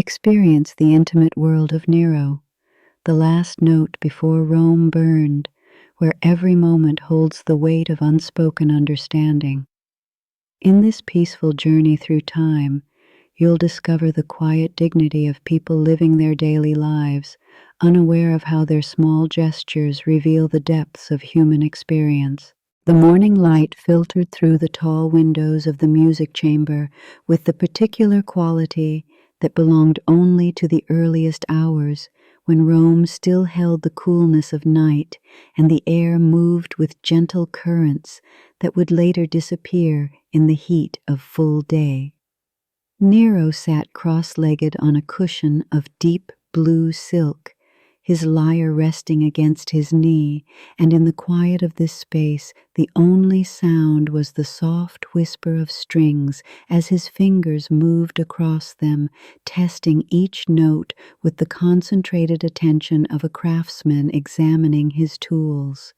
Experience the intimate world of Nero, the last note before Rome burned, where every moment holds the weight of unspoken understanding. In this peaceful journey through time, you'll discover the quiet dignity of people living their daily lives, unaware of how their small gestures reveal the depths of human experience. The morning light filtered through the tall windows of the music chamber with the particular quality that belonged only to the earliest hours, when Rome still held the coolness of night and the air moved with gentle currents that would later disappear in the heat of full day. Nero sat cross-legged on a cushion of deep blue silk, his lyre resting against his knee, and in the quiet of this space the only sound was the soft whisper of strings as his fingers moved across them, testing each note with the concentrated attention of a craftsman examining his tools.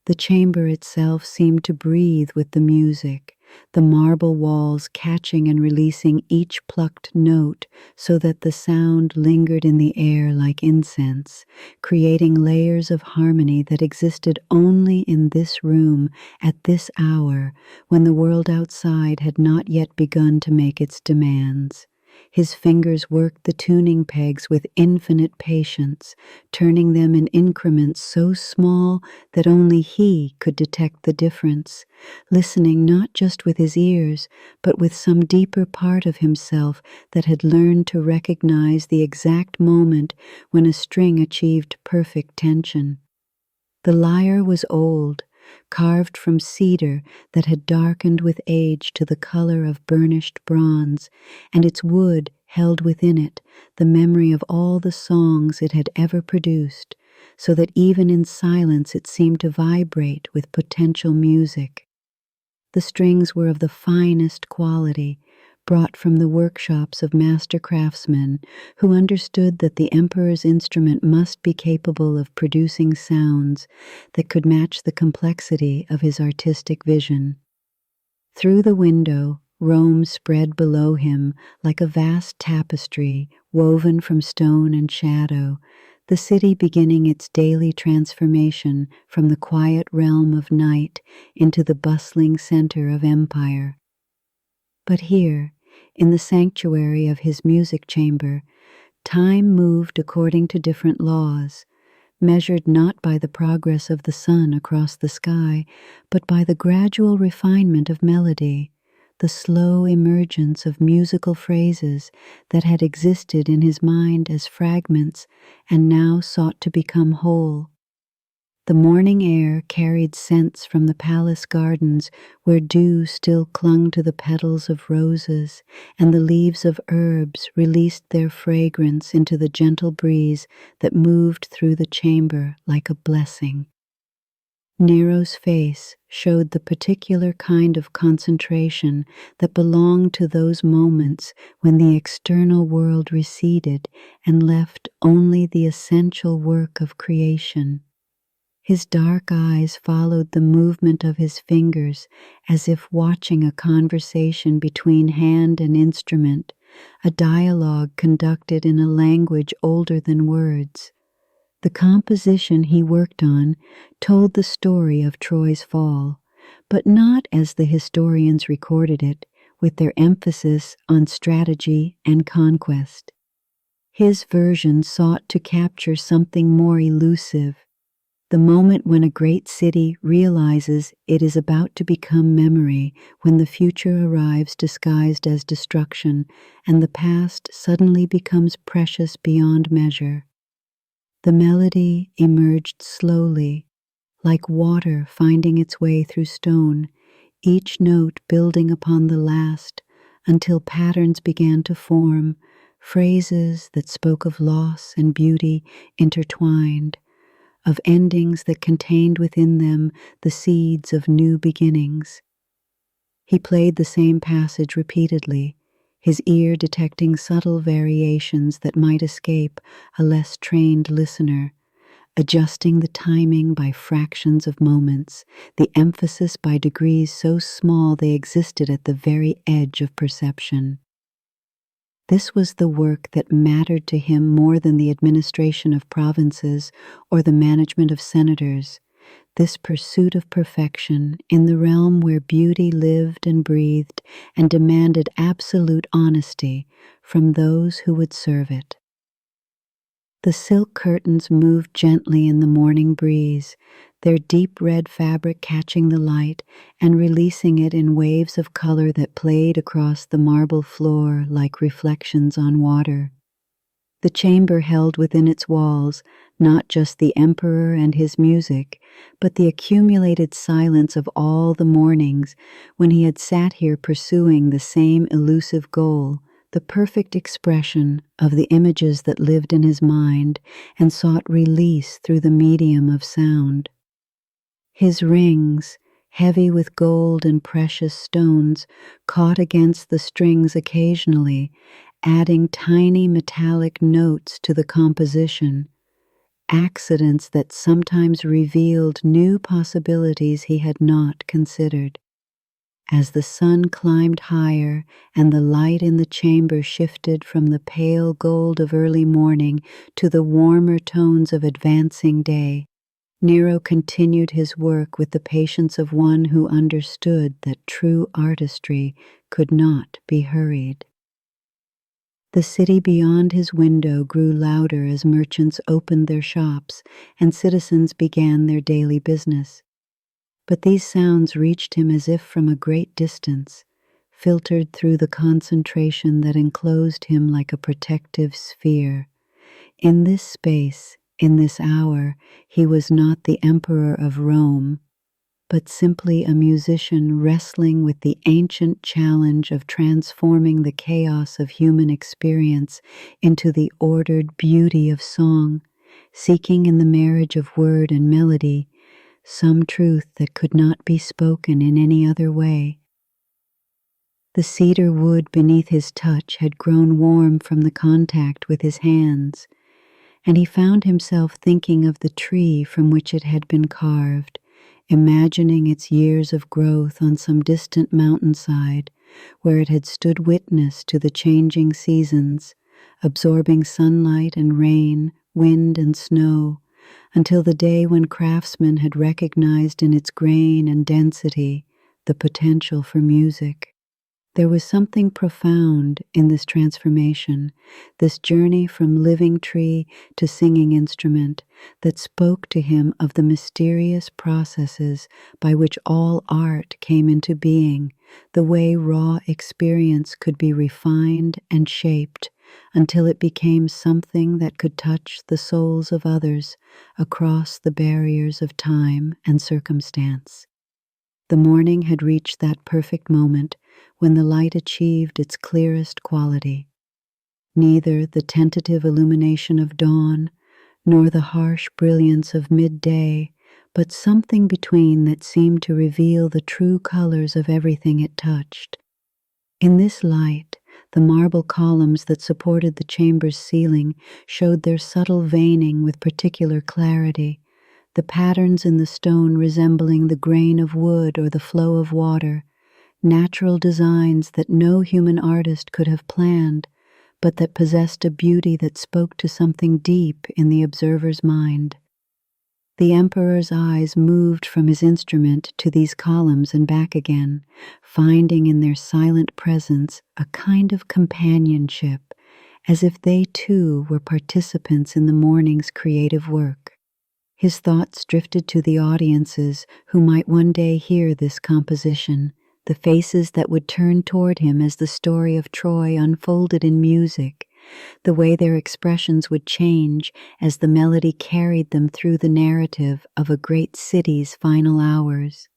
The chamber itself seemed to breathe with the music, the marble walls catching and releasing each plucked note so that the sound lingered in the air like incense, creating layers of harmony that existed only in this room at this hour when the world outside had not yet begun to make its demands. His fingers worked the tuning pegs with infinite patience, turning them in increments so small that only he could detect the difference, listening not just with his ears, but with some deeper part of himself that had learned to recognize the exact moment when a string achieved perfect tension. The lyre was old, carved from cedar that had darkened with age to the color of burnished bronze, and its wood held within it the memory of all the songs it had ever produced, so that even in silence it seemed to vibrate with potential music. The strings were of the finest quality, brought from the workshops of master craftsmen who understood that the emperor's instrument must be capable of producing sounds that could match the complexity of his artistic vision. Through the window, Rome spread below him like a vast tapestry woven from stone and shadow, the city beginning its daily transformation from the quiet realm of night into the bustling center of empire. But here, in the sanctuary of his music chamber, time moved according to different laws, measured not by the progress of the sun across the sky, but by the gradual refinement of melody, the slow emergence of musical phrases that had existed in his mind as fragments and now sought to become whole. The morning air carried scents from the palace gardens where dew still clung to the petals of roses, and the leaves of herbs released their fragrance into the gentle breeze that moved through the chamber like a blessing. Nero's face showed the particular kind of concentration that belonged to those moments when the external world receded and left only the essential work of creation. His dark eyes followed the movement of his fingers as if watching a conversation between hand and instrument, a dialogue conducted in a language older than words. The composition he worked on told the story of Troy's fall, but not as the historians recorded it, with their emphasis on strategy and conquest. His version sought to capture something more elusive, the moment when a great city realizes it is about to become memory, when the future arrives disguised as destruction, and the past suddenly becomes precious beyond measure. The melody emerged slowly, like water finding its way through stone, each note building upon the last, until patterns began to form, phrases that spoke of loss and beauty intertwined, of endings that contained within them the seeds of new beginnings. He played the same passage repeatedly, his ear detecting subtle variations that might escape a less trained listener, adjusting the timing by fractions of moments, the emphasis by degrees so small they existed at the very edge of perception. This was the work that mattered to him more than the administration of provinces or the management of senators, this pursuit of perfection in the realm where beauty lived and breathed and demanded absolute honesty from those who would serve it. The silk curtains moved gently in the morning breeze, their deep red fabric catching the light and releasing it in waves of color that played across the marble floor like reflections on water. The chamber held within its walls not just the emperor and his music, but the accumulated silence of all the mornings when he had sat here pursuing the same elusive goal, the perfect expression of the images that lived in his mind and sought release through the medium of sound. His rings, heavy with gold and precious stones, caught against the strings occasionally, adding tiny metallic notes to the composition, accidents that sometimes revealed new possibilities he had not considered. As the sun climbed higher and the light in the chamber shifted from the pale gold of early morning to the warmer tones of advancing day, Nero continued his work with the patience of one who understood that true artistry could not be hurried. The city beyond his window grew louder as merchants opened their shops and citizens began their daily business. But these sounds reached him as if from a great distance, filtered through the concentration that enclosed him like a protective sphere. In this space, in this hour, he was not the emperor of Rome, but simply a musician wrestling with the ancient challenge of transforming the chaos of human experience into the ordered beauty of song, seeking in the marriage of word and melody some truth that could not be spoken in any other way. The cedar wood beneath his touch had grown warm from the contact with his hands, and he found himself thinking of the tree from which it had been carved, imagining its years of growth on some distant mountainside where it had stood witness to the changing seasons, absorbing sunlight and rain, wind and snow, until the day when craftsmen had recognized in its grain and density the potential for music. There was something profound in this transformation, this journey from living tree to singing instrument, that spoke to him of the mysterious processes by which all art came into being, the way raw experience could be refined and shaped until it became something that could touch the souls of others across the barriers of time and circumstance. The morning had reached that perfect moment when the light achieved its clearest quality. Neither the tentative illumination of dawn nor the harsh brilliance of midday, but something between that seemed to reveal the true colors of everything it touched. In this light, the marble columns that supported the chamber's ceiling showed their subtle veining with particular clarity, the patterns in the stone resembling the grain of wood or the flow of water, natural designs that no human artist could have planned, but that possessed a beauty that spoke to something deep in the observer's mind. The emperor's eyes moved from his instrument to these columns and back again, finding in their silent presence a kind of companionship, as if they too were participants in the morning's creative work. His thoughts drifted to the audiences who might one day hear this composition, the faces that would turn toward him as the story of Troy unfolded in music, the way their expressions would change as the melody carried them through the narrative of a great city's final hours.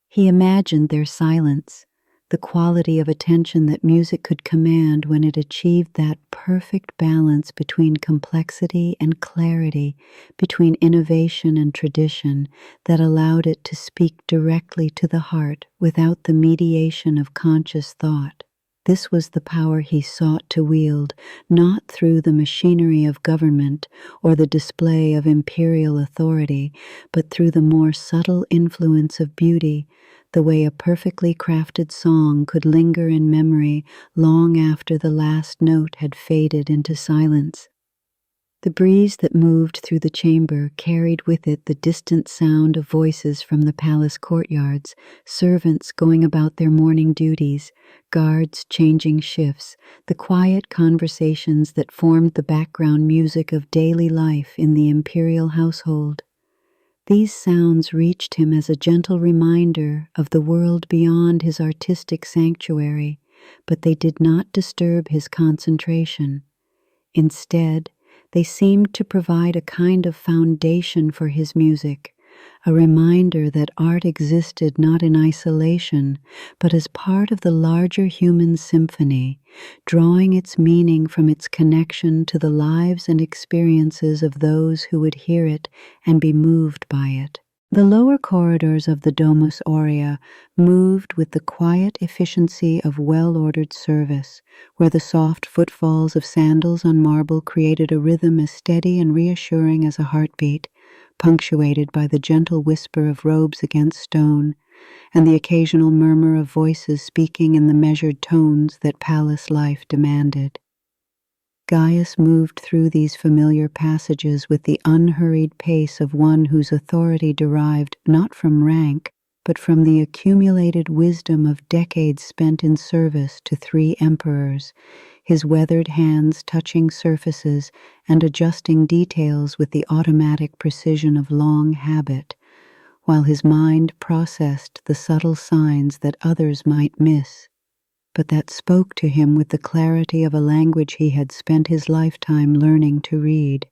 He imagined their silence, the quality of attention that music could command when it achieved that perfect balance between complexity and clarity, between innovation and tradition, that allowed it to speak directly to the heart without the mediation of conscious thought. This was the power he sought to wield, not through the machinery of government or the display of imperial authority, but through the more subtle influence of beauty, the way a perfectly crafted song could linger in memory long after the last note had faded into silence. The breeze that moved through the chamber carried with it the distant sound of voices from the palace courtyards, servants going about their morning duties, guards changing shifts, the quiet conversations that formed the background music of daily life in the imperial household. These sounds reached him as a gentle reminder of the world beyond his artistic sanctuary, but they did not disturb his concentration. Instead, they seemed to provide a kind of foundation for his music, a reminder that art existed not in isolation, but as part of the larger human symphony, drawing its meaning from its connection to the lives and experiences of those who would hear it and be moved by it. The lower corridors of the Domus Aurea moved with the quiet efficiency of well-ordered service, where the soft footfalls of sandals on marble created a rhythm as steady and reassuring as a heartbeat, punctuated by the gentle whisper of robes against stone, and the occasional murmur of voices speaking in the measured tones that palace life demanded. Gaius moved through these familiar passages with the unhurried pace of one whose authority derived not from rank, but from the accumulated wisdom of decades spent in service to 3 emperors, his weathered hands touching surfaces and adjusting details with the automatic precision of long habit, while his mind processed the subtle signs that others might miss, but that spoke to him with the clarity of a language he had spent his lifetime learning to read.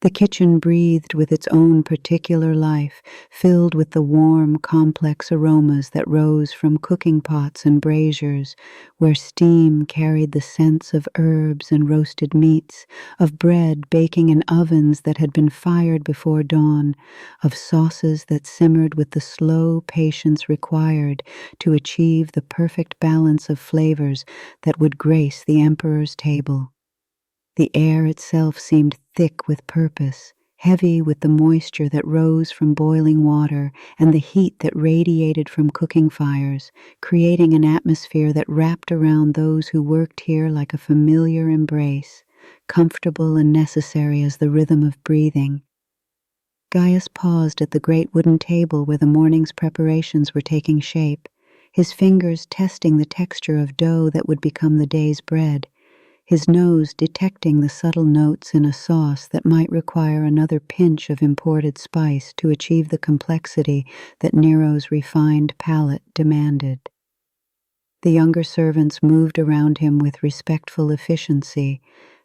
The kitchen breathed with its own particular life, filled with the warm, complex aromas that rose from cooking pots and braziers, where steam carried the scents of herbs and roasted meats, of bread baking in ovens that had been fired before dawn, of sauces that simmered with the slow patience required to achieve the perfect balance of flavors that would grace the emperor's table. The air itself seemed thick with purpose, heavy with the moisture that rose from boiling water and the heat that radiated from cooking fires, creating an atmosphere that wrapped around those who worked here like a familiar embrace, comfortable and necessary as the rhythm of breathing. Gaius paused at the great wooden table where the morning's preparations were taking shape, his fingers testing the texture of dough that would become the day's bread, his nose detecting the subtle notes in a sauce that might require another pinch of imported spice to achieve the complexity that Nero's refined palate demanded. The younger servants moved around him with respectful efficiency,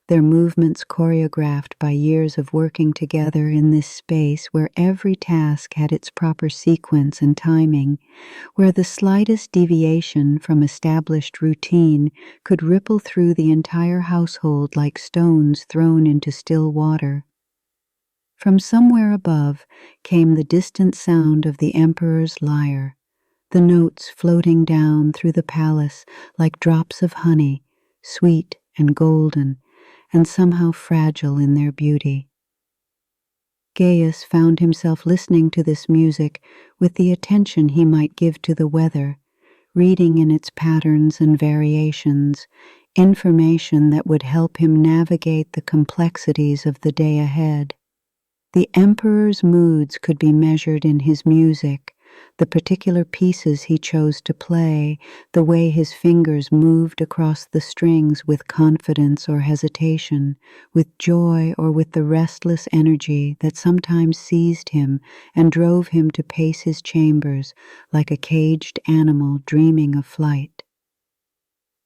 their movements choreographed by years of working together in this space where every task had its proper sequence and timing, where the slightest deviation from established routine could ripple through the entire household like stones thrown into still water. From somewhere above came the distant sound of the emperor's lyre, the notes floating down through the palace like drops of honey, sweet and golden, and somehow fragile in their beauty. Gaius found himself listening to this music with the attention he might give to the weather, reading in its patterns and variations, information that would help him navigate the complexities of the day ahead. The emperor's moods could be measured in his music, the particular pieces he chose to play, the way his fingers moved across the strings with confidence or hesitation, with joy or with the restless energy that sometimes seized him and drove him to pace his chambers like a caged animal dreaming of flight.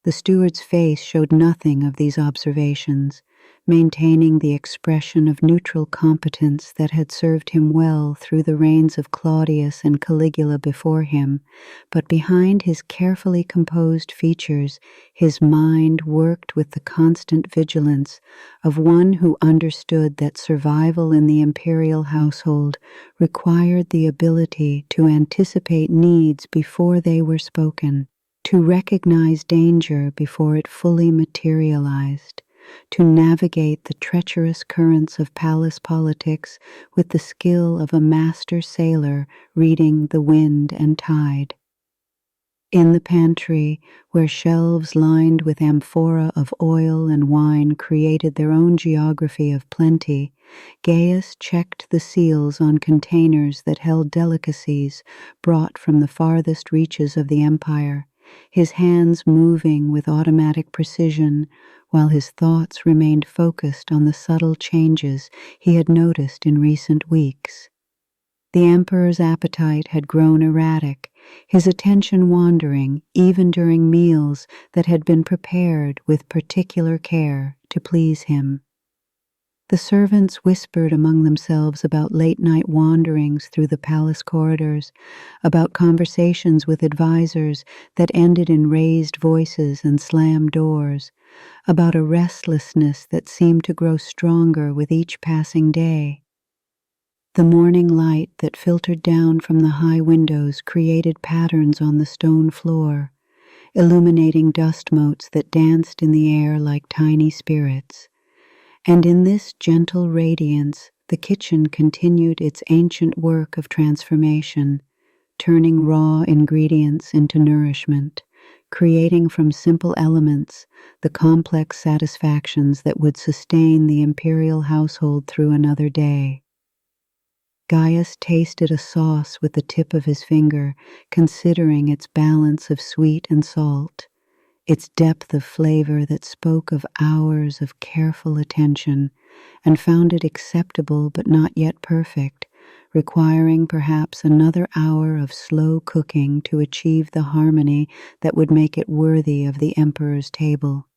The steward's face showed nothing of these observations, maintaining the expression of neutral competence that had served him well through the reigns of Claudius and Caligula before him, but behind his carefully composed features, his mind worked with the constant vigilance of one who understood that survival in the imperial household required the ability to anticipate needs before they were spoken, to recognize danger before it fully materialized, to navigate the treacherous currents of palace politics with the skill of a master sailor reading the wind and tide. In the pantry, where shelves lined with amphora of oil and wine created their own geography of plenty, Gaius checked the seals on containers that held delicacies brought from the farthest reaches of the empire, his hands moving with automatic precision while his thoughts remained focused on the subtle changes he had noticed in recent weeks. The emperor's appetite had grown erratic, his attention wandering even during meals that had been prepared with particular care to please him. The servants whispered among themselves about late-night wanderings through the palace corridors, about conversations with advisors that ended in raised voices and slammed doors, about a restlessness that seemed to grow stronger with each passing day. The morning light that filtered down from the high windows created patterns on the stone floor, illuminating dust motes that danced in the air like tiny spirits. And in this gentle radiance, the kitchen continued its ancient work of transformation, turning raw ingredients into nourishment, creating from simple elements the complex satisfactions that would sustain the imperial household through another day. Gaius tasted a sauce with the tip of his finger, considering its balance of sweet and salt, its depth of flavor that spoke of hours of careful attention, and found it acceptable but not yet perfect, requiring perhaps another hour of slow cooking to achieve the harmony that would make it worthy of the emperor's table.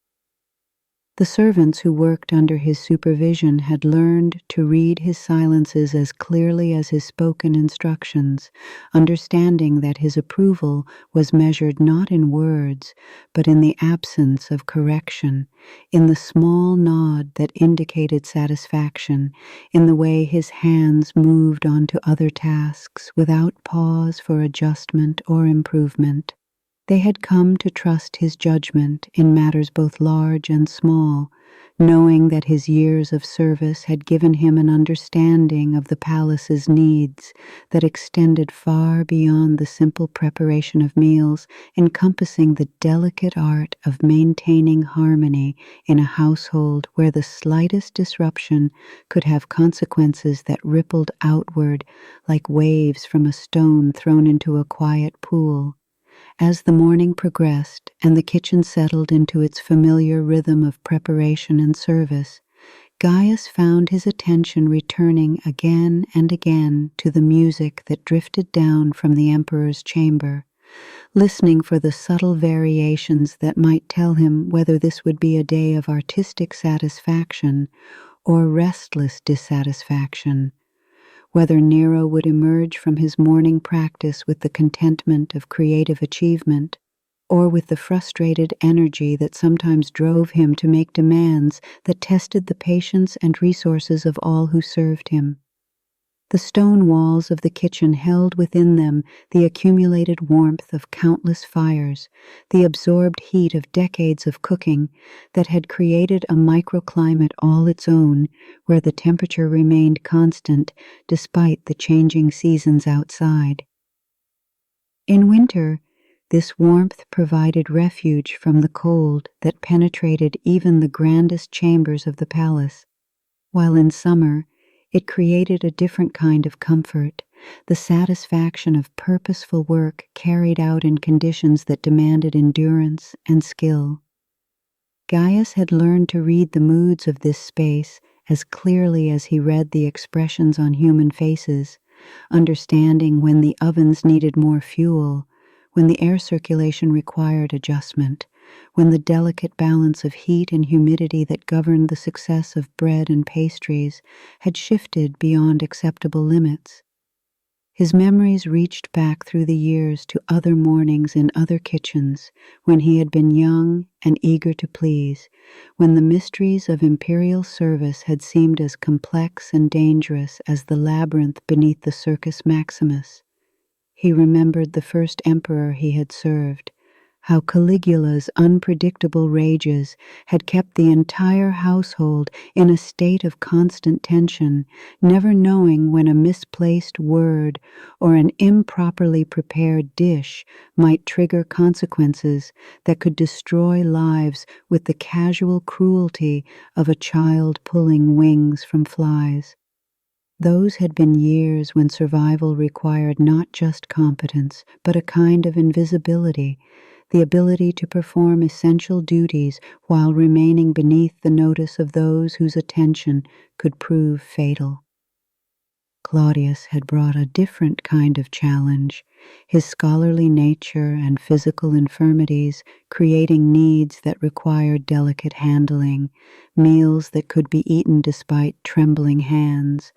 The servants who worked under his supervision had learned to read his silences as clearly as his spoken instructions, understanding that his approval was measured not in words, but in the absence of correction, in the small nod that indicated satisfaction, in the way his hands moved on to other tasks without pause for adjustment or improvement. They had come to trust his judgment in matters both large and small, knowing that his years of service had given him an understanding of the palace's needs that extended far beyond the simple preparation of meals, encompassing the delicate art of maintaining harmony in a household where the slightest disruption could have consequences that rippled outward like waves from a stone thrown into a quiet pool. As the morning progressed and the kitchen settled into its familiar rhythm of preparation and service, Gaius found his attention returning again and again to the music that drifted down from the emperor's chamber, listening for the subtle variations that might tell him whether this would be a day of artistic satisfaction or restless dissatisfaction, whether Nero would emerge from his morning practice with the contentment of creative achievement, or with the frustrated energy that sometimes drove him to make demands that tested the patience and resources of all who served him. The stone walls of the kitchen held within them the accumulated warmth of countless fires, the absorbed heat of decades of cooking that had created a microclimate all its own, where the temperature remained constant despite the changing seasons outside. In winter, this warmth provided refuge from the cold that penetrated even the grandest chambers of the palace, while in summer, it created a different kind of comfort, the satisfaction of purposeful work carried out in conditions that demanded endurance and skill. Gaius had learned to read the moods of this space as clearly as he read the expressions on human faces, understanding when the ovens needed more fuel, when the air circulation required adjustment, when the delicate balance of heat and humidity that governed the success of bread and pastries had shifted beyond acceptable limits. His memories reached back through the years to other mornings in other kitchens, when he had been young and eager to please, when the mysteries of imperial service had seemed as complex and dangerous as the labyrinth beneath the Circus Maximus. He remembered the first emperor he had served, how Caligula's unpredictable rages had kept the entire household in a state of constant tension, never knowing when a misplaced word or an improperly prepared dish might trigger consequences that could destroy lives with the casual cruelty of a child pulling wings from flies. Those had been years when survival required not just competence, but a kind of invisibility, the ability to perform essential duties while remaining beneath the notice of those whose attention could prove fatal. Claudius had brought a different kind of challenge, his scholarly nature and physical infirmities creating needs that required delicate handling, meals that could be eaten despite trembling hands,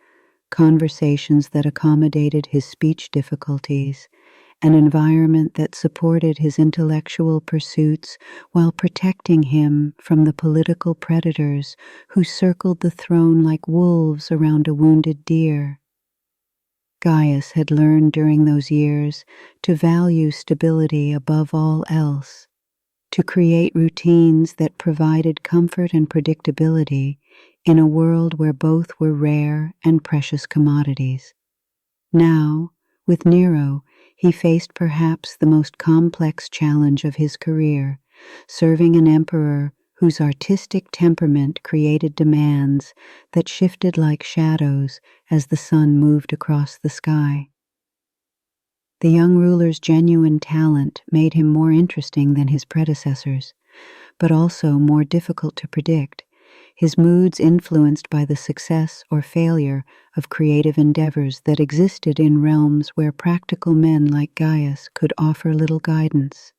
conversations that accommodated his speech difficulties, an environment that supported his intellectual pursuits while protecting him from the political predators who circled the throne like wolves around a wounded deer. Gaius had learned during those years to value stability above all else, to create routines that provided comfort and predictability in a world where both were rare and precious commodities. Now, with Nero, he faced perhaps the most complex challenge of his career, serving an emperor whose artistic temperament created demands that shifted like shadows as the sun moved across the sky. The young ruler's genuine talent made him more interesting than his predecessors, but also more difficult to predict, his moods influenced by the success or failure of creative endeavors that existed in realms where practical men like Gaius could offer little guidance.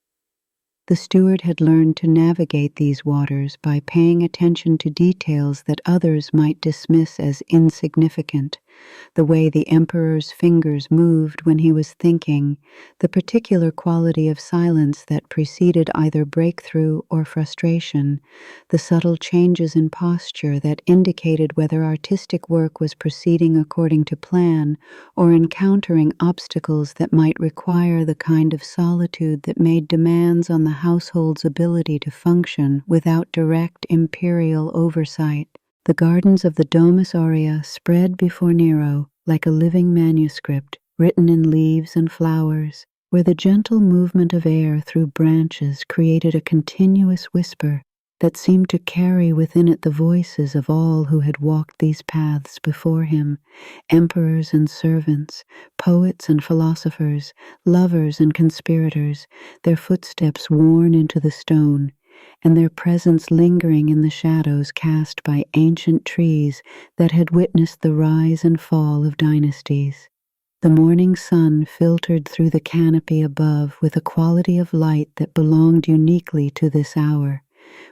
The steward had learned to navigate these waters by paying attention to details that others might dismiss as insignificant, the way the emperor's fingers moved when he was thinking, the particular quality of silence that preceded either breakthrough or frustration, the subtle changes in posture that indicated whether artistic work was proceeding according to plan or encountering obstacles that might require the kind of solitude that made demands on the household's ability to function without direct imperial oversight. The gardens of the Domus Aurea spread before Nero like a living manuscript written in leaves and flowers, where the gentle movement of air through branches created a continuous whisper that seemed to carry within it the voices of all who had walked these paths before him, emperors and servants, poets and philosophers, lovers and conspirators, their footsteps worn into the stone, and their presence lingering in the shadows cast by ancient trees that had witnessed the rise and fall of dynasties. The morning sun filtered through the canopy above with a quality of light that belonged uniquely to this hour,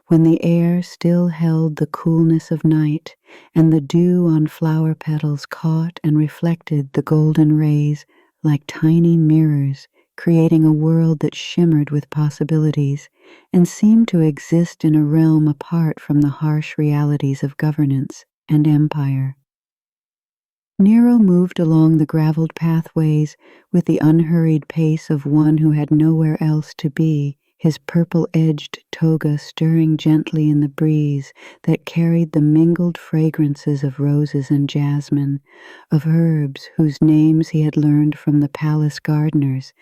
when the air still held the coolness of night, and the dew on flower petals caught and reflected the golden rays like tiny mirrors, creating a world that shimmered with possibilities and seemed to exist in a realm apart from the harsh realities of governance and empire. Nero moved along the graveled pathways with the unhurried pace of one who had nowhere else to be, his purple-edged toga stirring gently in the breeze that carried the mingled fragrances of roses and jasmine, of herbs whose names he had learned from the palace gardeners,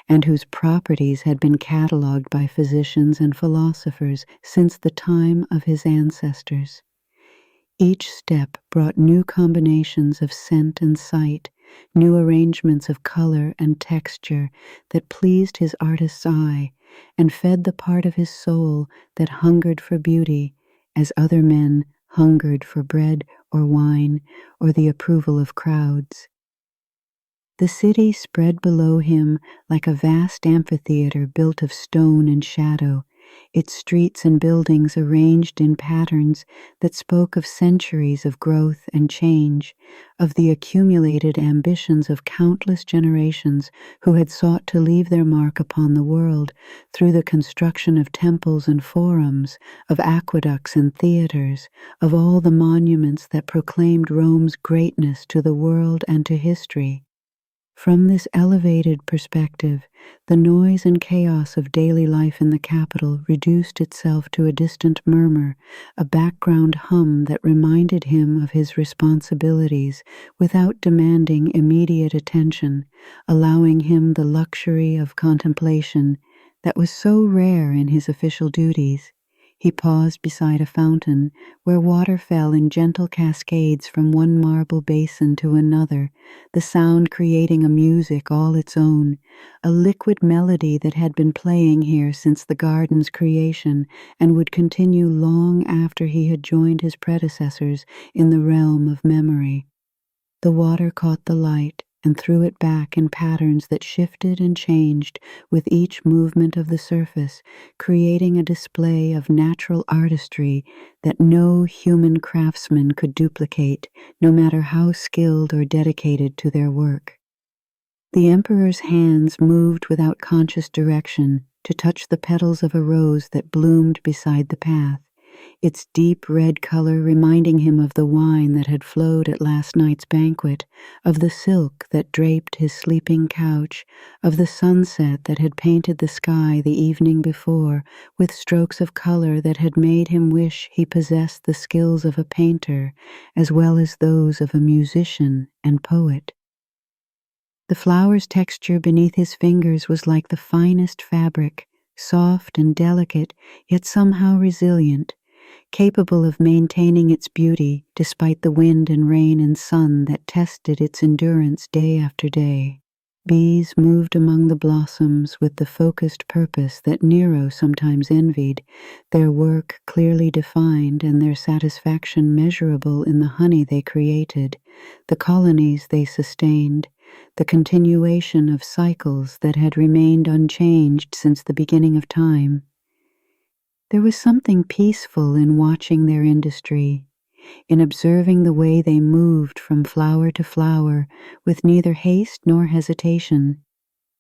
and whose properties had been catalogued by physicians and philosophers since the time of his ancestors. Each step brought new combinations of scent and sight, new arrangements of color and texture that pleased his artist's eye and fed the part of his soul that hungered for beauty, as other men hungered for bread or wine or the approval of crowds. The city spread below him like a vast amphitheater built of stone and shadow, its streets and buildings arranged in patterns that spoke of centuries of growth and change, of the accumulated ambitions of countless generations who had sought to leave their mark upon the world through the construction of temples and forums, of aqueducts and theaters, of all the monuments that proclaimed Rome's greatness to the world and to history. From this elevated perspective, the noise and chaos of daily life in the capital reduced itself to a distant murmur, a background hum that reminded him of his responsibilities without demanding immediate attention, allowing him the luxury of contemplation that was so rare in his official duties. He paused beside a fountain where water fell in gentle cascades from one marble basin to another, the sound creating a music all its own, a liquid melody that had been playing here since the garden's creation and would continue long after he had joined his predecessors in the realm of memory. The water caught the light and threw it back in patterns that shifted and changed with each movement of the surface, creating a display of natural artistry that no human craftsman could duplicate, no matter how skilled or dedicated to their work. The emperor's hands moved without conscious direction to touch the petals of a rose that bloomed beside the path, its deep red color reminding him of the wine that had flowed at last night's banquet, of the silk that draped his sleeping couch, of the sunset that had painted the sky the evening before with strokes of color that had made him wish he possessed the skills of a painter as well as those of a musician and poet. The flower's texture beneath his fingers was like the finest fabric, soft and delicate, yet somehow resilient, capable of maintaining its beauty despite the wind and rain and sun that tested its endurance day after day. Bees moved among the blossoms with the focused purpose that Nero sometimes envied, their work clearly defined and their satisfaction measurable in the honey they created, the colonies they sustained, the continuation of cycles that had remained unchanged since the beginning of time. There was something peaceful in watching their industry, in observing the way they moved from flower to flower with neither haste nor hesitation,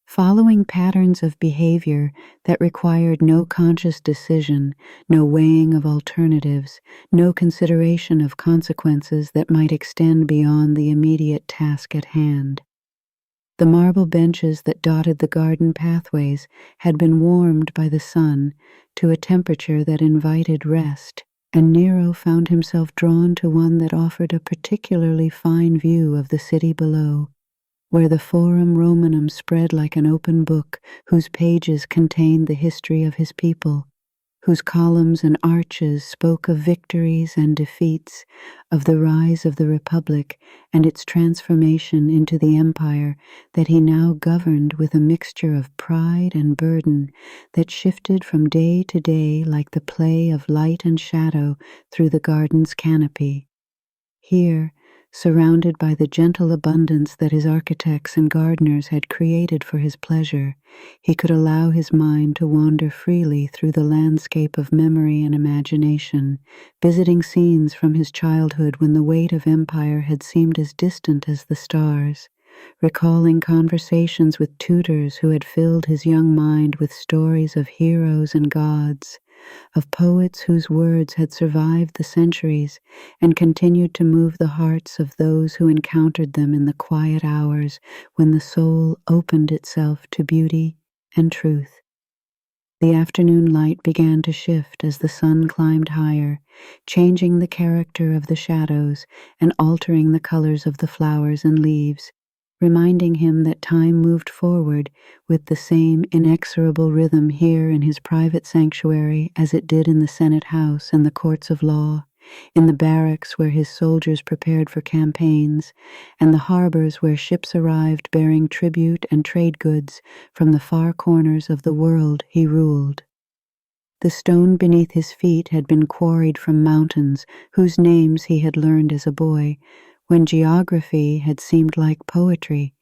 following patterns of behavior that required no conscious decision, no weighing of alternatives, no consideration of consequences that might extend beyond the immediate task at hand. The marble benches that dotted the garden pathways had been warmed by the sun to a temperature that invited rest, and Nero found himself drawn to one that offered a particularly fine view of the city below, where the Forum Romanum spread like an open book whose pages contained the history of his people, whose columns and arches spoke of victories and defeats, of the rise of the Republic and its transformation into the empire that he now governed with a mixture of pride and burden that shifted from day to day like the play of light and shadow through the garden's canopy. Here, surrounded by the gentle abundance that his architects and gardeners had created for his pleasure, he could allow his mind to wander freely through the landscape of memory and imagination, visiting scenes from his childhood when the weight of empire had seemed as distant as the stars, recalling conversations with tutors who had filled his young mind with stories of heroes and gods, of poets whose words had survived the centuries and continued to move the hearts of those who encountered them in the quiet hours when the soul opened itself to beauty and truth. The afternoon light began to shift as the sun climbed higher, changing the character of the shadows and altering the colors of the flowers and leaves, reminding him that time moved forward with the same inexorable rhythm here in his private sanctuary as it did in the Senate House and the courts of law, in the barracks where his soldiers prepared for campaigns, and the harbors where ships arrived bearing tribute and trade goods from the far corners of the world he ruled. The stone beneath his feet had been quarried from mountains whose names he had learned as a boy, when geography had seemed like poetry,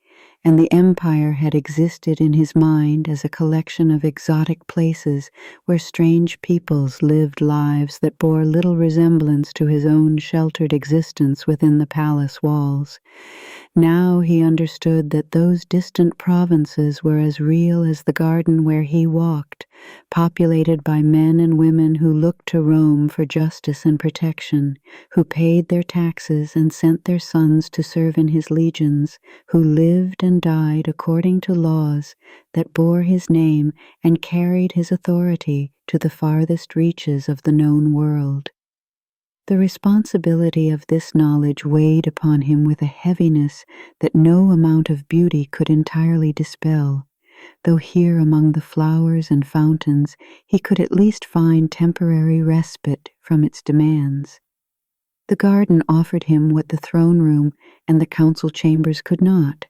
and the empire had existed in his mind as a collection of exotic places where strange peoples lived lives that bore little resemblance to his own sheltered existence within the palace walls. Now he understood that those distant provinces were as real as the garden where he walked, populated by men and women who looked to Rome for justice and protection, who paid their taxes and sent their sons to serve in his legions, who lived and died according to laws that bore his name and carried his authority to the farthest reaches of the known world. The responsibility of this knowledge weighed upon him with a heaviness that no amount of beauty could entirely dispel, though here among the flowers and fountains he could at least find temporary respite from its demands. The garden offered him what the throne room and the council chambers could not,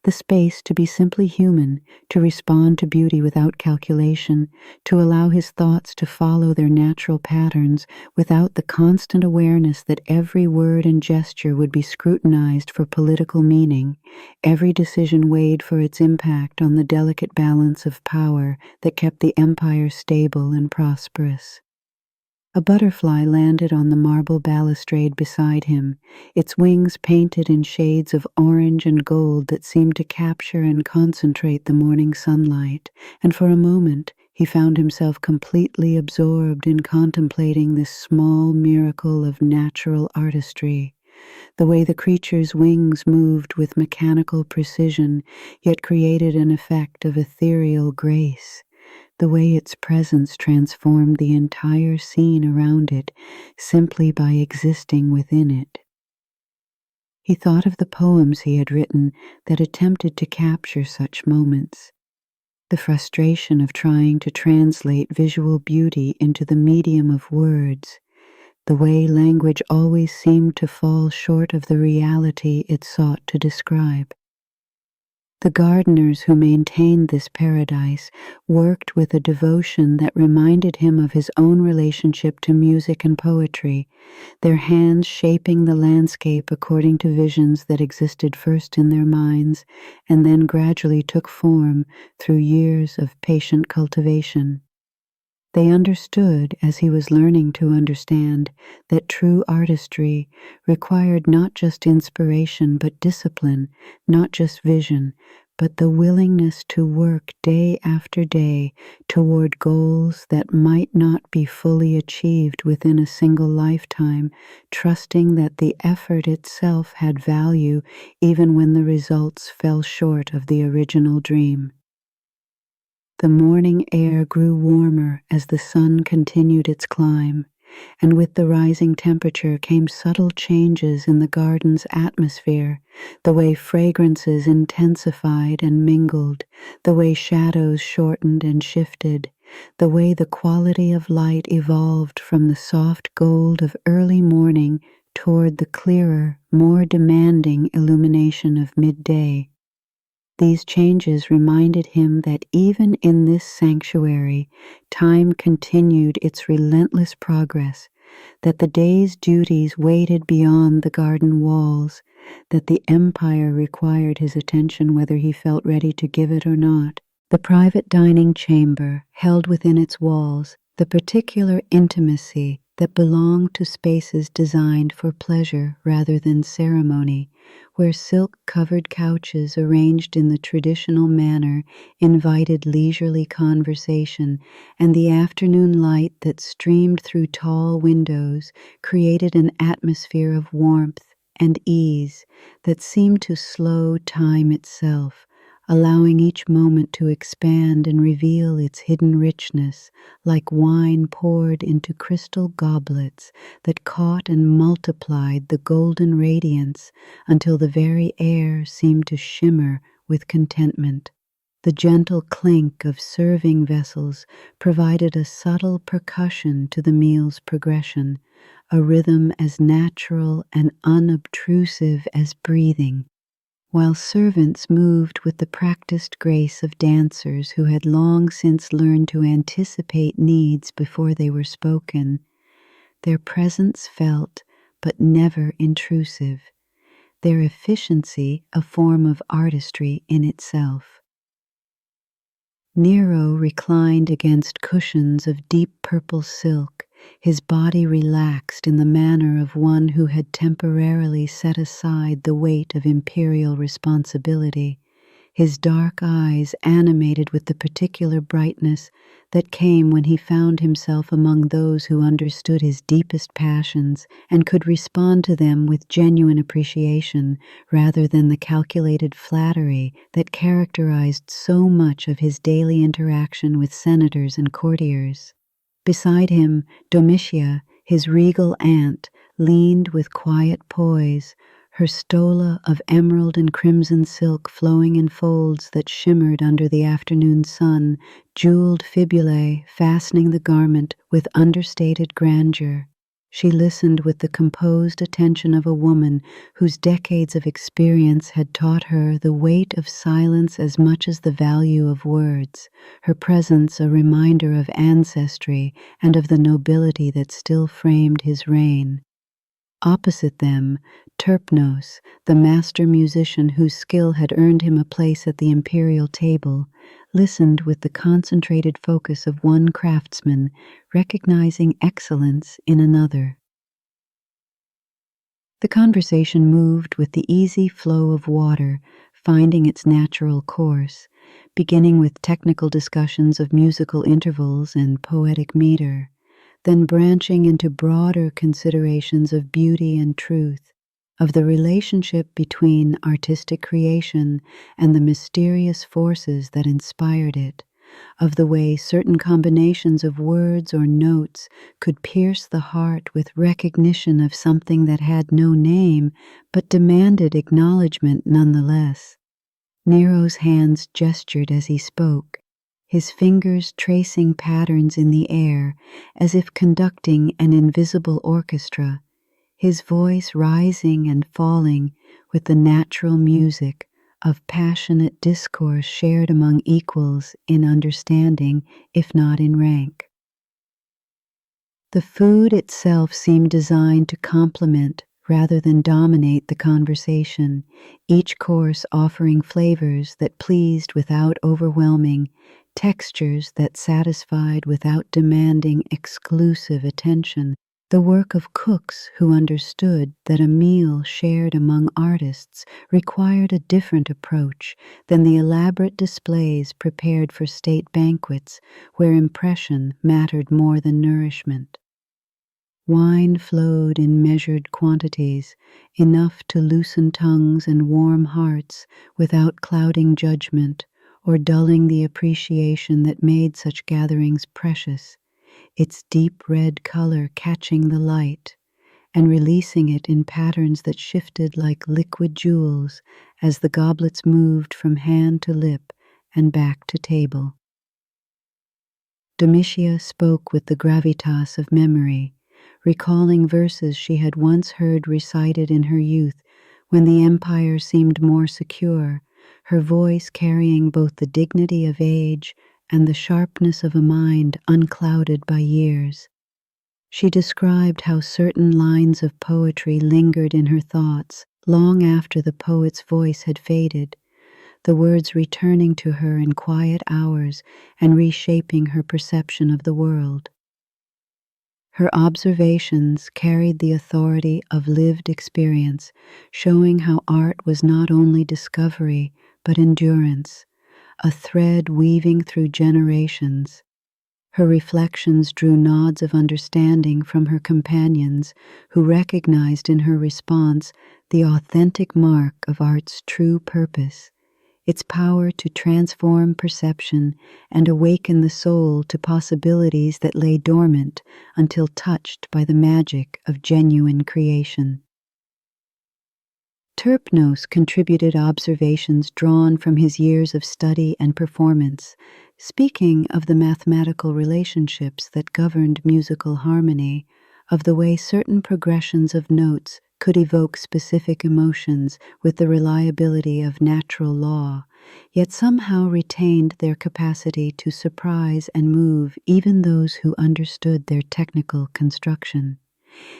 the space to be simply human, to respond to beauty without calculation, to allow his thoughts to follow their natural patterns without the constant awareness that every word and gesture would be scrutinized for political meaning, every decision weighed for its impact on the delicate balance of power that kept the empire stable and prosperous. A butterfly landed on the marble balustrade beside him, its wings painted in shades of orange and gold that seemed to capture and concentrate the morning sunlight, and for a moment he found himself completely absorbed in contemplating this small miracle of natural artistry. The way the creature's wings moved with mechanical precision, yet created an effect of ethereal grace. The way its presence transformed the entire scene around it simply by existing within it. He thought of the poems he had written that attempted to capture such moments. The frustration of trying to translate visual beauty into the medium of words, the way language always seemed to fall short of the reality it sought to describe. The gardeners who maintained this paradise worked with a devotion that reminded him of his own relationship to music and poetry, their hands shaping the landscape according to visions that existed first in their minds and then gradually took form through years of patient cultivation. They understood, as he was learning to understand, that true artistry required not just inspiration but discipline, not just vision, but the willingness to work day after day toward goals that might not be fully achieved within a single lifetime, trusting that the effort itself had value even when the results fell short of the original dream. The morning air grew warmer as the sun continued its climb, and with the rising temperature came subtle changes in the garden's atmosphere, the way fragrances intensified and mingled, the way shadows shortened and shifted, the way the quality of light evolved from the soft gold of early morning toward the clearer, more demanding illumination of midday. These changes reminded him that even in this sanctuary, time continued its relentless progress, that the day's duties waited beyond the garden walls, that the empire required his attention whether he felt ready to give it or not. The private dining chamber held within its walls the particular intimacy that belonged to spaces designed for pleasure rather than ceremony, where silk-covered couches arranged in the traditional manner invited leisurely conversation, and the afternoon light that streamed through tall windows created an atmosphere of warmth and ease that seemed to slow time itself, allowing each moment to expand and reveal its hidden richness, like wine poured into crystal goblets that caught and multiplied the golden radiance until the very air seemed to shimmer with contentment. The gentle clink of serving vessels provided a subtle percussion to the meal's progression, a rhythm as natural and unobtrusive as breathing, while servants moved with the practiced grace of dancers who had long since learned to anticipate needs before they were spoken. Their presence felt, but never intrusive, their efficiency a form of artistry in itself. Nero reclined against cushions of deep purple silk, his body relaxed in the manner of one who had temporarily set aside the weight of imperial responsibility. his dark eyes animated with the particular brightness that came when he found himself among those who understood his deepest passions and could respond to them with genuine appreciation rather than the calculated flattery that characterized so much of his daily interaction with senators and courtiers. Beside him, Domitia, his regal aunt, leaned with quiet poise, her stola of emerald and crimson silk flowing in folds that shimmered under the afternoon sun, jeweled fibulae fastening the garment with understated grandeur. She listened with the composed attention of a woman whose decades of experience had taught her the weight of silence as much as the value of words, her presence a reminder of ancestry and of the nobility that still framed his reign. Opposite them, Terpnos, the master musician whose skill had earned him a place at the imperial table, listened with the concentrated focus of one craftsman, recognizing excellence in another. The conversation moved with the easy flow of water, finding its natural course, beginning with technical discussions of musical intervals and poetic meter, then branching into broader considerations of beauty and truth, of the relationship between artistic creation and the mysterious forces that inspired it, of the way certain combinations of words or notes could pierce the heart with recognition of something that had no name but demanded acknowledgement nonetheless. Nero's hands gestured as he spoke, his fingers tracing patterns in the air as if conducting an invisible orchestra, his voice rising and falling with the natural music of passionate discourse shared among equals in understanding, if not in rank. The food itself seemed designed to complement rather than dominate the conversation, each course offering flavors that pleased without overwhelming, textures that satisfied without demanding exclusive attention, the work of cooks who understood that a meal shared among artists required a different approach than the elaborate displays prepared for state banquets where impression mattered more than nourishment. Wine flowed in measured quantities, enough to loosen tongues and warm hearts without clouding judgment or dulling the appreciation that made such gatherings precious, its deep red color catching the light and releasing it in patterns that shifted like liquid jewels as the goblets moved from hand to lip and back to table. Domitia spoke with the gravitas of memory, recalling verses she had once heard recited in her youth when the empire seemed more secure, her voice carrying both the dignity of age and the sharpness of a mind unclouded by years. She described how certain lines of poetry lingered in her thoughts long after the poet's voice had faded, the words returning to her in quiet hours and reshaping her perception of the world. Her observations carried the authority of lived experience, showing how art was not only discovery but endurance, a thread weaving through generations. Her reflections drew nods of understanding from her companions, who recognized in her response the authentic mark of art's true purpose, its power to transform perception and awaken the soul to possibilities that lay dormant until touched by the magic of genuine creation. Terpnos contributed observations drawn from his years of study and performance, speaking of the mathematical relationships that governed musical harmony, of the way certain progressions of notes could evoke specific emotions with the reliability of natural law, yet somehow retained their capacity to surprise and move even those who understood their technical construction.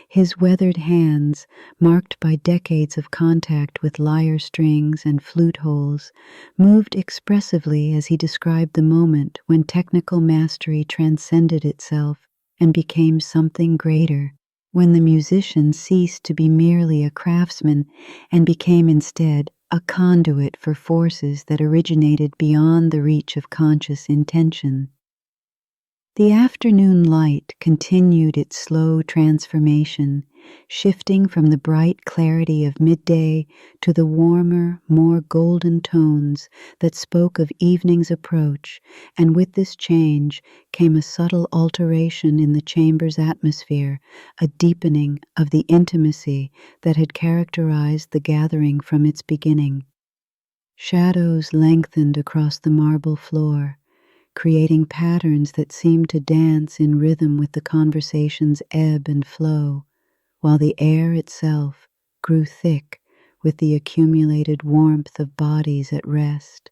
His weathered hands, marked by decades of contact with lyre strings and flute holes, moved expressively as he described the moment when technical mastery transcended itself and became something greater, when the musician ceased to be merely a craftsman and became instead a conduit for forces that originated beyond the reach of conscious intention. The afternoon light continued its slow transformation, shifting from the bright clarity of midday to the warmer, more golden tones that spoke of evening's approach, and with this change came a subtle alteration in the chamber's atmosphere, a deepening of the intimacy that had characterized the gathering from its beginning. Shadows lengthened across the marble floor, creating patterns that seemed to dance in rhythm with the conversation's ebb and flow, while the air itself grew thick with the accumulated warmth of bodies at rest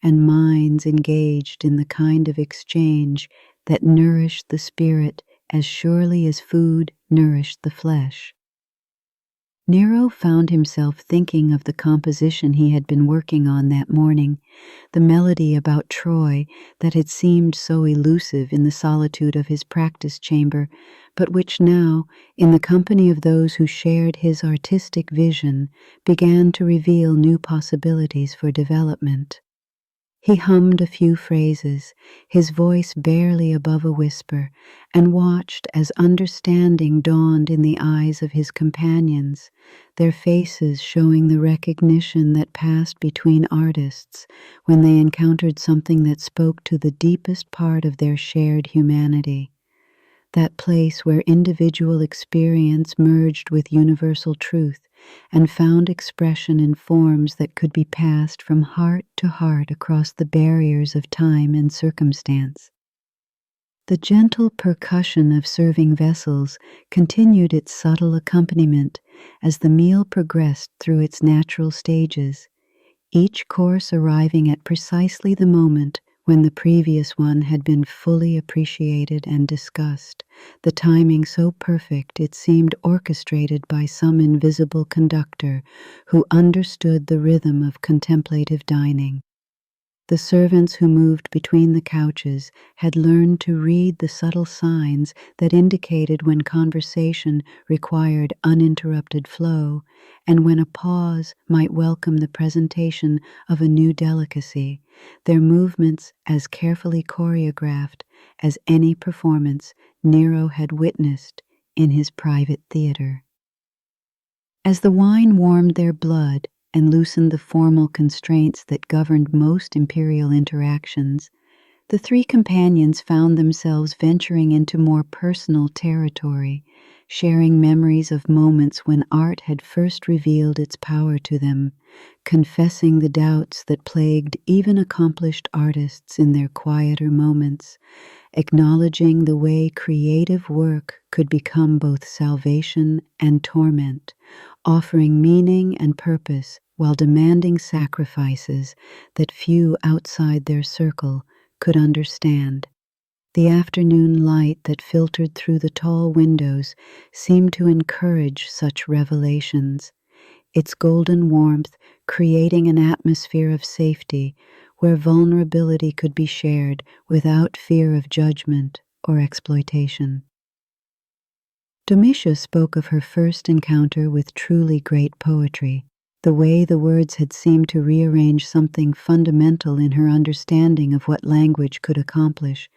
and minds engaged in the kind of exchange that nourished the spirit as surely as food nourished the flesh. Nero found himself thinking of the composition he had been working on that morning, the melody about Troy that had seemed so elusive in the solitude of his practice chamber, but which now, in the company of those who shared his artistic vision, began to reveal new possibilities for development. He hummed a few phrases, his voice barely above a whisper, and watched as understanding dawned in the eyes of his companions, their faces showing the recognition that passed between artists when they encountered something that spoke to the deepest part of their shared humanity. That place where individual experience merged with universal truth and found expression in forms that could be passed from heart to heart across the barriers of time and circumstance. The gentle percussion of serving vessels continued its subtle accompaniment as the meal progressed through its natural stages, each course arriving at precisely the moment when the previous one had been fully appreciated and discussed, the timing so perfect it seemed orchestrated by some invisible conductor who understood the rhythm of contemplative dining. The servants who moved between the couches had learned to read the subtle signs that indicated when conversation required uninterrupted flow, and when a pause might welcome the presentation of a new delicacy, their movements as carefully choreographed as any performance Nero had witnessed in his private theater. As the wine warmed their blood and loosened the formal constraints that governed most imperial interactions, the three companions found themselves venturing into more personal territory, sharing memories of moments when art had first revealed its power to them, confessing the doubts that plagued even accomplished artists in their quieter moments, acknowledging the way creative work could become both salvation and torment, offering meaning and purpose while demanding sacrifices that few outside their circle could understand. The afternoon light that filtered through the tall windows seemed to encourage such revelations, its golden warmth creating an atmosphere of safety where vulnerability could be shared without fear of judgment or exploitation. Domitia spoke of her first encounter with truly great poetry, the way the words had seemed to rearrange something fundamental in her understanding of what language could accomplish,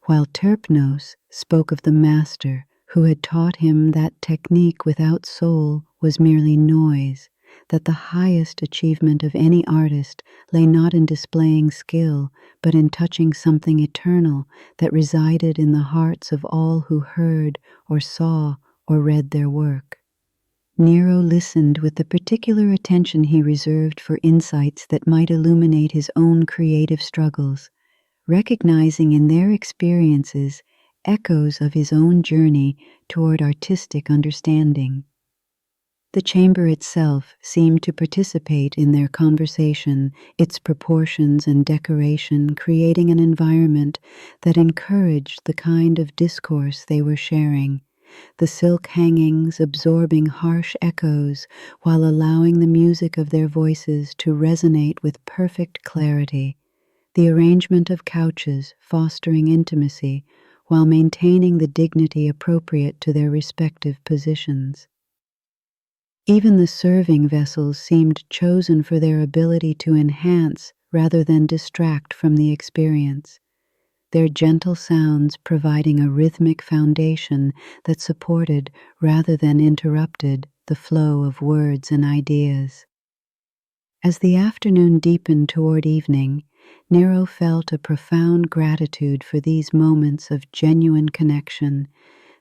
while Terpnos spoke of the master who had taught him that technique without soul was merely noise, that the highest achievement of any artist lay not in displaying skill, but in touching something eternal that resided in the hearts of all who heard or saw or read their work. Nero listened with the particular attention he reserved for insights that might illuminate his own creative struggles, recognizing in their experiences echoes of his own journey toward artistic understanding. The chamber itself seemed to participate in their conversation, its proportions and decoration creating an environment that encouraged the kind of discourse they were sharing, the silk hangings absorbing harsh echoes while allowing the music of their voices to resonate with perfect clarity, the arrangement of couches fostering intimacy while maintaining the dignity appropriate to their respective positions. Even the serving vessels seemed chosen for their ability to enhance rather than distract from the experience, their gentle sounds providing a rhythmic foundation that supported rather than interrupted the flow of words and ideas. As the afternoon deepened toward evening, Nero felt a profound gratitude for these moments of genuine connection,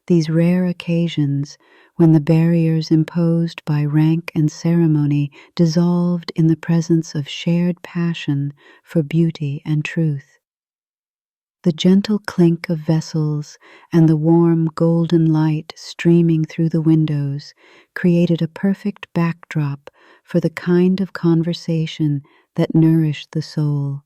these rare occasions when the barriers imposed by rank and ceremony dissolved in the presence of shared passion for beauty and truth. The gentle clink of vessels and the warm golden light streaming through the windows created a perfect backdrop for the kind of conversation that nourished the soul,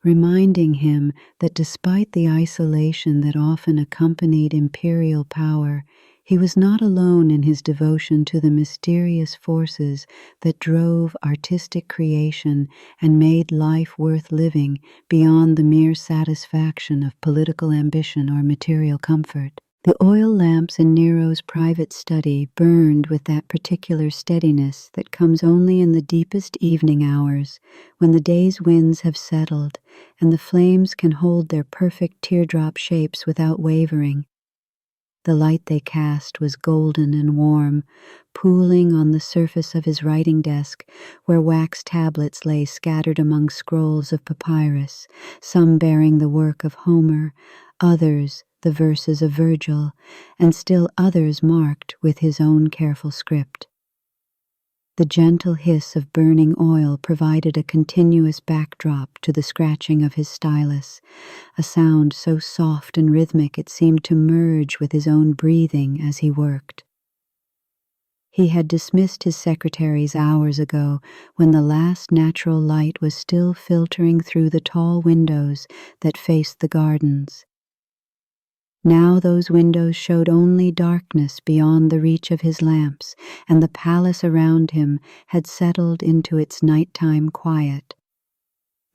reminding him that despite the isolation that often accompanied imperial power, he was not alone in his devotion to the mysterious forces that drove artistic creation and made life worth living beyond the mere satisfaction of political ambition or material comfort. The oil lamps in Nero's private study burned with that particular steadiness that comes only in the deepest evening hours, when the day's winds have settled and the flames can hold their perfect teardrop shapes without wavering. The light they cast was golden and warm, pooling on the surface of his writing desk, where wax tablets lay scattered among scrolls of papyrus, some bearing the work of Homer, others the verses of Virgil, and still others marked with his own careful script. The gentle hiss of burning oil provided a continuous backdrop to the scratching of his stylus, a sound so soft and rhythmic it seemed to merge with his own breathing as he worked. He had dismissed his secretaries hours ago when the last natural light was still filtering through the tall windows that faced the gardens. Now those windows showed only darkness beyond the reach of his lamps, and the palace around him had settled into its nighttime quiet.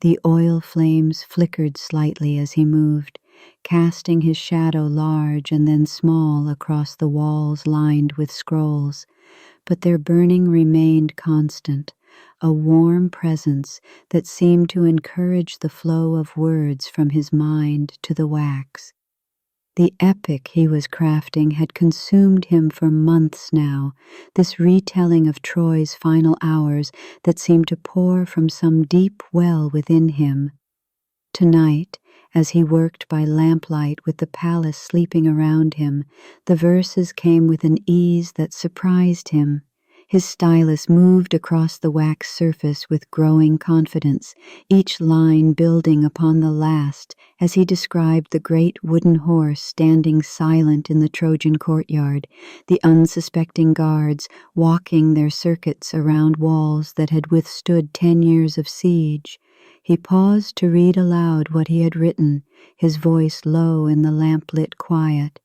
The oil flames flickered slightly as he moved, casting his shadow large and then small across the walls lined with scrolls, but their burning remained constant, a warm presence that seemed to encourage the flow of words from his mind to the wax. The epic he was crafting had consumed him for months now, this retelling of Troy's final hours that seemed to pour from some deep well within him. Tonight, as he worked by lamplight with the palace sleeping around him, the verses came with an ease that surprised him. His stylus moved across the wax surface with growing confidence, each line building upon the last as he described the great wooden horse standing silent in the Trojan courtyard, the unsuspecting guards walking their circuits around walls that had withstood 10 years of siege. He paused to read aloud what he had written, his voice low in the lamp-lit quiet.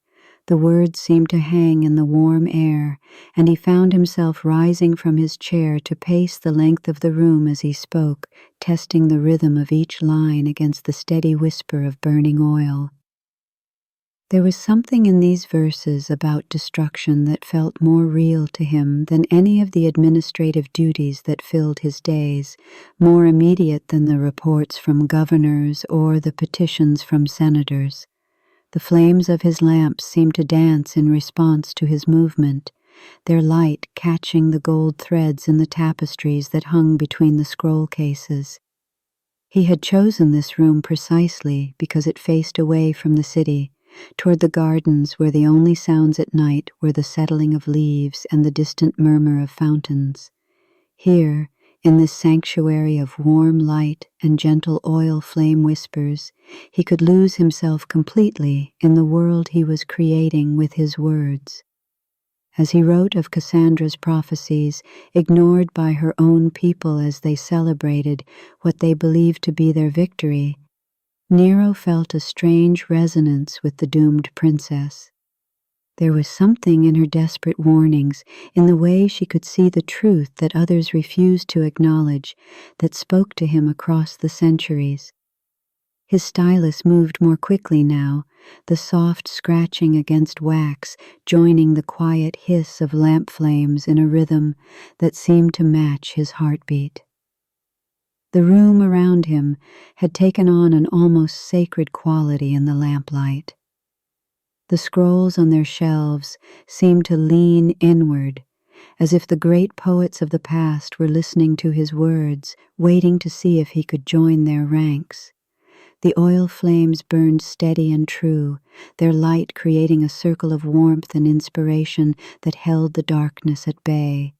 The words seemed to hang in the warm air, and he found himself rising from his chair to pace the length of the room as he spoke, testing the rhythm of each line against the steady whisper of burning oil. There was something in these verses about destruction that felt more real to him than any of the administrative duties that filled his days, more immediate than the reports from governors or the petitions from senators. The flames of his lamps seemed to dance in response to his movement, their light catching the gold threads in the tapestries that hung between the scroll cases. He had chosen this room precisely because it faced away from the city, toward the gardens where the only sounds at night were the settling of leaves and the distant murmur of fountains. Here, in this sanctuary of warm light and gentle oil flame whispers, he could lose himself completely in the world he was creating with his words. As he wrote of Cassandra's prophecies, ignored by her own people as they celebrated what they believed to be their victory, Nero felt a strange resonance with the doomed princess. There was something in her desperate warnings, in the way she could see the truth that others refused to acknowledge, that spoke to him across the centuries. His stylus moved more quickly now, the soft scratching against wax joining the quiet hiss of lamp flames in a rhythm that seemed to match his heartbeat. The room around him had taken on an almost sacred quality in the lamplight. The scrolls on their shelves seemed to lean inward, as if the great poets of the past were listening to his words, waiting to see if he could join their ranks. The oil flames burned steady and true, their light creating a circle of warmth and inspiration that held the darkness at bay.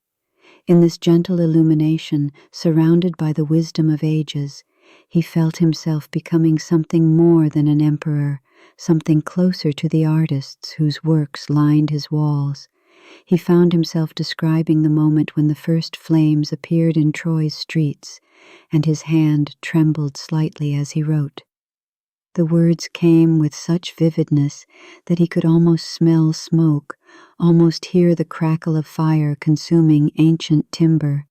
In this gentle illumination, surrounded by the wisdom of ages, he felt himself becoming something more than an emperor, something closer to the artists whose works lined his walls. He found himself describing the moment when the first flames appeared in Troy's streets, and his hand trembled slightly as he wrote. The words came with such vividness that he could almost smell smoke, almost hear the crackle of fire consuming ancient timber.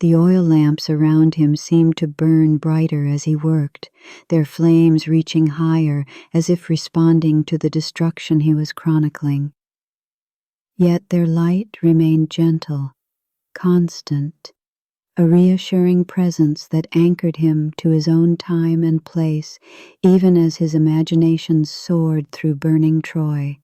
The oil lamps around him seemed to burn brighter as he worked, their flames reaching higher as if responding to the destruction he was chronicling. Yet their light remained gentle, constant, a reassuring presence that anchored him to his own time and place, even as his imagination soared through burning Troy.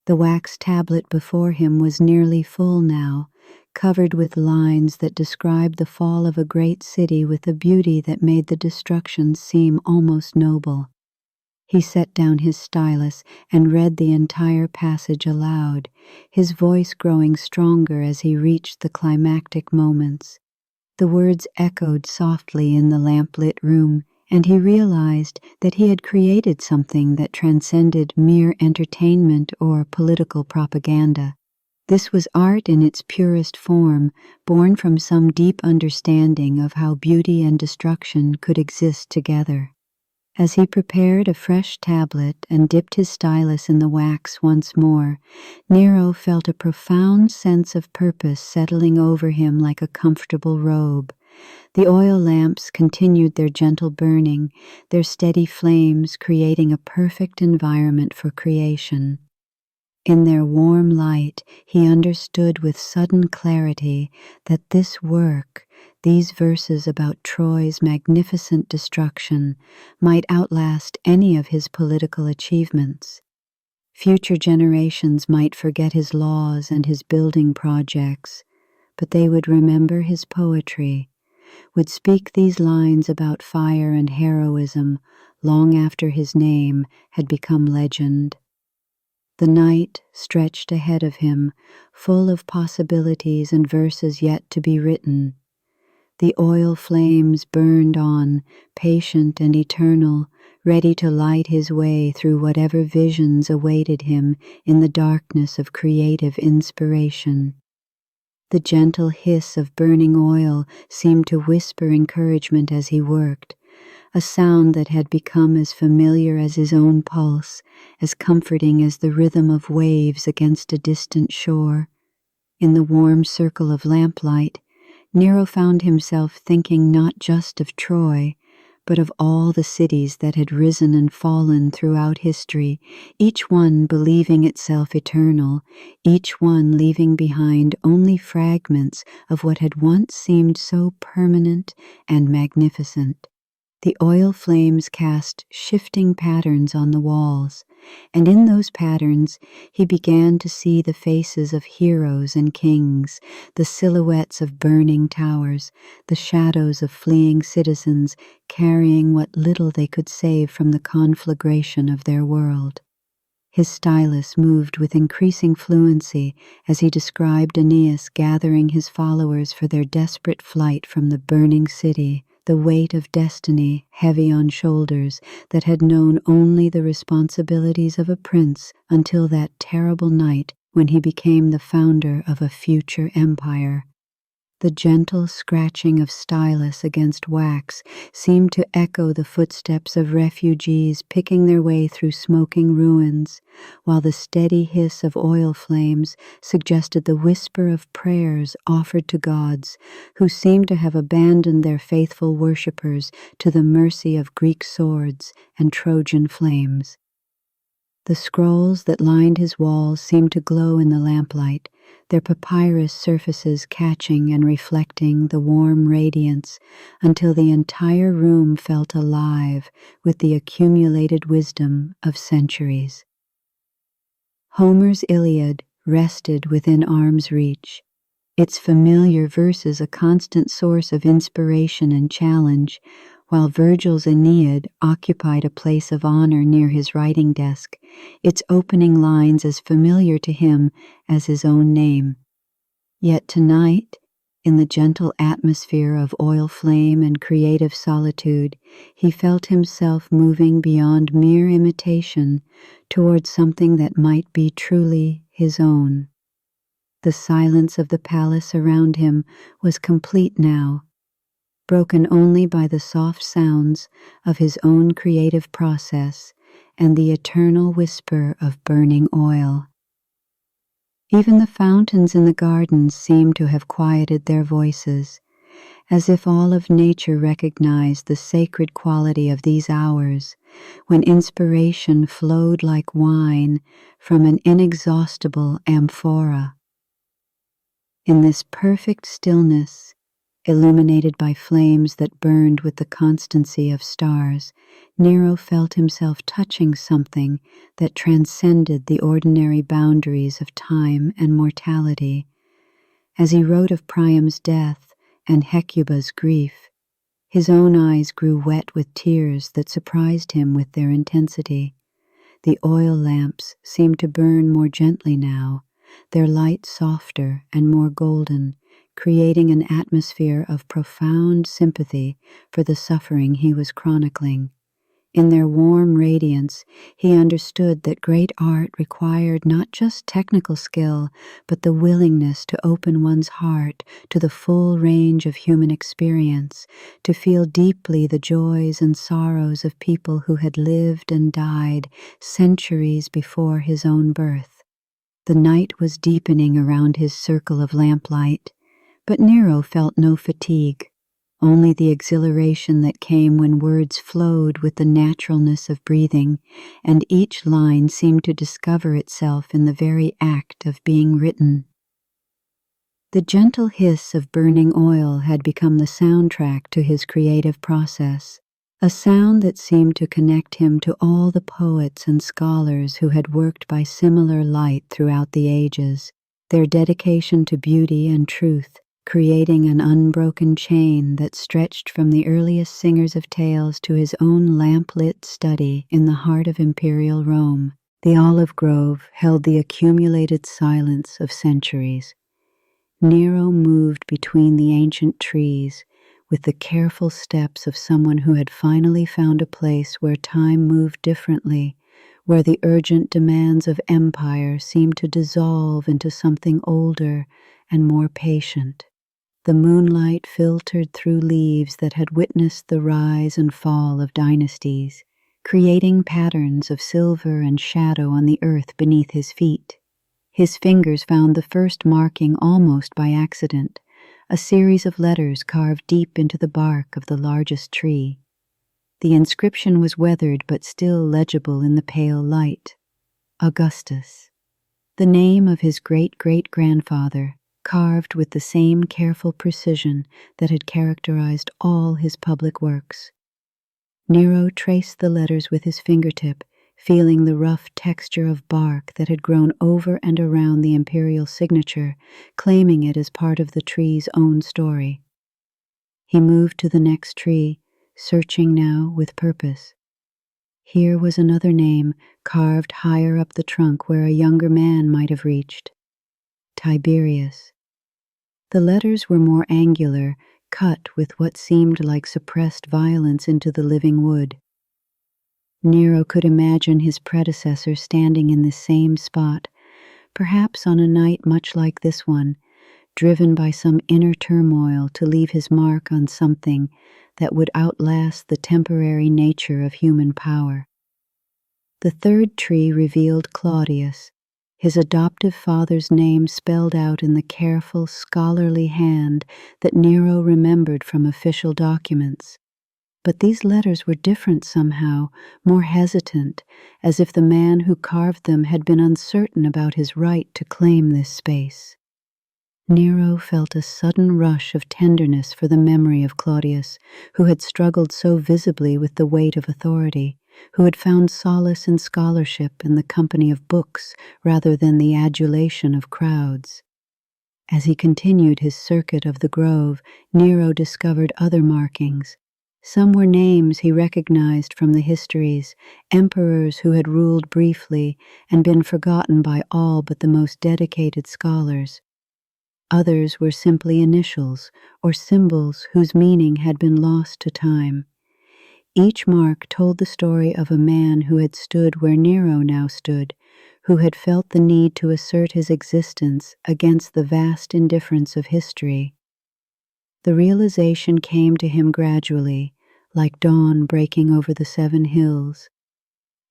The wax tablet before him was nearly full now, covered with lines that described the fall of a great city with a beauty that made the destruction seem almost noble. He set down his stylus and read the entire passage aloud, his voice growing stronger as he reached the climactic moments. The words echoed softly in the lamp-lit room, and he realized that he had created something that transcended mere entertainment or political propaganda. This was art in its purest form, born from some deep understanding of how beauty and destruction could exist together. As he prepared a fresh tablet and dipped his stylus in the wax once more, Nero felt a profound sense of purpose settling over him like a comfortable robe. The oil lamps continued their gentle burning, their steady flames creating a perfect environment for creation. In their warm light, he understood with sudden clarity that this work, these verses about Troy's magnificent destruction, might outlast any of his political achievements. Future generations might forget his laws and his building projects, but they would remember his poetry, would speak these lines about fire and heroism long after his name had become legend. The night stretched ahead of him, full of possibilities and verses yet to be written. The oil flames burned on, patient and eternal, ready to light his way through whatever visions awaited him in the darkness of creative inspiration. The gentle hiss of burning oil seemed to whisper encouragement as he worked, a sound that had become as familiar as his own pulse, as comforting as the rhythm of waves against a distant shore. In the warm circle of lamplight, Nero found himself thinking not just of Troy, but of all the cities that had risen and fallen throughout history, each one believing itself eternal, each one leaving behind only fragments of what had once seemed so permanent and magnificent. The oil flames cast shifting patterns on the walls, and in those patterns he began to see the faces of heroes and kings, the silhouettes of burning towers, the shadows of fleeing citizens carrying what little they could save from the conflagration of their world. His stylus moved with increasing fluency as he described Aeneas gathering his followers for their desperate flight from the burning city, the weight of destiny heavy on shoulders that had known only the responsibilities of a prince until that terrible night when he became the founder of a future empire. The gentle scratching of stylus against wax seemed to echo the footsteps of refugees picking their way through smoking ruins, while the steady hiss of oil flames suggested the whisper of prayers offered to gods who seemed to have abandoned their faithful worshippers to the mercy of Greek swords and Trojan flames. The scrolls that lined his walls seemed to glow in the lamplight, their papyrus surfaces catching and reflecting the warm radiance until the entire room felt alive with the accumulated wisdom of centuries. Homer's Iliad rested within arm's reach, its familiar verses a constant source of inspiration and challenge, while Virgil's Aeneid occupied a place of honor near his writing desk, its opening lines as familiar to him as his own name. Yet tonight, in the gentle atmosphere of oil flame and creative solitude, he felt himself moving beyond mere imitation towards something that might be truly his own. The silence of the palace around him was complete now, broken only by the soft sounds of his own creative process and the eternal whisper of burning oil. Even the fountains in the gardens seemed to have quieted their voices, as if all of nature recognized the sacred quality of these hours, when inspiration flowed like wine from an inexhaustible amphora. In this perfect stillness, illuminated by flames that burned with the constancy of stars, Nero felt himself touching something that transcended the ordinary boundaries of time and mortality. As he wrote of Priam's death and Hecuba's grief, his own eyes grew wet with tears that surprised him with their intensity. The oil lamps seemed to burn more gently now, their light softer and more golden, creating an atmosphere of profound sympathy for the suffering he was chronicling. In their warm radiance, he understood that great art required not just technical skill, but the willingness to open one's heart to the full range of human experience, to feel deeply the joys and sorrows of people who had lived and died centuries before his own birth. The night was deepening around his circle of lamplight, but Nero felt no fatigue, only the exhilaration that came when words flowed with the naturalness of breathing, and each line seemed to discover itself in the very act of being written. The gentle hiss of burning oil had become the soundtrack to his creative process, a sound that seemed to connect him to all the poets and scholars who had worked by similar light throughout the ages, their dedication to beauty and truth, creating an unbroken chain that stretched from the earliest singers of tales to his own lamp-lit study in the heart of imperial Rome. The olive grove held the accumulated silence of centuries. Nero moved between the ancient trees with the careful steps of someone who had finally found a place where time moved differently, where the urgent demands of empire seemed to dissolve into something older and more patient. The moonlight filtered through leaves that had witnessed the rise and fall of dynasties, creating patterns of silver and shadow on the earth beneath his feet. His fingers found the first marking almost by accident, a series of letters carved deep into the bark of the largest tree. The inscription was weathered but still legible in the pale light. Augustus. The name of his great-great-grandfather, carved with the same careful precision that had characterized all his public works. Nero traced the letters with his fingertip, feeling the rough texture of bark that had grown over and around the imperial signature, claiming it as part of the tree's own story. He moved to the next tree, searching now with purpose. Here was another name, carved higher up the trunk where a younger man might have reached. Tiberius. The letters were more angular, cut with what seemed like suppressed violence into the living wood. Nero could imagine his predecessor standing in the same spot, perhaps on a night much like this one, driven by some inner turmoil to leave his mark on something that would outlast the temporary nature of human power. The third tree revealed Claudius, his adoptive father's name spelled out in the careful, scholarly hand that Nero remembered from official documents. But these letters were different somehow, more hesitant, as if the man who carved them had been uncertain about his right to claim this space. Nero felt a sudden rush of tenderness for the memory of Claudius, who had struggled so visibly with the weight of authority, who had found solace in scholarship in the company of books rather than the adulation of crowds. As he continued his circuit of the grove, Nero discovered other markings. Some were names he recognized from the histories, emperors who had ruled briefly and been forgotten by all but the most dedicated scholars. Others were simply initials or symbols whose meaning had been lost to time. Each mark told the story of a man who had stood where Nero now stood, who had felt the need to assert his existence against the vast indifference of history. The realization came to him gradually, like dawn breaking over the 7 hills.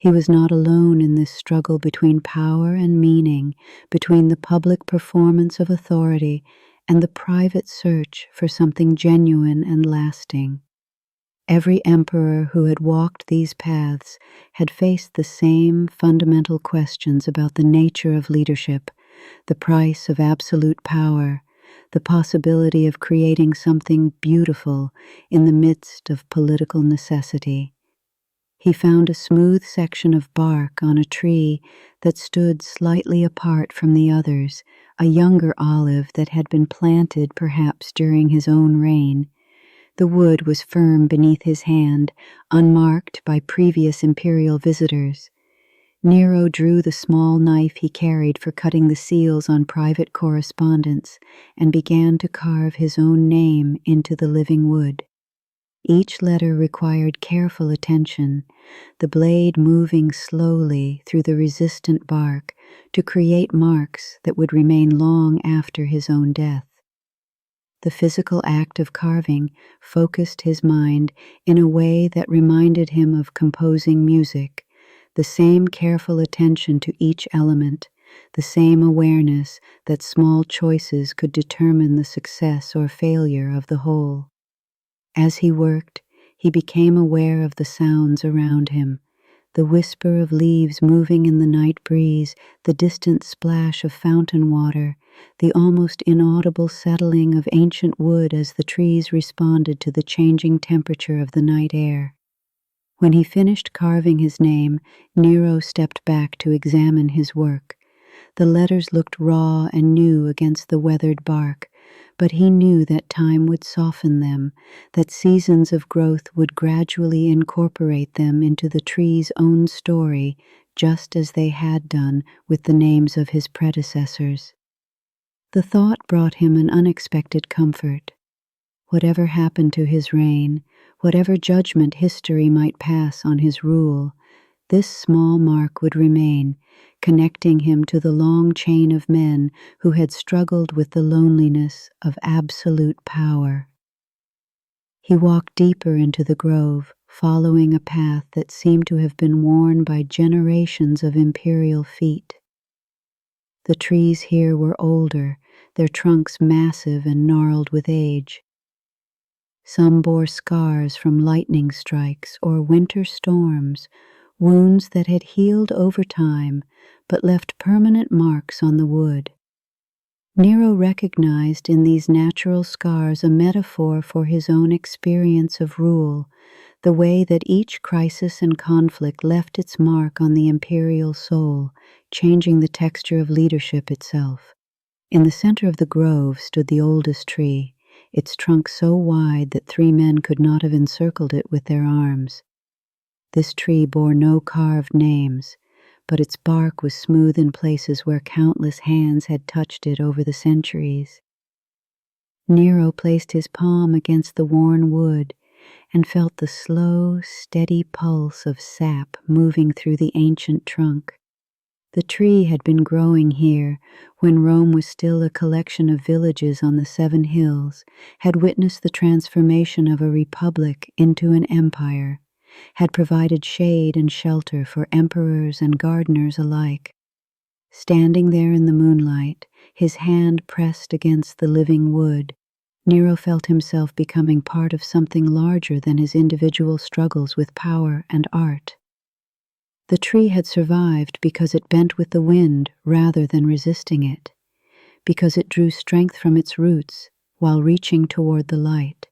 He was not alone in this struggle between power and meaning, between the public performance of authority and the private search for something genuine and lasting. Every emperor who had walked these paths had faced the same fundamental questions about the nature of leadership, the price of absolute power, the possibility of creating something beautiful in the midst of political necessity. He found a smooth section of bark on a tree that stood slightly apart from the others, a younger olive that had been planted perhaps during his own reign. The wood was firm beneath his hand, unmarked by previous imperial visitors. Nero drew the small knife he carried for cutting the seals on private correspondence and began to carve his own name into the living wood. Each letter required careful attention, the blade moving slowly through the resistant bark to create marks that would remain long after his own death. The physical act of carving focused his mind in a way that reminded him of composing music, the same careful attention to each element, the same awareness that small choices could determine the success or failure of the whole. As he worked, he became aware of the sounds around him, the whisper of leaves moving in the night breeze, the distant splash of fountain water, the almost inaudible settling of ancient wood as the trees responded to the changing temperature of the night air. When he finished carving his name, Nero stepped back to examine his work. The letters looked raw and new against the weathered bark, but he knew that time would soften them, that seasons of growth would gradually incorporate them into the tree's own story, just as they had done with the names of his predecessors. The thought brought him an unexpected comfort. Whatever happened to his reign, whatever judgment history might pass on his rule, this small mark would remain, connecting him to the long chain of men who had struggled with the loneliness of absolute power. He walked deeper into the grove, following a path that seemed to have been worn by generations of imperial feet. The trees here were older, their trunks massive and gnarled with age. Some bore scars from lightning strikes or winter storms, wounds that had healed over time but left permanent marks on the wood. Nero recognized in these natural scars a metaphor for his own experience of rule, the way that each crisis and conflict left its mark on the imperial soul, changing the texture of leadership itself. In the center of the grove stood the oldest tree, its trunk so wide that 3 men could not have encircled it with their arms. This tree bore no carved names, but its bark was smooth in places where countless hands had touched it over the centuries. Nero placed his palm against the worn wood and felt the slow, steady pulse of sap moving through the ancient trunk. The tree had been growing here when Rome was still a collection of villages on the 7 hills, had witnessed the transformation of a republic into an empire, had provided shade and shelter for emperors and gardeners alike. Standing there in the moonlight, his hand pressed against the living wood, Nero felt himself becoming part of something larger than his individual struggles with power and art. The tree had survived because it bent with the wind rather than resisting it, because it drew strength from its roots while reaching toward the light.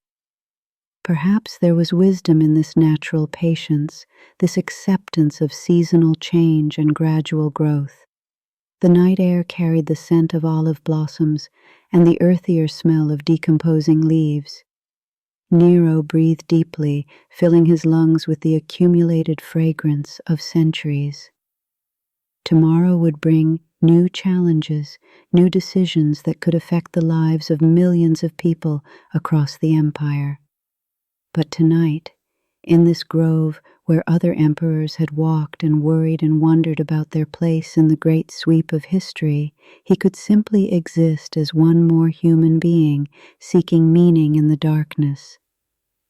Perhaps there was wisdom in this natural patience, this acceptance of seasonal change and gradual growth. The night air carried the scent of olive blossoms and the earthier smell of decomposing leaves. Nero breathed deeply, filling his lungs with the accumulated fragrance of centuries. Tomorrow would bring new challenges, new decisions that could affect the lives of millions of people across the empire. But tonight, in this grove where other emperors had walked and worried and wondered about their place in the great sweep of history, he could simply exist as one more human being, seeking meaning in the darkness.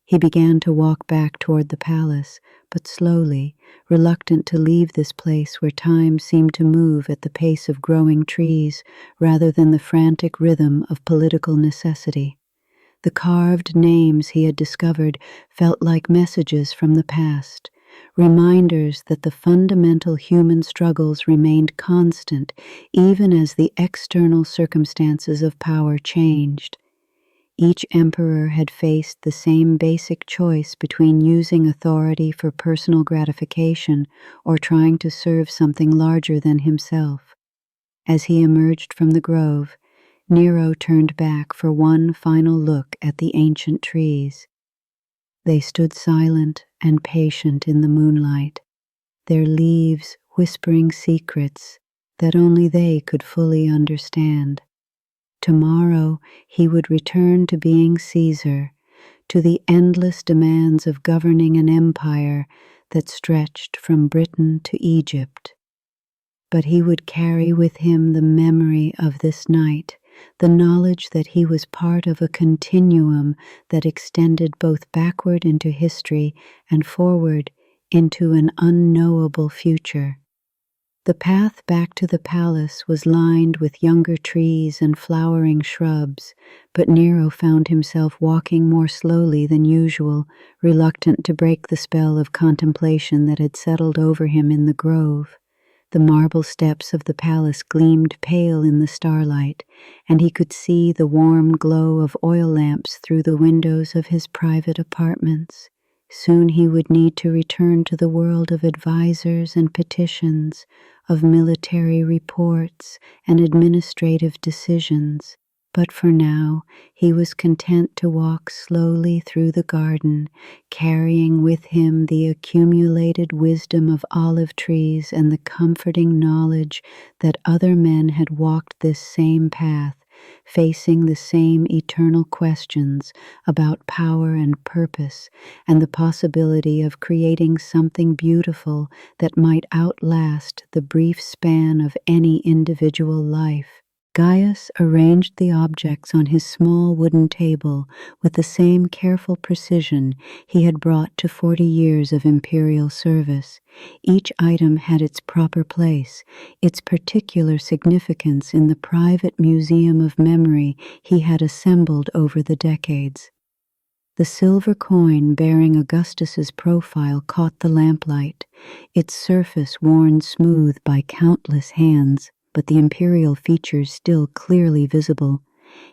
He began to walk back toward the palace, but slowly, reluctant to leave this place where time seemed to move at the pace of growing trees rather than the frantic rhythm of political necessity. The carved names he had discovered felt like messages from the past, reminders that the fundamental human struggles remained constant even as the external circumstances of power changed. Each emperor had faced the same basic choice between using authority for personal gratification or trying to serve something larger than himself. As he emerged from the grove, Nero turned back for one final look at the ancient trees. They stood silent and patient in the moonlight, their leaves whispering secrets that only they could fully understand. Tomorrow he would return to being Caesar, to the endless demands of governing an empire that stretched from Britain to Egypt. But he would carry with him the memory of this night, the knowledge that he was part of a continuum that extended both backward into history and forward into an unknowable future. The path back to the palace was lined with younger trees and flowering shrubs, but Nero found himself walking more slowly than usual, reluctant to break the spell of contemplation that had settled over him in the grove. The marble steps of the palace gleamed pale in the starlight, and he could see the warm glow of oil lamps through the windows of his private apartments. Soon he would need to return to the world of advisors and petitions, of military reports and administrative decisions. But for now, he was content to walk slowly through the garden, carrying with him the accumulated wisdom of olive trees and the comforting knowledge that other men had walked this same path, facing the same eternal questions about power and purpose and the possibility of creating something beautiful that might outlast the brief span of any individual life. Gaius arranged the objects on his small wooden table with the same careful precision he had brought to 40 years of imperial service. Each item had its proper place, its particular significance in the private museum of memory he had assembled over the decades. The silver coin bearing Augustus's profile caught the lamplight, its surface worn smooth by countless hands, but the imperial features still clearly visible.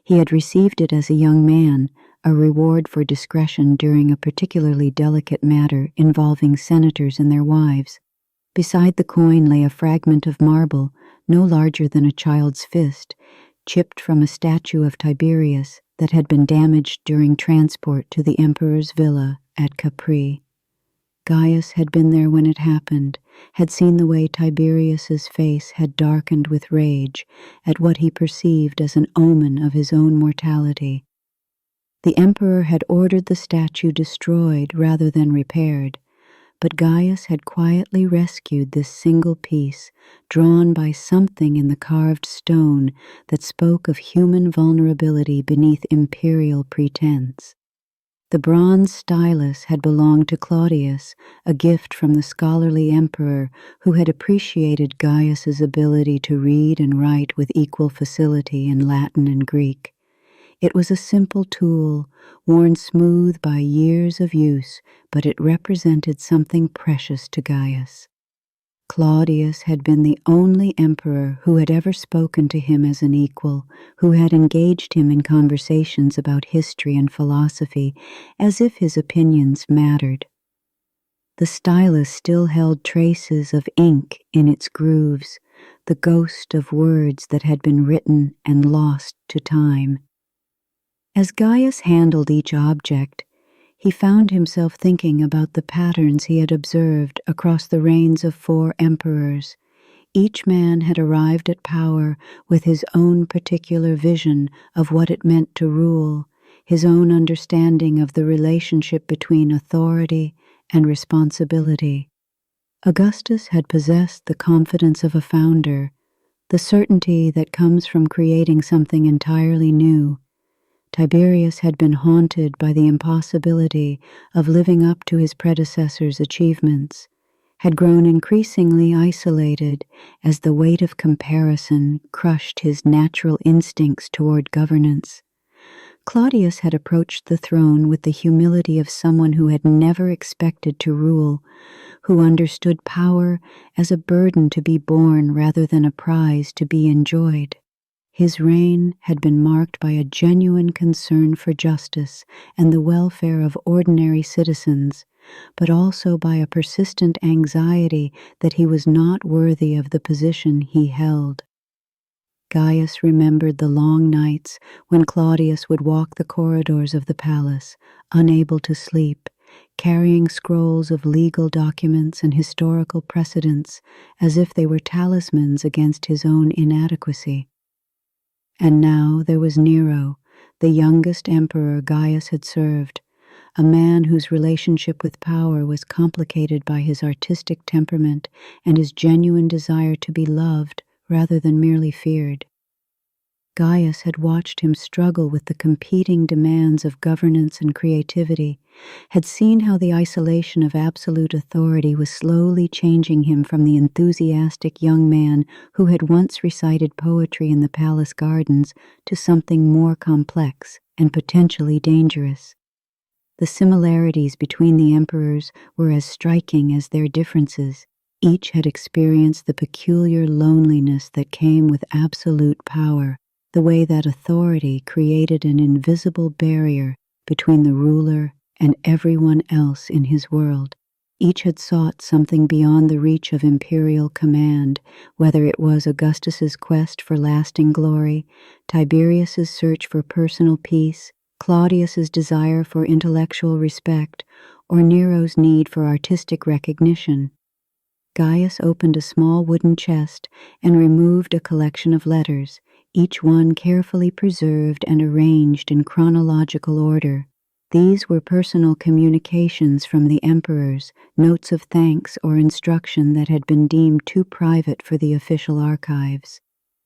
He had received it as a young man, a reward for discretion during a particularly delicate matter involving senators and their wives. Beside the coin lay a fragment of marble, no larger than a child's fist, chipped from a statue of Tiberius that had been damaged during transport to the emperor's villa at Capri. Gaius had been there when it happened, had seen the way Tiberius's face had darkened with rage at what he perceived as an omen of his own mortality. The emperor had ordered the statue destroyed rather than repaired, but Gaius had quietly rescued this single piece, drawn by something in the carved stone that spoke of human vulnerability beneath imperial pretense. The bronze stylus had belonged to Claudius, a gift from the scholarly emperor who had appreciated Gaius's ability to read and write with equal facility in Latin and Greek. It was a simple tool, worn smooth by years of use, but it represented something precious to Gaius. Claudius had been the only emperor who had ever spoken to him as an equal, who had engaged him in conversations about history and philosophy, as if his opinions mattered. The stylus still held traces of ink in its grooves, the ghost of words that had been written and lost to time. As Gaius handled each object, he found himself thinking about the patterns he had observed across the reigns of 4 emperors. Each man had arrived at power with his own particular vision of what it meant to rule, his own understanding of the relationship between authority and responsibility. Augustus had possessed the confidence of a founder, the certainty that comes from creating something entirely new. Tiberius had been haunted by the impossibility of living up to his predecessor's achievements, had grown increasingly isolated as the weight of comparison crushed his natural instincts toward governance. Claudius had approached the throne with the humility of someone who had never expected to rule, who understood power as a burden to be borne rather than a prize to be enjoyed. His reign had been marked by a genuine concern for justice and the welfare of ordinary citizens, but also by a persistent anxiety that he was not worthy of the position he held. Gaius remembered the long nights when Claudius would walk the corridors of the palace, unable to sleep, carrying scrolls of legal documents and historical precedents as if they were talismans against his own inadequacy. And now there was Nero, the youngest emperor Gaius had served, a man whose relationship with power was complicated by his artistic temperament and his genuine desire to be loved rather than merely feared. Gaius had watched him struggle with the competing demands of governance and creativity, had seen how the isolation of absolute authority was slowly changing him from the enthusiastic young man who had once recited poetry in the palace gardens to something more complex and potentially dangerous. The similarities between the emperors were as striking as their differences. Each had experienced the peculiar loneliness that came with absolute power, the way that authority created an invisible barrier between the ruler and everyone else in his world. Each had sought something beyond the reach of imperial command, whether it was Augustus's quest for lasting glory, Tiberius's search for personal peace, Claudius's desire for intellectual respect, or Nero's need for artistic recognition. Gaius opened a small wooden chest and removed a collection of letters, each one carefully preserved and arranged in chronological order. These were personal communications from the emperors, notes of thanks or instruction that had been deemed too private for the official archives.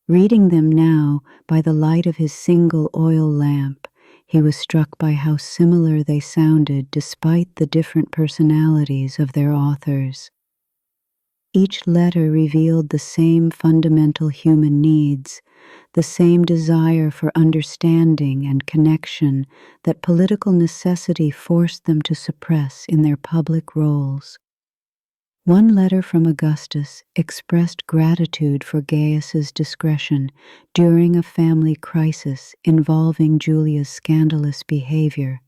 Reading them now by the light of his single oil lamp, he was struck by how similar they sounded despite the different personalities of their authors. Each letter revealed the same fundamental human needs, the same desire for understanding and connection that political necessity forced them to suppress in their public roles. One letter from Augustus expressed gratitude for Gaius's discretion during a family crisis involving Julia's scandalous behavior.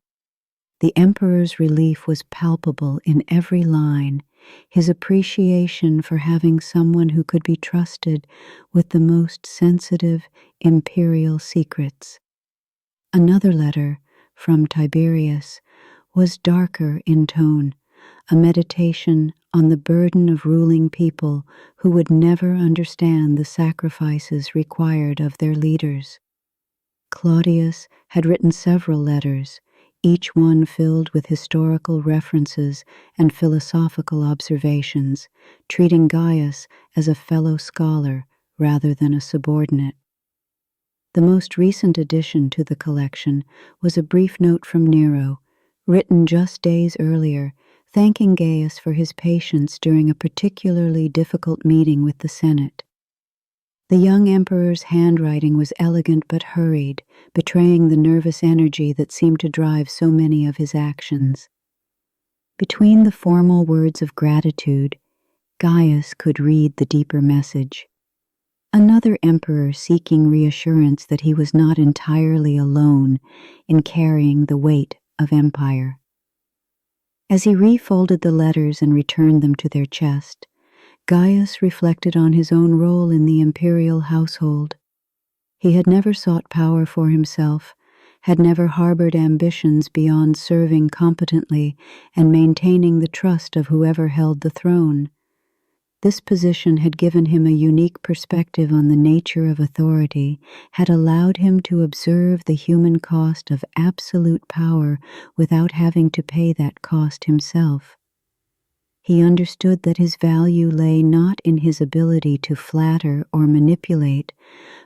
The emperor's relief was palpable in every line, his appreciation for having someone who could be trusted with the most sensitive imperial secrets. Another letter, from Tiberius, was darker in tone, a meditation on the burden of ruling people who would never understand the sacrifices required of their leaders. Claudius had written several letters, each one filled with historical references and philosophical observations, treating Gaius as a fellow scholar rather than a subordinate. The most recent addition to the collection was a brief note from Nero, written just days earlier, thanking Gaius for his patience during a particularly difficult meeting with the Senate. The young emperor's handwriting was elegant but hurried, betraying the nervous energy that seemed to drive so many of his actions. Between the formal words of gratitude, Gaius could read the deeper message. Another emperor seeking reassurance that he was not entirely alone in carrying the weight of empire. As he refolded the letters and returned them to their chest, Gaius reflected on his own role in the imperial household. He had never sought power for himself, had never harbored ambitions beyond serving competently and maintaining the trust of whoever held the throne. This position had given him a unique perspective on the nature of authority, had allowed him to observe the human cost of absolute power without having to pay that cost himself. He understood that his value lay not in his ability to flatter or manipulate,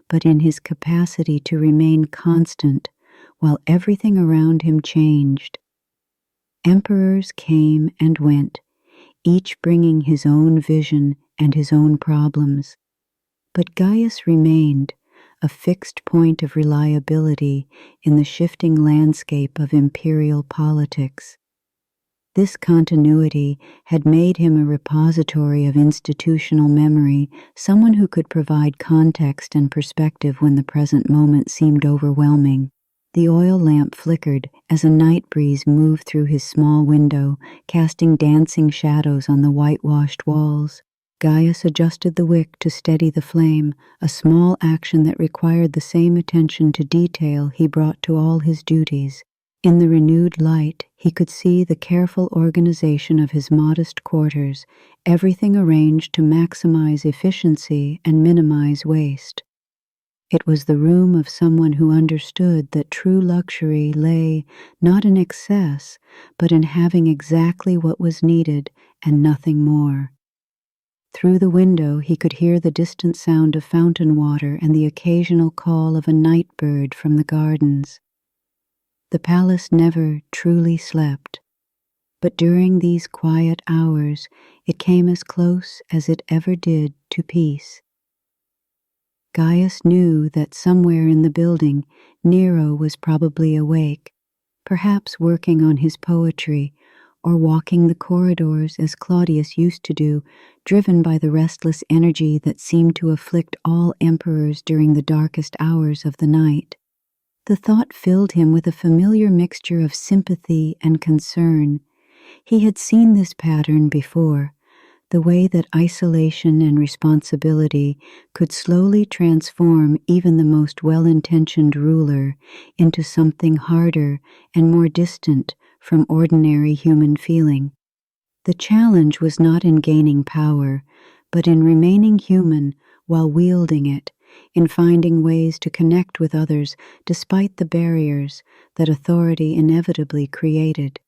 but in his capacity to remain constant while everything around him changed. Emperors came and went, each bringing his own vision and his own problems. But Gaius remained, a fixed point of reliability in the shifting landscape of imperial politics. This continuity had made him a repository of institutional memory, someone who could provide context and perspective when the present moment seemed overwhelming. The oil lamp flickered as a night breeze moved through his small window, casting dancing shadows on the whitewashed walls. Gaius adjusted the wick to steady the flame, a small action that required the same attention to detail he brought to all his duties. In the renewed light, he could see the careful organization of his modest quarters, everything arranged to maximize efficiency and minimize waste. It was the room of someone who understood that true luxury lay not in excess, but in having exactly what was needed and nothing more. Through the window he could hear the distant sound of fountain water and the occasional call of a night bird from the gardens. The palace never truly slept, but during these quiet hours it came as close as it ever did to peace. Gaius knew that somewhere in the building Nero was probably awake, perhaps working on his poetry or walking the corridors as Claudius used to do, driven by the restless energy that seemed to afflict all emperors during the darkest hours of the night. The thought filled him with a familiar mixture of sympathy and concern. He had seen this pattern before, the way that isolation and responsibility could slowly transform even the most well-intentioned ruler into something harder and more distant from ordinary human feeling. The challenge was not in gaining power, but in remaining human while wielding it, in finding ways to connect with others despite the barriers that authority inevitably created.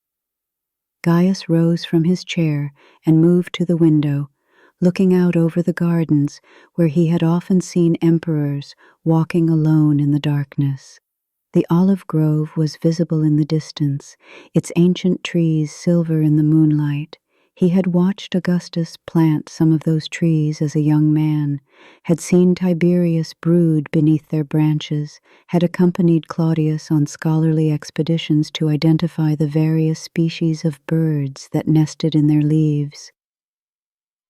Gaius rose from his chair and moved to the window, looking out over the gardens where he had often seen emperors walking alone in the darkness. The olive grove was visible in the distance, its ancient trees silver in the moonlight. He had watched Augustus plant some of those trees as a young man, had seen Tiberius brood beneath their branches, had accompanied Claudius on scholarly expeditions to identify the various species of birds that nested in their leaves.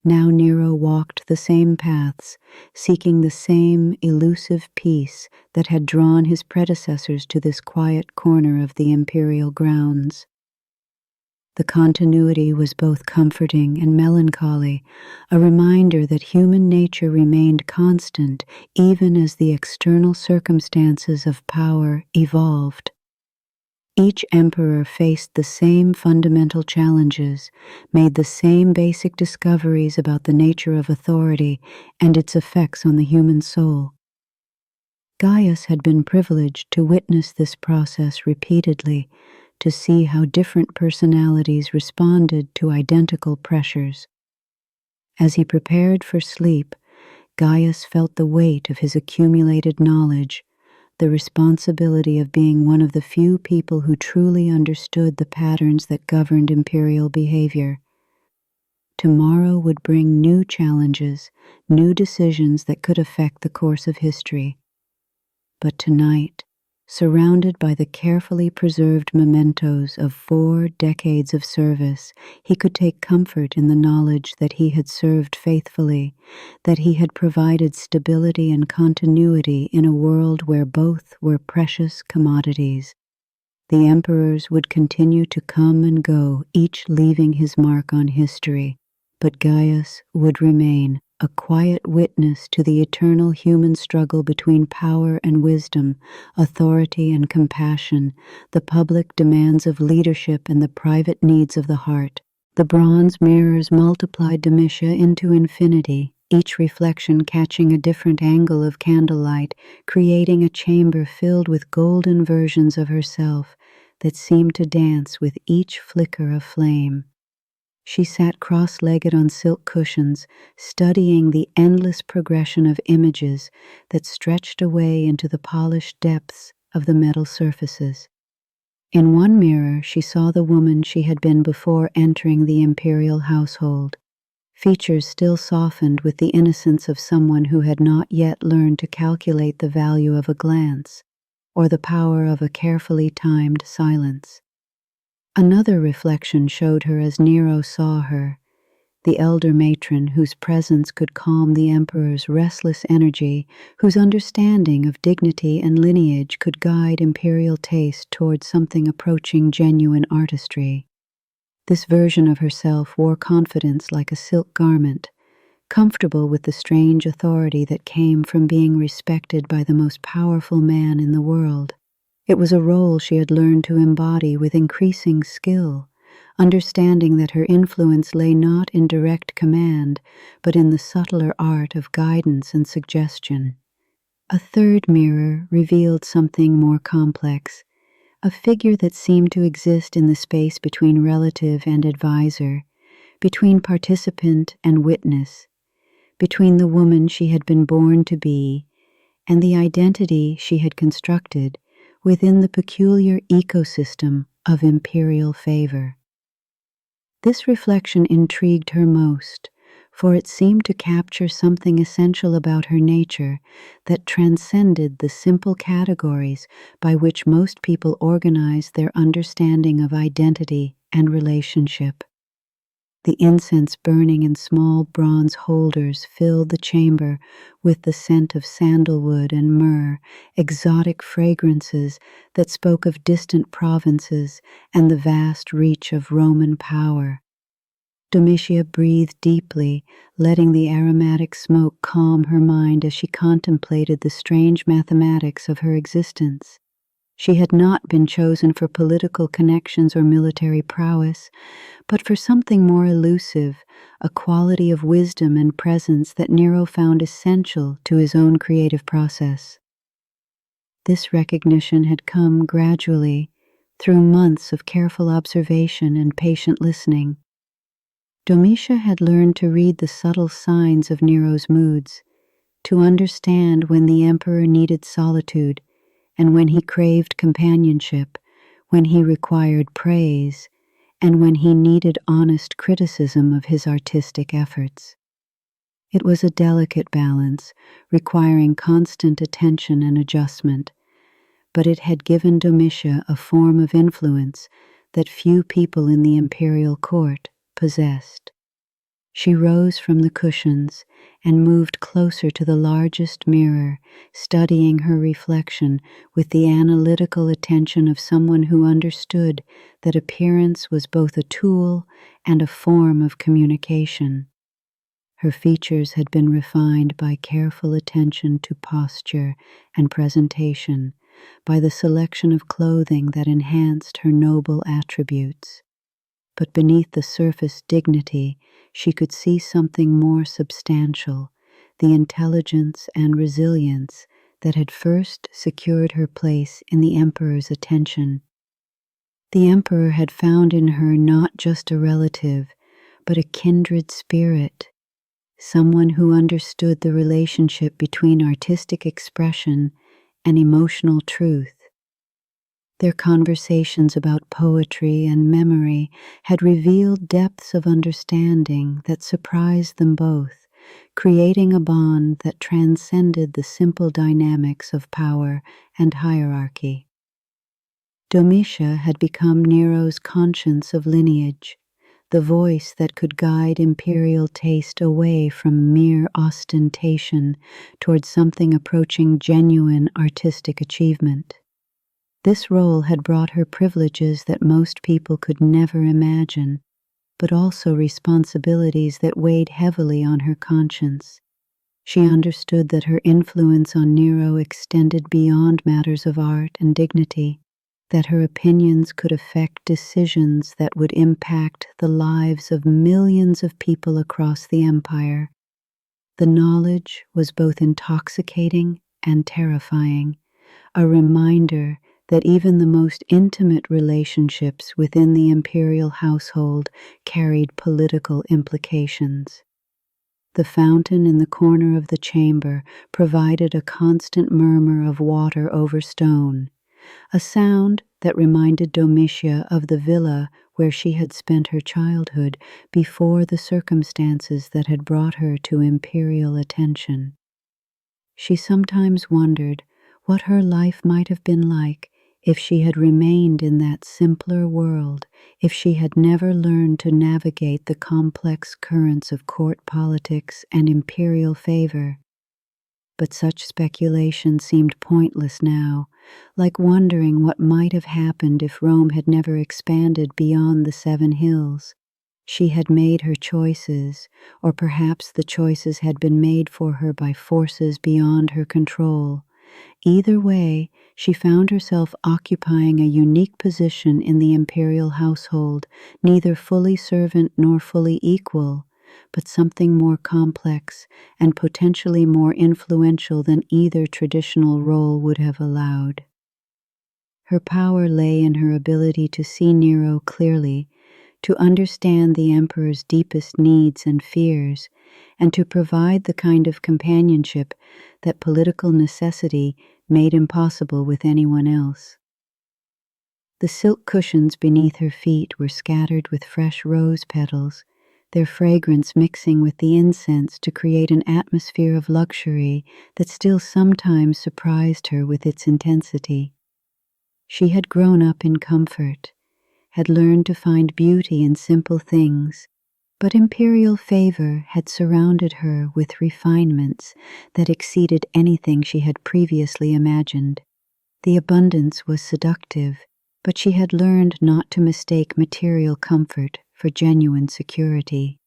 Now Nero walked the same paths, seeking the same elusive peace that had drawn his predecessors to this quiet corner of the imperial grounds. The continuity was both comforting and melancholy, a reminder that human nature remained constant even as the external circumstances of power evolved. Each emperor faced the same fundamental challenges, made the same basic discoveries about the nature of authority and its effects on the human soul. Gaius had been privileged to witness this process repeatedly, to see how different personalities responded to identical pressures. As he prepared for sleep, Gaius felt the weight of his accumulated knowledge, the responsibility of being one of the few people who truly understood the patterns that governed imperial behavior. Tomorrow would bring new challenges, new decisions that could affect the course of history. But tonight, surrounded by the carefully preserved mementos of 4 decades of service, he could take comfort in the knowledge that he had served faithfully, that he had provided stability and continuity in a world where both were precious commodities. The emperors would continue to come and go, each leaving his mark on history, but Gaius would remain, a quiet witness to the eternal human struggle between power and wisdom, authority and compassion, the public demands of leadership and the private needs of the heart. The bronze mirrors multiplied Domitia into infinity, each reflection catching a different angle of candlelight, creating a chamber filled with golden versions of herself that seemed to dance with each flicker of flame. She sat cross-legged on silk cushions, studying the endless progression of images that stretched away into the polished depths of the metal surfaces. In one mirror, she saw the woman she had been before entering the imperial household, features still softened with the innocence of someone who had not yet learned to calculate the value of a glance or the power of a carefully timed silence. Another reflection showed her as Nero saw her, the elder matron whose presence could calm the emperor's restless energy, whose understanding of dignity and lineage could guide imperial taste toward something approaching genuine artistry. This version of herself wore confidence like a silk garment, comfortable with the strange authority that came from being respected by the most powerful man in the world. It was a role she had learned to embody with increasing skill, understanding that her influence lay not in direct command, but in the subtler art of guidance and suggestion. A third mirror revealed something more complex, a figure that seemed to exist in the space between relative and advisor, between participant and witness, between the woman she had been born to be and the identity she had constructed within the peculiar ecosystem of imperial favor. This reflection intrigued her most, for it seemed to capture something essential about her nature that transcended the simple categories by which most people organize their understanding of identity and relationship. The incense burning in small bronze holders filled the chamber with the scent of sandalwood and myrrh, exotic fragrances that spoke of distant provinces and the vast reach of Roman power. Domitia breathed deeply, letting the aromatic smoke calm her mind as she contemplated the strange mathematics of her existence. She had not been chosen for political connections or military prowess, but for something more elusive, a quality of wisdom and presence that Nero found essential to his own creative process. This recognition had come gradually, through months of careful observation and patient listening. Domitia had learned to read the subtle signs of Nero's moods, to understand when the emperor needed solitude, and when he craved companionship, when he required praise, and when he needed honest criticism of his artistic efforts. It was a delicate balance, requiring constant attention and adjustment, but it had given Domitia a form of influence that few people in the imperial court possessed. She rose from the cushions and moved closer to the largest mirror, studying her reflection with the analytical attention of someone who understood that appearance was both a tool and a form of communication. Her features had been refined by careful attention to posture and presentation, by the selection of clothing that enhanced her noble attributes. But beneath the surface dignity, she could see something more substantial, the intelligence and resilience that had first secured her place in the emperor's attention. The emperor had found in her not just a relative, but a kindred spirit, someone who understood the relationship between artistic expression and emotional truth. Their conversations about poetry and memory had revealed depths of understanding that surprised them both, creating a bond that transcended the simple dynamics of power and hierarchy. Domitia had become Nero's conscience of lineage, the voice that could guide imperial taste away from mere ostentation towards something approaching genuine artistic achievement. This role had brought her privileges that most people could never imagine, but also responsibilities that weighed heavily on her conscience. She understood that her influence on Nero extended beyond matters of art and dignity, that her opinions could affect decisions that would impact the lives of millions of people across the empire. The knowledge was both intoxicating and terrifying, a reminder that even the most intimate relationships within the imperial household carried political implications. The fountain in the corner of the chamber provided a constant murmur of water over stone, a sound that reminded Domitia of the villa where she had spent her childhood before the circumstances that had brought her to imperial attention. She sometimes wondered what her life might have been like if she had remained in that simpler world, if she had never learned to navigate the complex currents of court politics and imperial favor. But such speculation seemed pointless now, like wondering what might have happened if Rome had never expanded beyond the 7 hills. She had made her choices, or perhaps the choices had been made for her by forces beyond her control. Either way, she found herself occupying a unique position in the imperial household, neither fully servant nor fully equal, but something more complex and potentially more influential than either traditional role would have allowed. Her power lay in her ability to see Nero clearly, to understand the emperor's deepest needs and fears, and to provide the kind of companionship that political necessity made impossible with anyone else. The silk cushions beneath her feet were scattered with fresh rose petals, their fragrance mixing with the incense to create an atmosphere of luxury that still sometimes surprised her with its intensity. She had grown up in comfort, had learned to find beauty in simple things, but imperial favor had surrounded her with refinements that exceeded anything she had previously imagined. The abundance was seductive, but she had learned not to mistake material comfort for genuine security.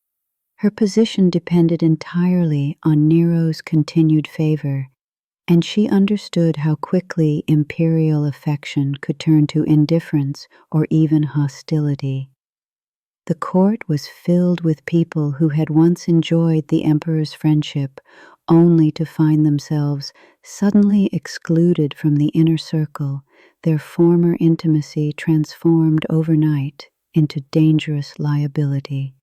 Her position depended entirely on Nero's continued favor, and she understood how quickly imperial affection could turn to indifference or even hostility. The court was filled with people who had once enjoyed the emperor's friendship, only to find themselves suddenly excluded from the inner circle, their former intimacy transformed overnight into dangerous liability.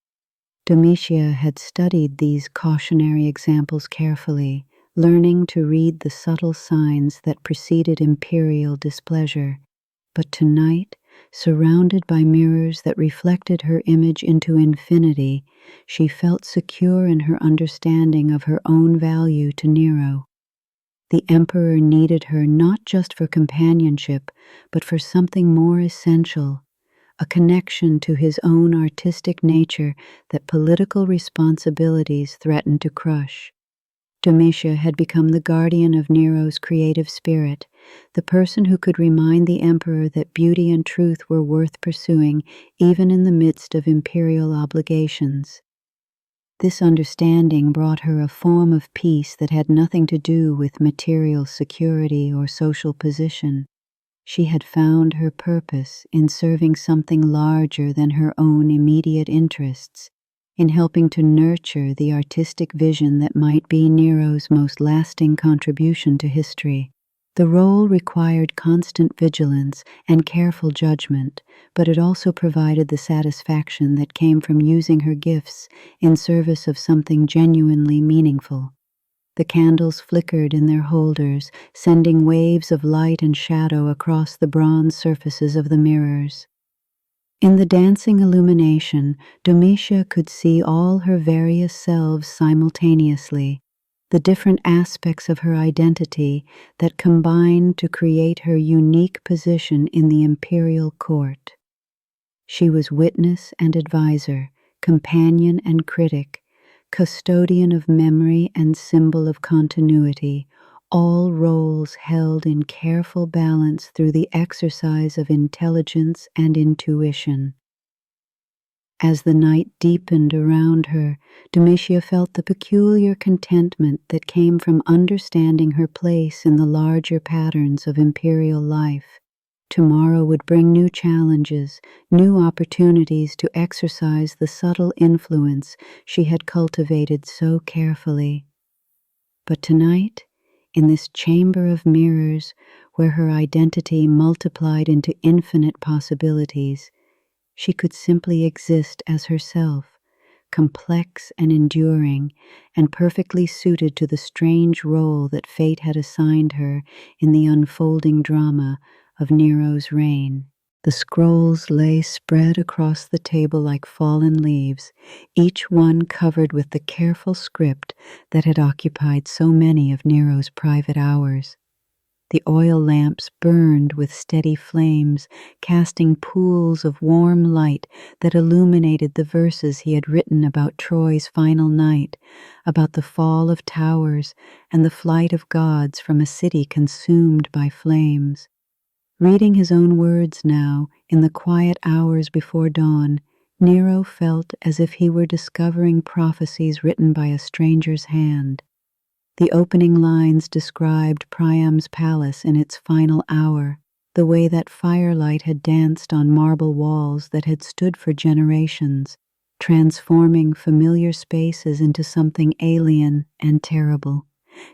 Domitia had studied these cautionary examples carefully, learning to read the subtle signs that preceded imperial displeasure. But tonight, surrounded by mirrors that reflected her image into infinity, she felt secure in her understanding of her own value to Nero. The emperor needed her not just for companionship, but for something more essential, a connection to his own artistic nature that political responsibilities threatened to crush. Domitia had become the guardian of Nero's creative spirit, the person who could remind the emperor that beauty and truth were worth pursuing even in the midst of imperial obligations. This understanding brought her a form of peace that had nothing to do with material security or social position. She had found her purpose in serving something larger than her own immediate interests, in helping to nurture the artistic vision that might be Nero's most lasting contribution to history. The role required constant vigilance and careful judgment, but it also provided the satisfaction that came from using her gifts in service of something genuinely meaningful. The candles flickered in their holders, sending waves of light and shadow across the bronze surfaces of the mirrors. In the dancing illumination, Domitia could see all her various selves simultaneously, the different aspects of her identity that combined to create her unique position in the imperial court. She was witness and advisor, companion and critic, custodian of memory and symbol of continuity, all roles held in careful balance through the exercise of intelligence and intuition. As the night deepened around her, Domitia felt the peculiar contentment that came from understanding her place in the larger patterns of imperial life. Tomorrow would bring new challenges, new opportunities to exercise the subtle influence she had cultivated so carefully. But tonight, in this chamber of mirrors, where her identity multiplied into infinite possibilities, she could simply exist as herself, complex and enduring, and perfectly suited to the strange role that fate had assigned her in the unfolding drama of Nero's reign. The scrolls lay spread across the table like fallen leaves, each one covered with the careful script that had occupied so many of Nero's private hours. The oil lamps burned with steady flames, casting pools of warm light that illuminated the verses he had written about Troy's final night, about the fall of towers and the flight of gods from a city consumed by flames. Reading his own words now, in the quiet hours before dawn, Nero felt as if he were discovering prophecies written by a stranger's hand. The opening lines described Priam's palace in its final hour, the way that firelight had danced on marble walls that had stood for generations, transforming familiar spaces into something alien and terrible.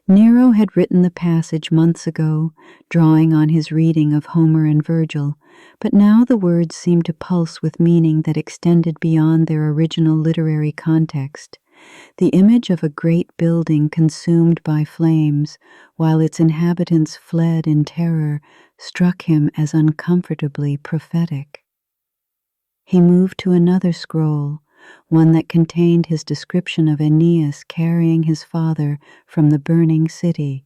Nero had written the passage months ago, drawing on his reading of Homer and Virgil, but now the words seemed to pulse with meaning that extended beyond their original literary context. The image of a great building consumed by flames, while its inhabitants fled in terror, struck him as uncomfortably prophetic. He moved to another scroll, one that contained his description of Aeneas carrying his father from the burning city,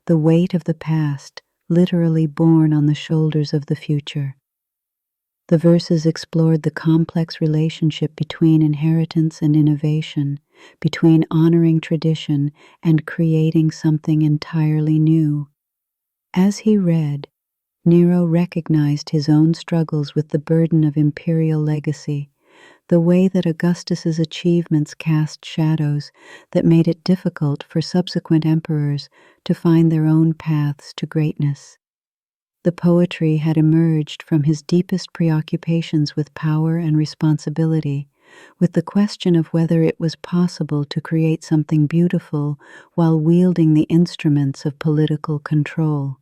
the weight of the past literally borne on the shoulders of the future. The verses explored the complex relationship between inheritance and innovation, between honoring tradition and creating something entirely new. As he read, Nero recognized his own struggles with the burden of imperial legacy, the way that Augustus's achievements cast shadows that made it difficult for subsequent emperors to find their own paths to greatness. The poetry had emerged from his deepest preoccupations with power and responsibility, with the question of whether it was possible to create something beautiful while wielding the instruments of political control.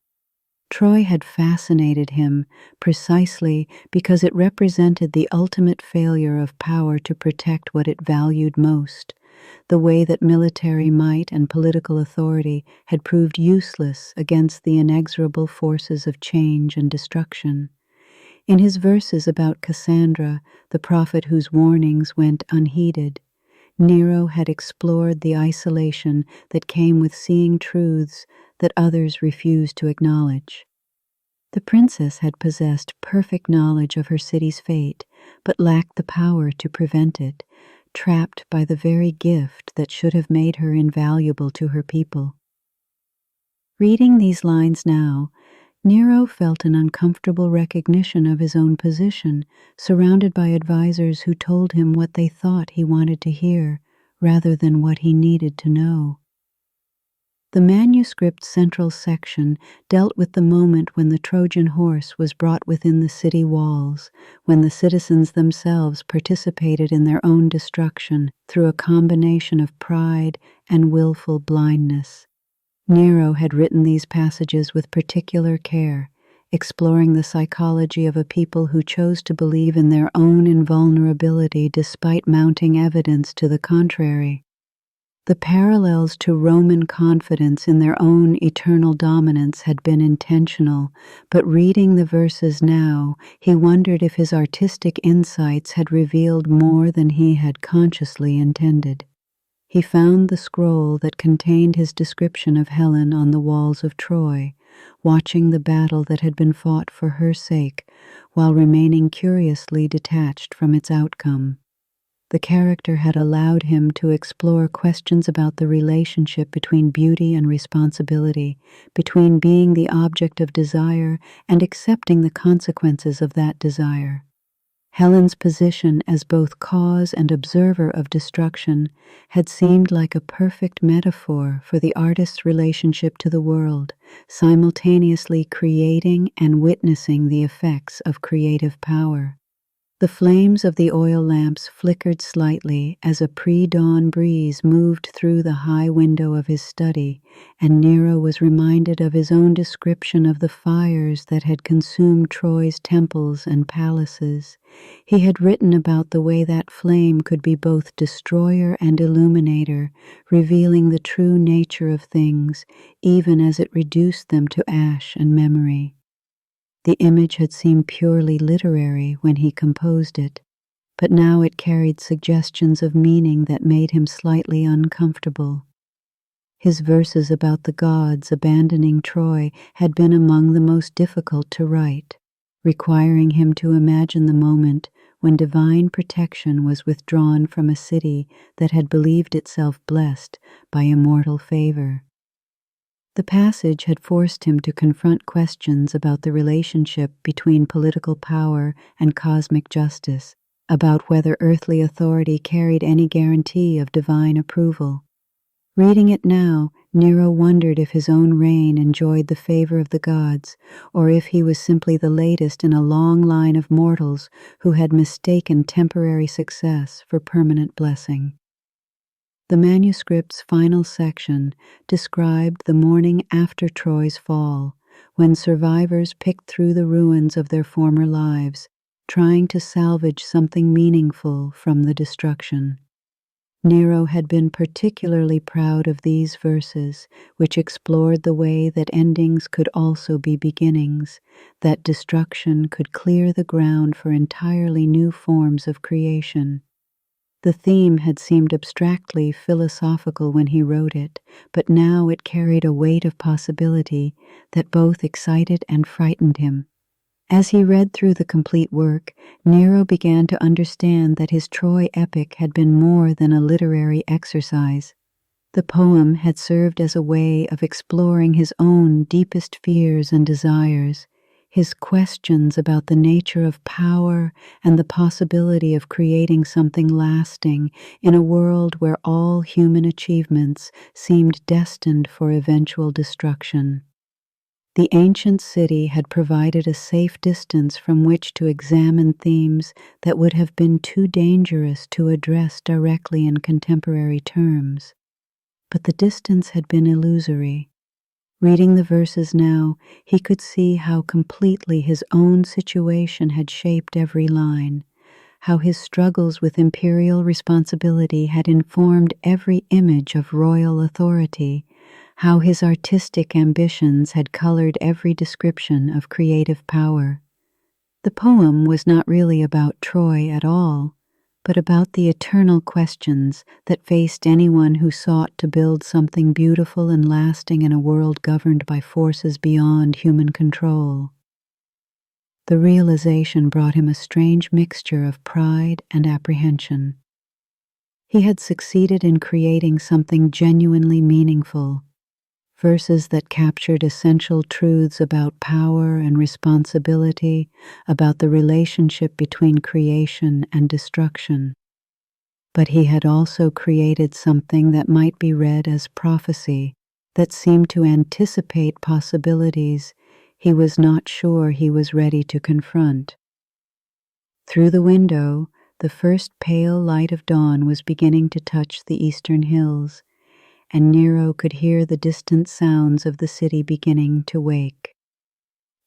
Troy had fascinated him precisely because it represented the ultimate failure of power to protect what it valued most, the way that military might and political authority had proved useless against the inexorable forces of change and destruction. In his verses about Cassandra, the prophet whose warnings went unheeded, Nero had explored the isolation that came with seeing truths that others refused to acknowledge. The princess had possessed perfect knowledge of her city's fate, but lacked the power to prevent it, trapped by the very gift that should have made her invaluable to her people. Reading these lines now, Nero felt an uncomfortable recognition of his own position, surrounded by advisors who told him what they thought he wanted to hear, rather than what he needed to know. The manuscript's central section dealt with the moment when the Trojan horse was brought within the city walls, when the citizens themselves participated in their own destruction through a combination of pride and willful blindness. Nero had written these passages with particular care, exploring the psychology of a people who chose to believe in their own invulnerability despite mounting evidence to the contrary. The parallels to Roman confidence in their own eternal dominance had been intentional, but reading the verses now, he wondered if his artistic insights had revealed more than he had consciously intended. He found the scroll that contained his description of Helen on the walls of Troy, watching the battle that had been fought for her sake, while remaining curiously detached from its outcome. The character had allowed him to explore questions about the relationship between beauty and responsibility, between being the object of desire and accepting the consequences of that desire. Helen's position as both cause and observer of destruction had seemed like a perfect metaphor for the artist's relationship to the world, simultaneously creating and witnessing the effects of creative power. The flames of the oil lamps flickered slightly as a pre-dawn breeze moved through the high window of his study, and Nero was reminded of his own description of the fires that had consumed Troy's temples and palaces. He had written about the way that flame could be both destroyer and illuminator, revealing the true nature of things, even as it reduced them to ash and memory. The image had seemed purely literary when he composed it, but now it carried suggestions of meaning that made him slightly uncomfortable. His verses about the gods abandoning Troy had been among the most difficult to write, requiring him to imagine the moment when divine protection was withdrawn from a city that had believed itself blessed by immortal favor. The passage had forced him to confront questions about the relationship between political power and cosmic justice, about whether earthly authority carried any guarantee of divine approval. Reading it now, Nero wondered if his own reign enjoyed the favor of the gods, or if he was simply the latest in a long line of mortals who had mistaken temporary success for permanent blessing. The manuscript's final section described the morning after Troy's fall, when survivors picked through the ruins of their former lives, trying to salvage something meaningful from the destruction. Nero had been particularly proud of these verses, which explored the way that endings could also be beginnings, that destruction could clear the ground for entirely new forms of creation. The theme had seemed abstractly philosophical when he wrote it, but now it carried a weight of possibility that both excited and frightened him. As he read through the complete work, Nero began to understand that his Troy epic had been more than a literary exercise. The poem had served as a way of exploring his own deepest fears and desires, his questions about the nature of power and the possibility of creating something lasting in a world where all human achievements seemed destined for eventual destruction. The ancient city had provided a safe distance from which to examine themes that would have been too dangerous to address directly in contemporary terms. But the distance had been illusory. Reading the verses now, he could see how completely his own situation had shaped every line, how his struggles with imperial responsibility had informed every image of royal authority, how his artistic ambitions had colored every description of creative power. The poem was not really about Troy at all, but about the eternal questions that faced anyone who sought to build something beautiful and lasting in a world governed by forces beyond human control. The realization brought him a strange mixture of pride and apprehension. He had succeeded in creating something genuinely meaningful, verses that captured essential truths about power and responsibility, about the relationship between creation and destruction. But he had also created something that might be read as prophecy, that seemed to anticipate possibilities he was not sure he was ready to confront. Through the window, the first pale light of dawn was beginning to touch the eastern hills, and Nero could hear the distant sounds of the city beginning to wake.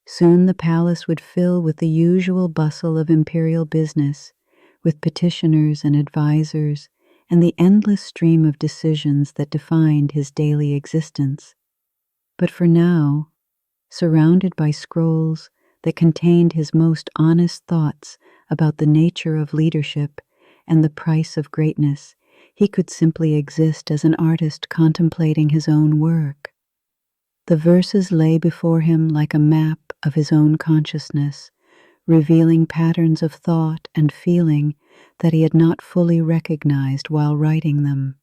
Soon the palace would fill with the usual bustle of imperial business, with petitioners and advisors, and the endless stream of decisions that defined his daily existence. But for now, surrounded by scrolls that contained his most honest thoughts about the nature of leadership and the price of greatness, he could simply exist as an artist contemplating his own work. The verses lay before him like a map of his own consciousness, revealing patterns of thought and feeling that he had not fully recognized while writing them.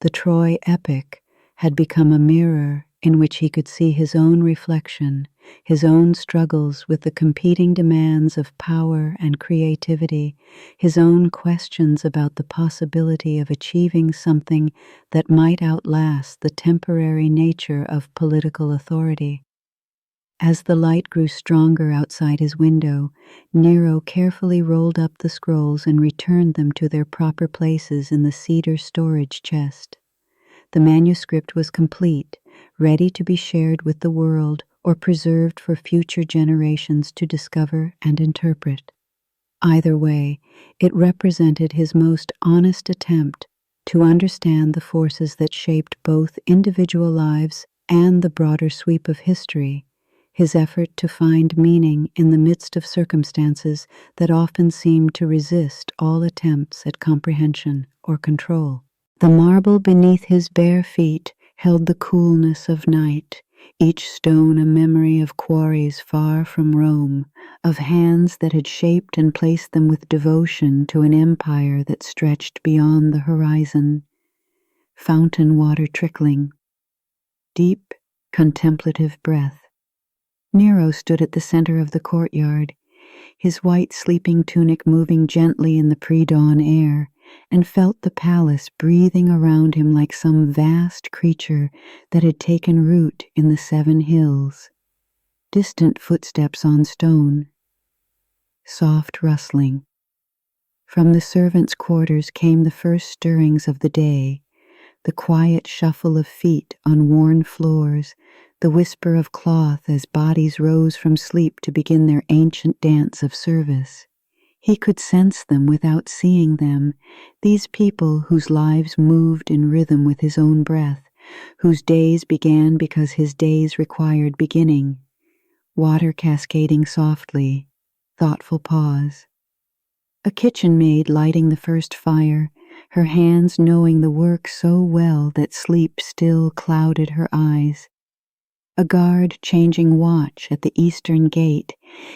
The Troy epic had become a mirror in which he could see his own reflection, his own struggles with the competing demands of power and creativity, his own questions about the possibility of achieving something that might outlast the temporary nature of political authority. As the light grew stronger outside his window, Nero carefully rolled up the scrolls and returned them to their proper places in the cedar storage chest. The manuscript was complete, ready to be shared with the world or preserved for future generations to discover and interpret. Either way, it represented his most honest attempt to understand the forces that shaped both individual lives and the broader sweep of history, his effort to find meaning in the midst of circumstances that often seemed to resist all attempts at comprehension or control. The marble beneath his bare feet held the coolness of night, each stone a memory of quarries far from Rome, of hands that had shaped and placed them with devotion to an empire that stretched beyond the horizon. Fountain water trickling. Deep, contemplative breath. Nero stood at the center of the courtyard, his white sleeping tunic moving gently in the pre-dawn air, and felt the palace breathing around him like some vast creature that had taken root in the 7 hills. Distant footsteps on stone. Soft rustling. From the servants' quarters came the first stirrings of the day, the quiet shuffle of feet on worn floors, the whisper of cloth as bodies rose from sleep to begin their ancient dance of service. He could sense them without seeing them, these people whose lives moved in rhythm with his own breath, whose days began because his days required beginning. Water cascading softly, thoughtful pause. A kitchen maid lighting the first fire, her hands knowing the work so well that sleep still clouded her eyes. A guard changing watch at the eastern gate,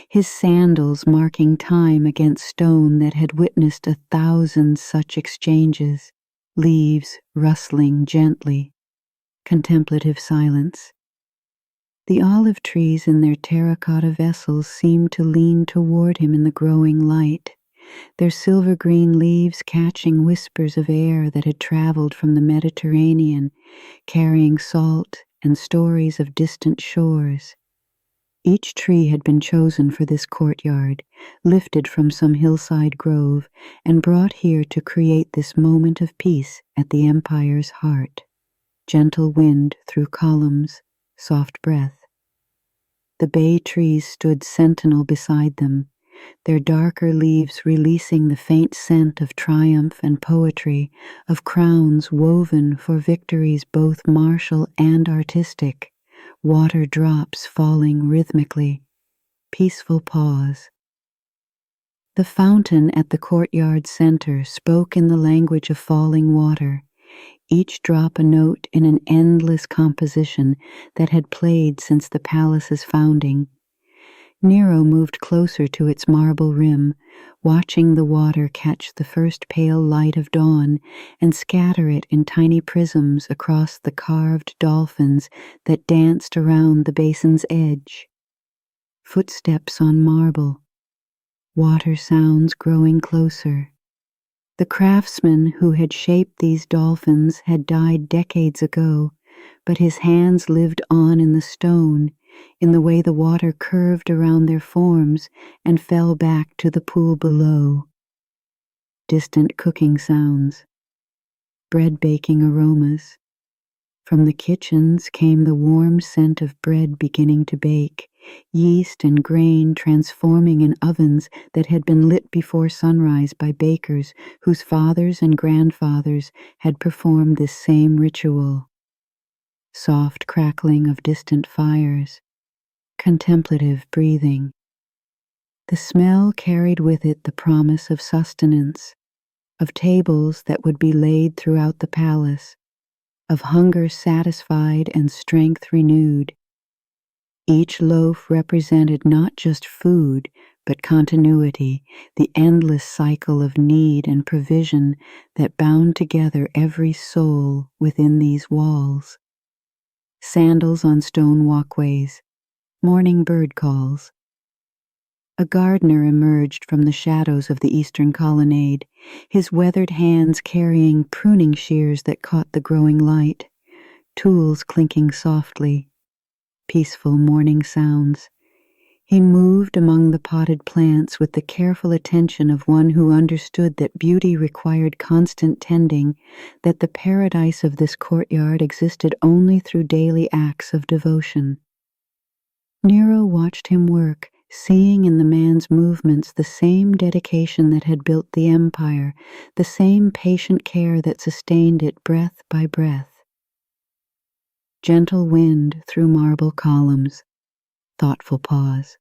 his sandals marking time against stone that had witnessed 1,000 such exchanges, leaves rustling gently. Contemplative silence. The olive trees in their terracotta vessels seemed to lean toward him in the growing light, their silver-green leaves catching whispers of air that had traveled from the Mediterranean, carrying salt and stories of distant shores. Each tree had been chosen for this courtyard, lifted from some hillside grove, and brought here to create this moment of peace at the empire's heart. Gentle wind through columns, soft breath. The bay trees stood sentinel beside them, their darker leaves releasing the faint scent of triumph and poetry, of crowns woven for victories both martial and artistic, water drops falling rhythmically. Peaceful pause. The fountain at the courtyard center spoke in the language of falling water, each drop a note in an endless composition that had played since the palace's founding. Nero moved closer to its marble rim, watching the water catch the first pale light of dawn and scatter it in tiny prisms across the carved dolphins that danced around the basin's edge. Footsteps on marble. Water sounds growing closer. The craftsman who had shaped these dolphins had died decades ago, but his hands lived on in the stone, in the way the water curved around their forms and fell back to the pool below. Distant cooking sounds. bread-baking aromas. From the kitchens came the warm scent of bread beginning to bake, yeast and grain transforming in ovens that had been lit before sunrise by bakers whose fathers and grandfathers had performed this same ritual. Soft crackling of distant fires, contemplative breathing. The smell carried with it the promise of sustenance, of tables that would be laid throughout the palace, of hunger satisfied and strength renewed. Each loaf represented not just food, but continuity, the endless cycle of need and provision that bound together every soul within these walls. Sandals on stone walkways, morning bird calls. A gardener emerged from the shadows of the eastern colonnade, his weathered hands carrying pruning shears that caught the growing light, tools clinking softly, peaceful morning sounds. He moved among the potted plants with the careful attention of one who understood that beauty required constant tending, that the paradise of this courtyard existed only through daily acts of devotion. Nero watched him work, seeing in the man's movements the same dedication that had built the empire, the same patient care that sustained it breath by breath. Gentle wind through marble columns, thoughtful pause.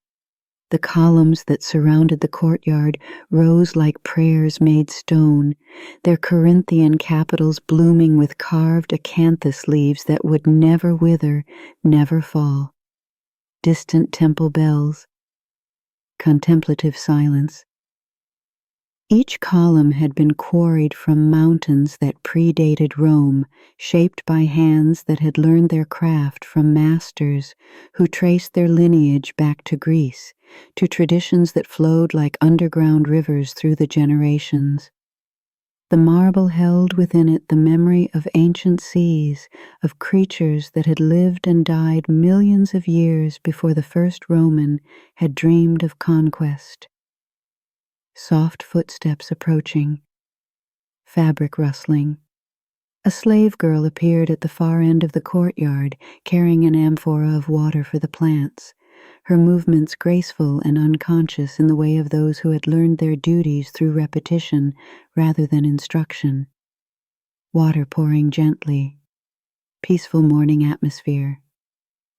The columns that surrounded the courtyard rose like prayers made stone, their Corinthian capitals blooming with carved acanthus leaves that would never wither, never fall. Distant temple bells, contemplative silence. Each column had been quarried from mountains that predated Rome, shaped by hands that had learned their craft from masters who traced their lineage back to Greece, to traditions that flowed like underground rivers through the generations. The marble held within it the memory of ancient seas, of creatures that had lived and died millions of years before the first Roman had dreamed of conquest. Soft footsteps approaching, fabric rustling. A slave girl appeared at the far end of the courtyard, carrying an amphora of water for the plants, her movements graceful and unconscious in the way of those who had learned their duties through repetition rather than instruction. Water pouring gently, peaceful morning atmosphere.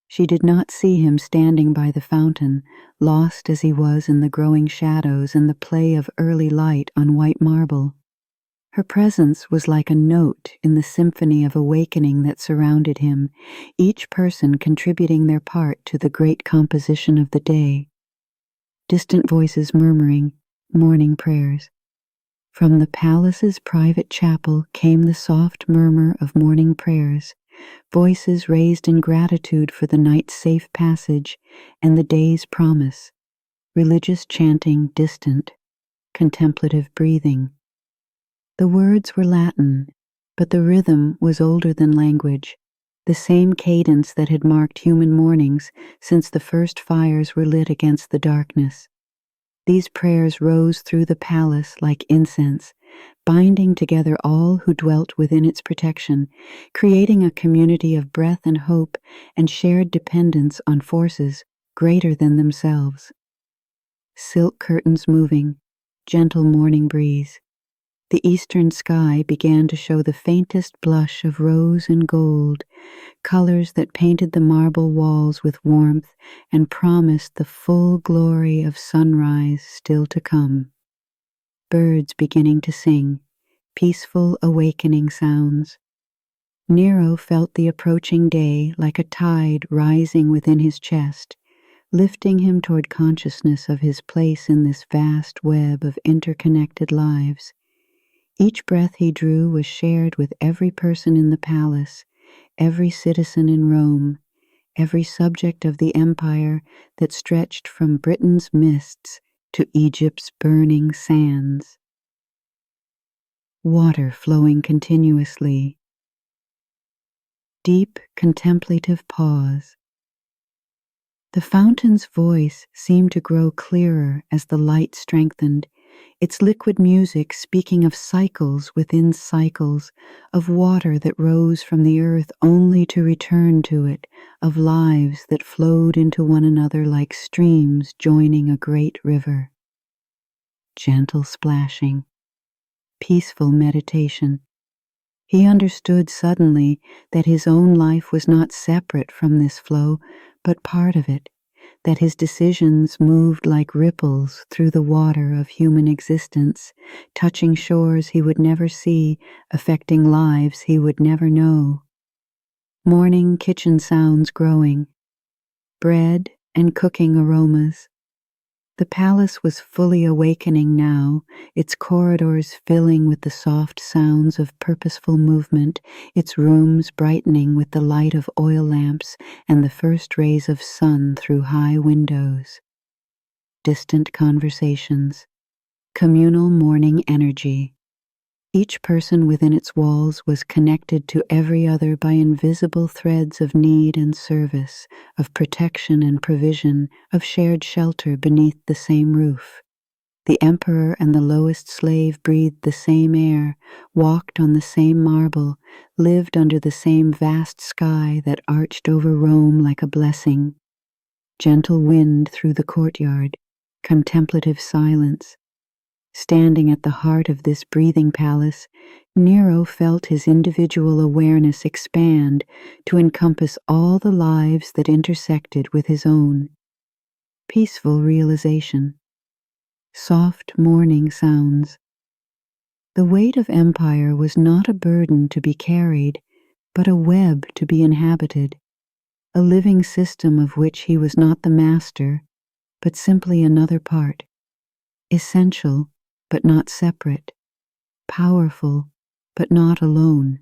She did not see him standing by the fountain, lost as he was in the growing shadows and the play of early light on white marble. Her presence was like a note in the symphony of awakening that surrounded him, each person contributing their part to the great composition of the day. Distant voices murmuring, morning prayers. From the palace's private chapel came the soft murmur of morning prayers, voices raised in gratitude for the night's safe passage and the day's promise, religious chanting distant, contemplative breathing. The words were Latin, but the rhythm was older than language, the same cadence that had marked human mornings since the first fires were lit against the darkness. These prayers rose through the palace like incense, binding together all who dwelt within its protection, creating a community of breath and hope and shared dependence on forces greater than themselves. Silk curtains moving, gentle morning breeze. The eastern sky began to show the faintest blush of rose and gold, colors that painted the marble walls with warmth and promised the full glory of sunrise still to come. Birds beginning to sing, peaceful awakening sounds. Nero felt the approaching day like a tide rising within his chest, lifting him toward consciousness of his place in this vast web of interconnected lives. Each breath he drew was shared with every person in the palace, every citizen in Rome, every subject of the empire that stretched from Britain's mists to Egypt's burning sands. Water flowing continuously. Deep contemplative pause. The fountain's voice seemed to grow clearer as the light strengthened, its liquid music speaking of cycles within cycles, of water that rose from the earth only to return to it, of lives that flowed into one another like streams joining a great river. Gentle splashing, peaceful meditation. He understood suddenly that his own life was not separate from this flow, but part of it, that his decisions moved like ripples through the water of human existence, touching shores he would never see, affecting lives he would never know. Morning kitchen sounds growing, bread and cooking aromas. The palace was fully awakening now, its corridors filling with the soft sounds of purposeful movement, its rooms brightening with the light of oil lamps and the first rays of sun through high windows. Distant conversations, communal morning energy. Each person within its walls was connected to every other by invisible threads of need and service, of protection and provision, of shared shelter beneath the same roof. The emperor and the lowest slave breathed the same air, walked on the same marble, lived under the same vast sky that arched over Rome like a blessing. Gentle wind through the courtyard, contemplative silence. Standing at the heart of this breathing palace, Nero felt his individual awareness expand to encompass all the lives that intersected with his own. Peaceful realization. Soft morning sounds. The weight of empire was not a burden to be carried, but a web to be inhabited, a living system of which he was not the master, but simply another part, essential but not separate, powerful but not alone.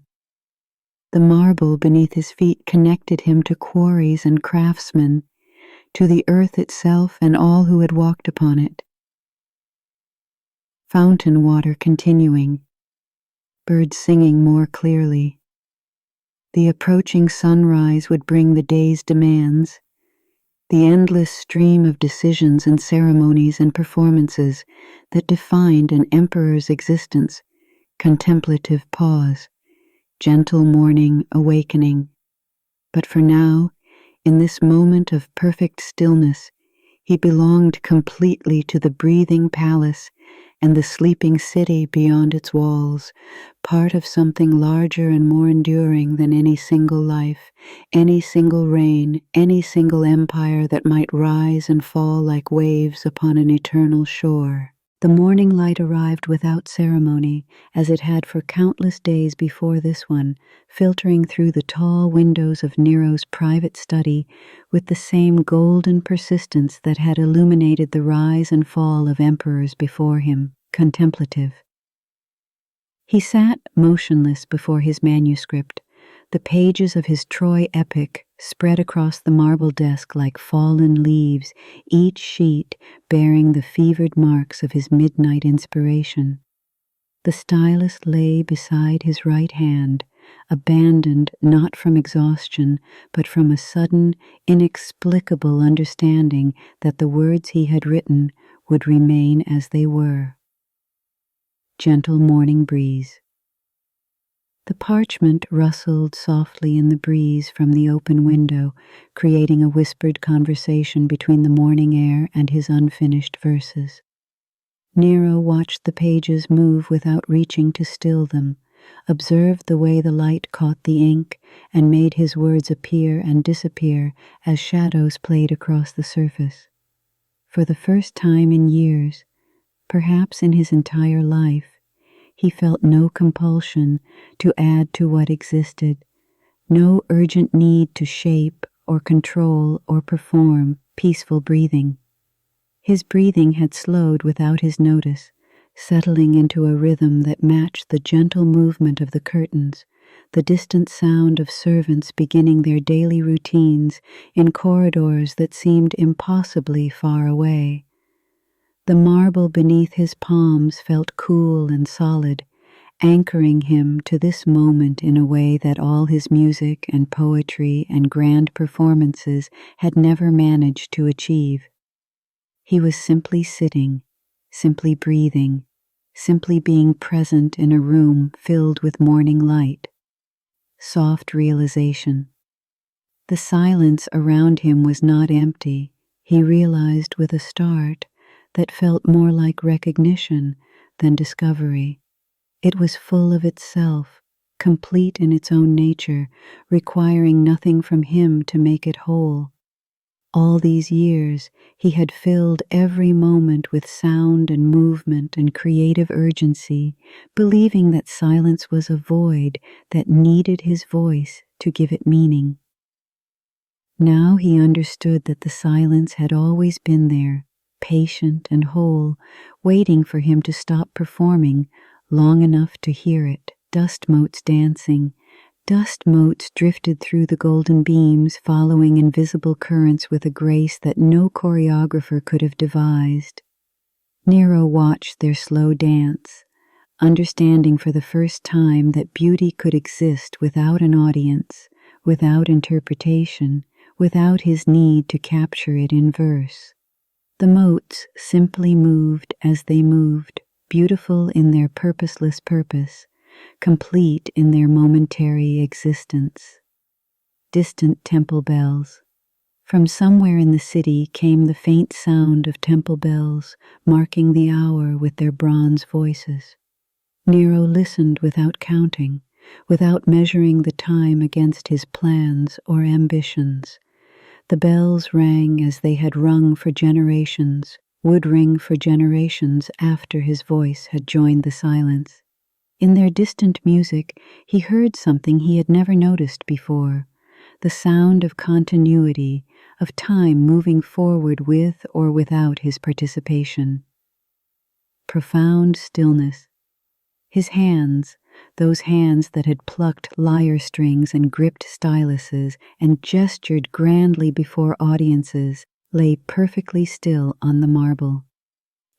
The marble beneath his feet connected him to quarries and craftsmen, to the earth itself and all who had walked upon it. Fountain water continuing, birds singing more clearly. The approaching sunrise would bring the day's demands, the endless stream of decisions and ceremonies and performances that defined an emperor's existence, contemplative pause, gentle morning awakening. But for now, in this moment of perfect stillness, he belonged completely to the breathing palace and the sleeping city beyond its walls, part of something larger and more enduring than any single life, any single reign, any single empire that might rise and fall like waves upon an eternal shore. The morning light arrived without ceremony, as it had for countless days before this one, filtering through the tall windows of Nero's private study with the same golden persistence that had illuminated the rise and fall of emperors before him, contemplative. He sat motionless before his manuscript, the pages of his Troy epic spread across the marble desk like fallen leaves, each sheet bearing the fevered marks of his midnight inspiration. The stylus lay beside his right hand, abandoned not from exhaustion, but from a sudden, inexplicable understanding that the words he had written would remain as they were. Gentle morning breeze. The parchment rustled softly in the breeze from the open window, creating a whispered conversation between the morning air and his unfinished verses. Nero watched the pages move without reaching to still them, observed the way the light caught the ink, and made his words appear and disappear as shadows played across the surface. For the first time in years, perhaps in his entire life, he felt no compulsion to add to what existed, no urgent need to shape or control or perform peaceful breathing. His breathing had slowed without his notice, settling into a rhythm that matched the gentle movement of the curtains, the distant sound of servants beginning their daily routines in corridors that seemed impossibly far away. The marble beneath his palms felt cool and solid, anchoring him to this moment in a way that all his music and poetry and grand performances had never managed to achieve. He was simply sitting simply breathing, simply being present in a room filled with morning light. Soft realization. The silence around him was not empty, he realized with a start, that felt more like recognition than discovery. It was full of itself, complete in its own nature, requiring nothing from him to make it whole. All these years, he had filled every moment with sound and movement and creative urgency, believing that silence was a void that needed his voice to give it meaning. Now he understood that the silence had always been there, patient and whole, waiting for him to stop performing long enough to hear it. Dust motes dancing. Dust motes drifted through the golden beams, following invisible currents with a grace that no choreographer could have devised. Nero watched their slow dance, understanding for the first time that beauty could exist without an audience, without interpretation, without his need to capture it in verse. The motes simply moved as they moved, beautiful in their purposeless purpose, complete in their momentary existence. Distant temple bells. From somewhere in the city came the faint sound of temple bells, marking the hour with their bronze voices. Nero listened without counting, without measuring the time against his plans or ambitions. The bells rang as they had rung for generations, would ring for generations after his voice had joined the silence. In their distant music, he heard something he had never noticed before, the sound of continuity, of time moving forward with or without his participation. Profound stillness. His hands, those hands that had plucked lyre strings and gripped styluses and gestured grandly before audiences, lay perfectly still on the marble.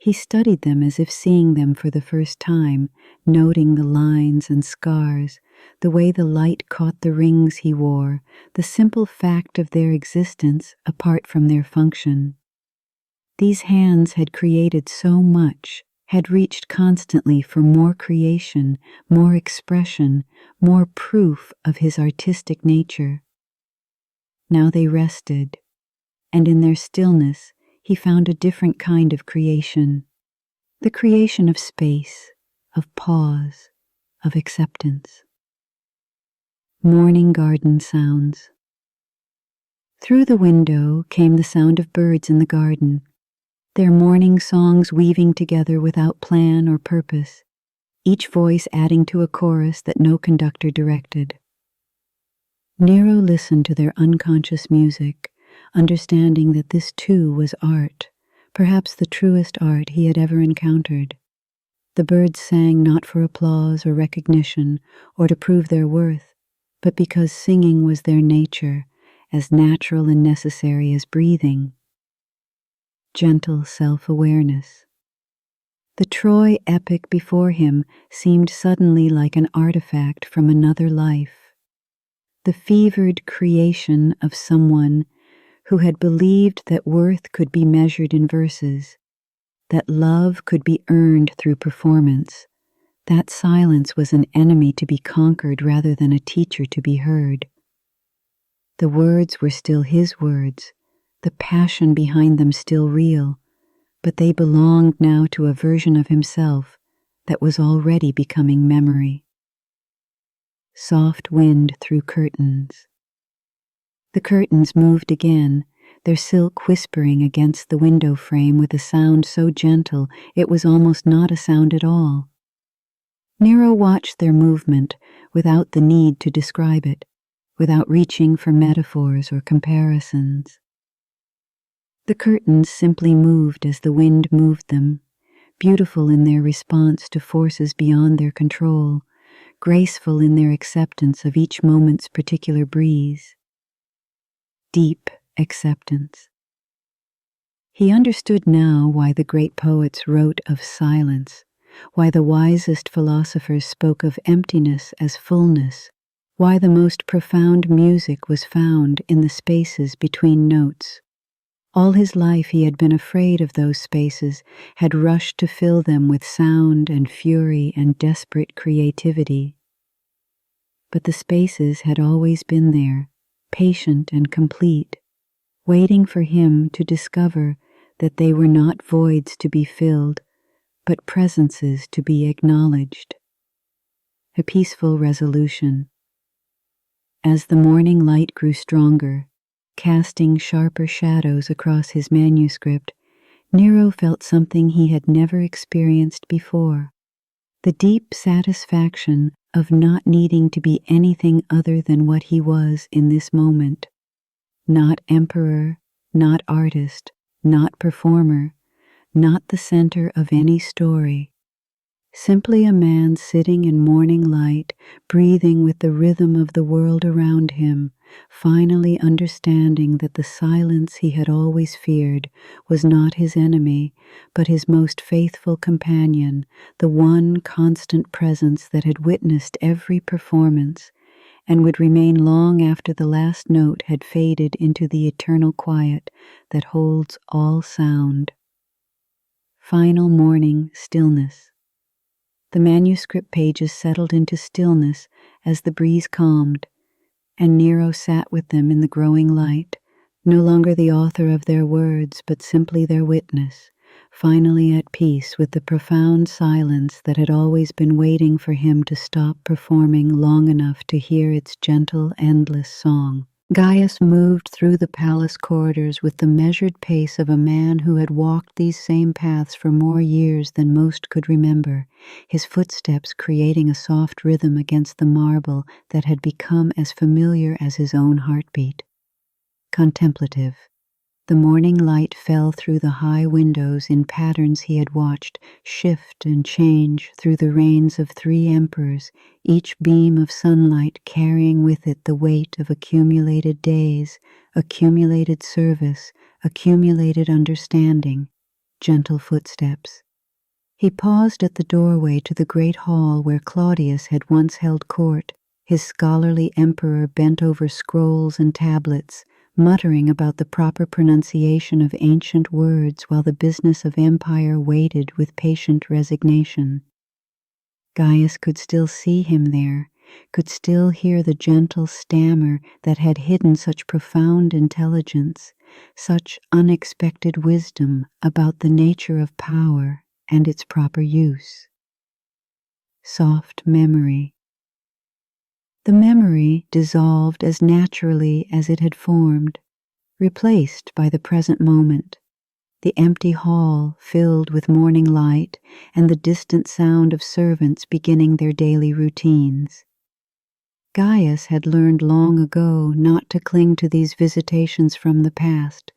He studied them as if seeing them for the first time, noting the lines and scars, the way the light caught the rings he wore, the simple fact of their existence apart from their function. These hands had created so much, had reached constantly for more creation, more expression, more proof of his artistic nature. Now they rested, and in their stillness he found a different kind of creation, the creation of space, of pause, of acceptance. Morning garden sounds. Through the window came the sound of birds in the garden, their morning songs weaving together without plan or purpose, each voice adding to a chorus that no conductor directed. Nero listened to their unconscious music, understanding that this too was art, perhaps the truest art he had ever encountered. The birds sang not for applause or recognition or to prove their worth, but because singing was their nature, as natural and necessary as breathing. Gentle self-awareness. The Troy epic before him seemed suddenly like an artifact from another life, the fevered creation of someone who had believed that worth could be measured in verses, that love could be earned through performance, that silence was an enemy to be conquered rather than a teacher to be heard. The words were still his words, the passion behind them still real, but they belonged now to a version of himself that was already becoming memory. Soft wind through curtains. The curtains moved again, their silk whispering against the window frame with a sound so gentle it was almost not a sound at all. Nero watched their movement without the need to describe it, without reaching for metaphors or comparisons. The curtains simply moved as the wind moved them, beautiful in their response to forces beyond their control, graceful in their acceptance of each moment's particular breeze. Deep acceptance. He understood now why the great poets wrote of silence, why the wisest philosophers spoke of emptiness as fullness, why the most profound music was found in the spaces between notes. All his life he had been afraid of those spaces, had rushed to fill them with sound and fury and desperate creativity. But the spaces had always been there, patient and complete, waiting for him to discover that they were not voids to be filled, but presences to be acknowledged. A peaceful resolution. As the morning light grew stronger, casting sharper shadows across his manuscript, Nero felt something he had never experienced before, the deep satisfaction of not needing to be anything other than what he was in this moment. Not emperor, not artist, not performer, not the center of any story. Simply a man sitting in morning light, breathing with the rhythm of the world around him, finally understanding that the silence he had always feared was not his enemy, but his most faithful companion, the one constant presence that had witnessed every performance and would remain long after the last note had faded into the eternal quiet that holds all sound. Final morning stillness. The manuscript pages settled into stillness as the breeze calmed, and Nero sat with them in the growing light, no longer the author of their words, but simply their witness, finally at peace with the profound silence that had always been waiting for him to stop performing long enough to hear its gentle, endless song. Gaius moved through the palace corridors with the measured pace of a man who had walked these same paths for more years than most could remember, his footsteps creating a soft rhythm against the marble that had become as familiar as his own heartbeat. Contemplative. The morning light fell through the high windows in patterns he had watched shift and change through the reigns of 3 emperors, each beam of sunlight carrying with it the weight of accumulated days, accumulated service, accumulated understanding. Gentle footsteps. He paused at the doorway to the great hall where Claudius had once held court, his scholarly emperor bent over scrolls and tablets, muttering about the proper pronunciation of ancient words while the business of empire waited with patient resignation. Gaius could still see him there, could still hear the gentle stammer that had hidden such profound intelligence, such unexpected wisdom about the nature of power and its proper use. Soft memory. The memory dissolved as naturally as it had formed, replaced by the present moment, the empty hall filled with morning light and the distant sound of servants beginning their daily routines. Gaius had learned long ago not to cling to these visitations from the past,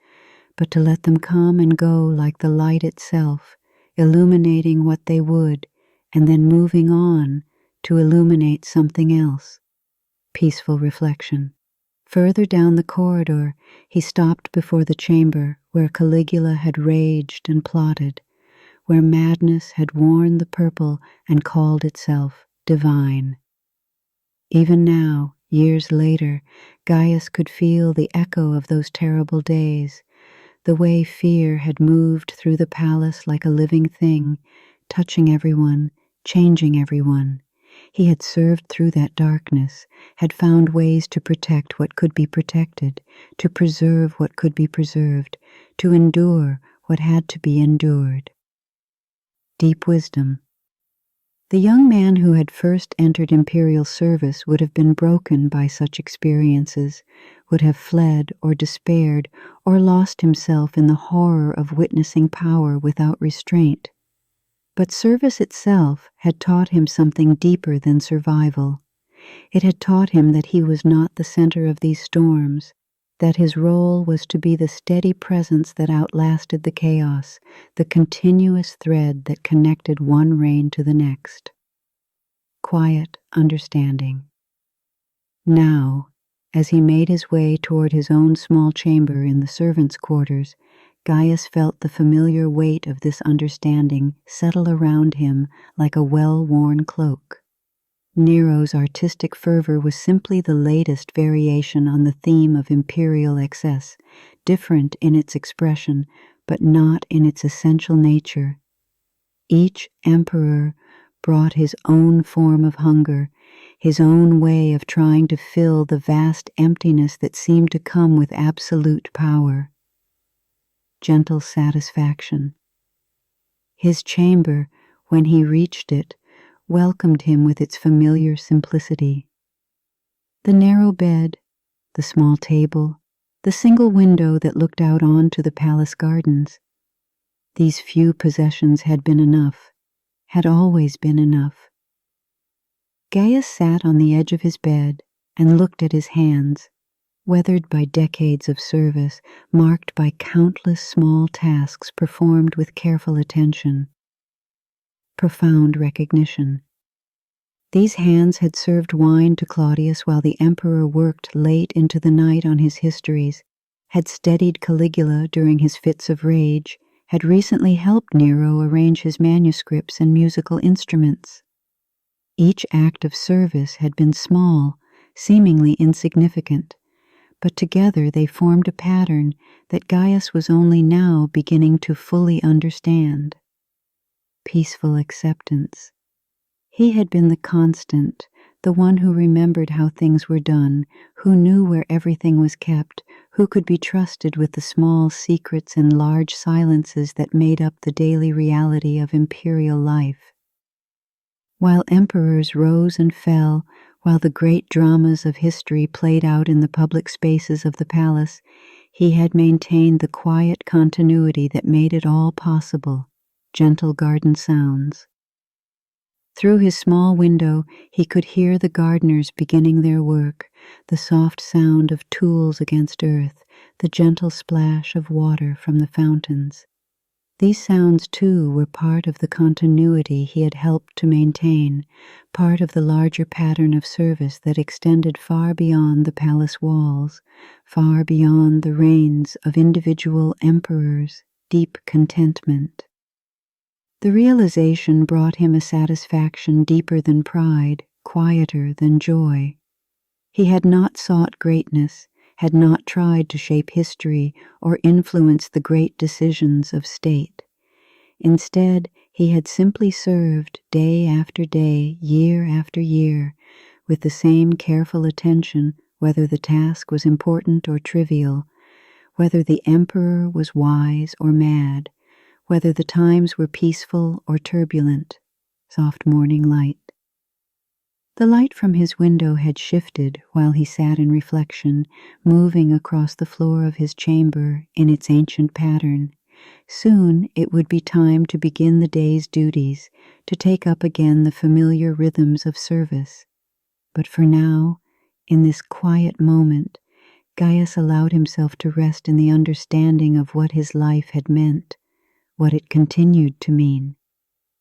but to let them come and go like the light itself, illuminating what they would, and then moving on to illuminate something else. Peaceful reflection. Further down the corridor, he stopped before the chamber where Caligula had raged and plotted, where madness had worn the purple and called itself divine. Even now, years later, Gaius could feel the echo of those terrible days, the way fear had moved through the palace like a living thing, touching everyone, changing everyone. He had served through that darkness, had found ways to protect what could be protected, to preserve what could be preserved, to endure what had to be endured. Deep wisdom. The young man who had first entered imperial service would have been broken by such experiences, would have fled or despaired or lost himself in the horror of witnessing power without restraint. But service itself had taught him something deeper than survival. It had taught him that he was not the center of these storms, that his role was to be the steady presence that outlasted the chaos, the continuous thread that connected one reign to the next. Quiet understanding. Now, as he made his way toward his own small chamber in the servants' quarters, Gaius felt the familiar weight of this understanding settle around him like a well-worn cloak. Nero's artistic fervor was simply the latest variation on the theme of imperial excess, different in its expression, but not in its essential nature. Each emperor brought his own form of hunger, his own way of trying to fill the vast emptiness that seemed to come with absolute power. Gentle satisfaction. His chamber, when he reached it, welcomed him with its familiar simplicity. The narrow bed, the small table, the single window that looked out onto the palace gardens. These few possessions had been enough, had always been enough. Gaius sat on the edge of his bed and looked at his hands, weathered by decades of service, marked by countless small tasks performed with careful attention. Profound recognition. These hands had served wine to Claudius while the emperor worked late into the night on his histories, had steadied Caligula during his fits of rage, had recently helped Nero arrange his manuscripts and musical instruments. Each act of service had been small, seemingly insignificant, but together they formed a pattern that Gaius was only now beginning to fully understand. Peaceful acceptance. He had been the constant, the one who remembered how things were done, who knew where everything was kept, who could be trusted with the small secrets and large silences that made up the daily reality of imperial life. While emperors rose and fell, while the great dramas of history played out in the public spaces of the palace, he had maintained the quiet continuity that made it all possible, gentle garden sounds. Through his small window, he could hear the gardeners beginning their work, the soft sound of tools against earth, the gentle splash of water from the fountains. These sounds, too, were part of the continuity he had helped to maintain, part of the larger pattern of service that extended far beyond the palace walls, far beyond the reigns of individual emperors, deep contentment. The realization brought him a satisfaction deeper than pride, quieter than joy. He had not sought greatness, had not tried to shape history or influence the great decisions of state. Instead, he had simply served day after day, year after year, with the same careful attention, whether the task was important or trivial, whether the emperor was wise or mad, whether the times were peaceful or turbulent. Soft morning light. The light from his window had shifted while he sat in reflection, moving across the floor of his chamber in its ancient pattern. Soon it would be time to begin the day's duties, to take up again the familiar rhythms of service. But for now, in this quiet moment, Gaius allowed himself to rest in the understanding of what his life had meant, what it continued to mean,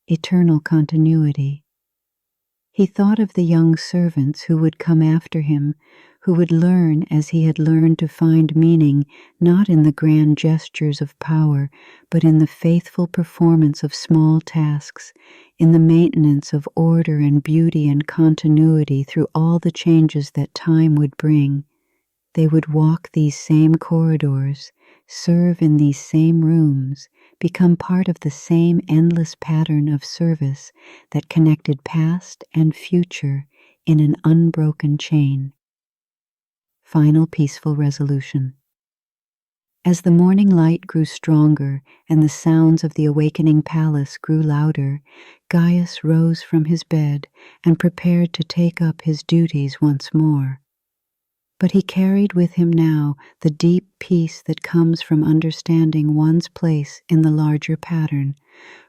eternal continuity. He thought of the young servants who would come after him, who would learn as he had learned to find meaning not in the grand gestures of power, but in the faithful performance of small tasks, in the maintenance of order and beauty and continuity through all the changes that time would bring. They would walk these same corridors, serve in these same rooms, become part of the same endless pattern of service that connected past and future in an unbroken chain. Final peaceful resolution. As the morning light grew stronger and the sounds of the awakening palace grew louder, Gaius rose from his bed and prepared to take up his duties once more. But he carried with him now the deep peace that comes from understanding one's place in the larger pattern,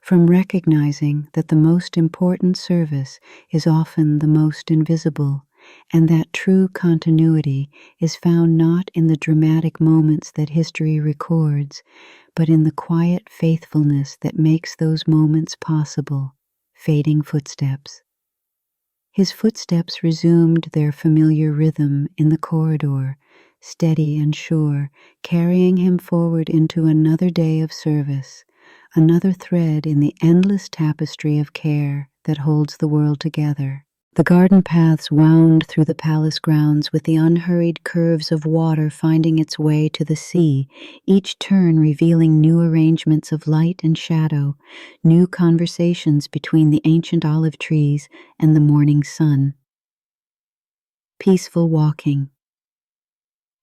from recognizing that the most important service is often the most invisible, and that true continuity is found not in the dramatic moments that history records, but in the quiet faithfulness that makes those moments possible, fading footsteps. His footsteps resumed their familiar rhythm in the corridor, steady and sure, carrying him forward into another day of service, another thread in the endless tapestry of care that holds the world together. The garden paths wound through the palace grounds with the unhurried curves of water finding its way to the sea, each turn revealing new arrangements of light and shadow, new conversations between the ancient olive trees and the morning sun. Peaceful walking.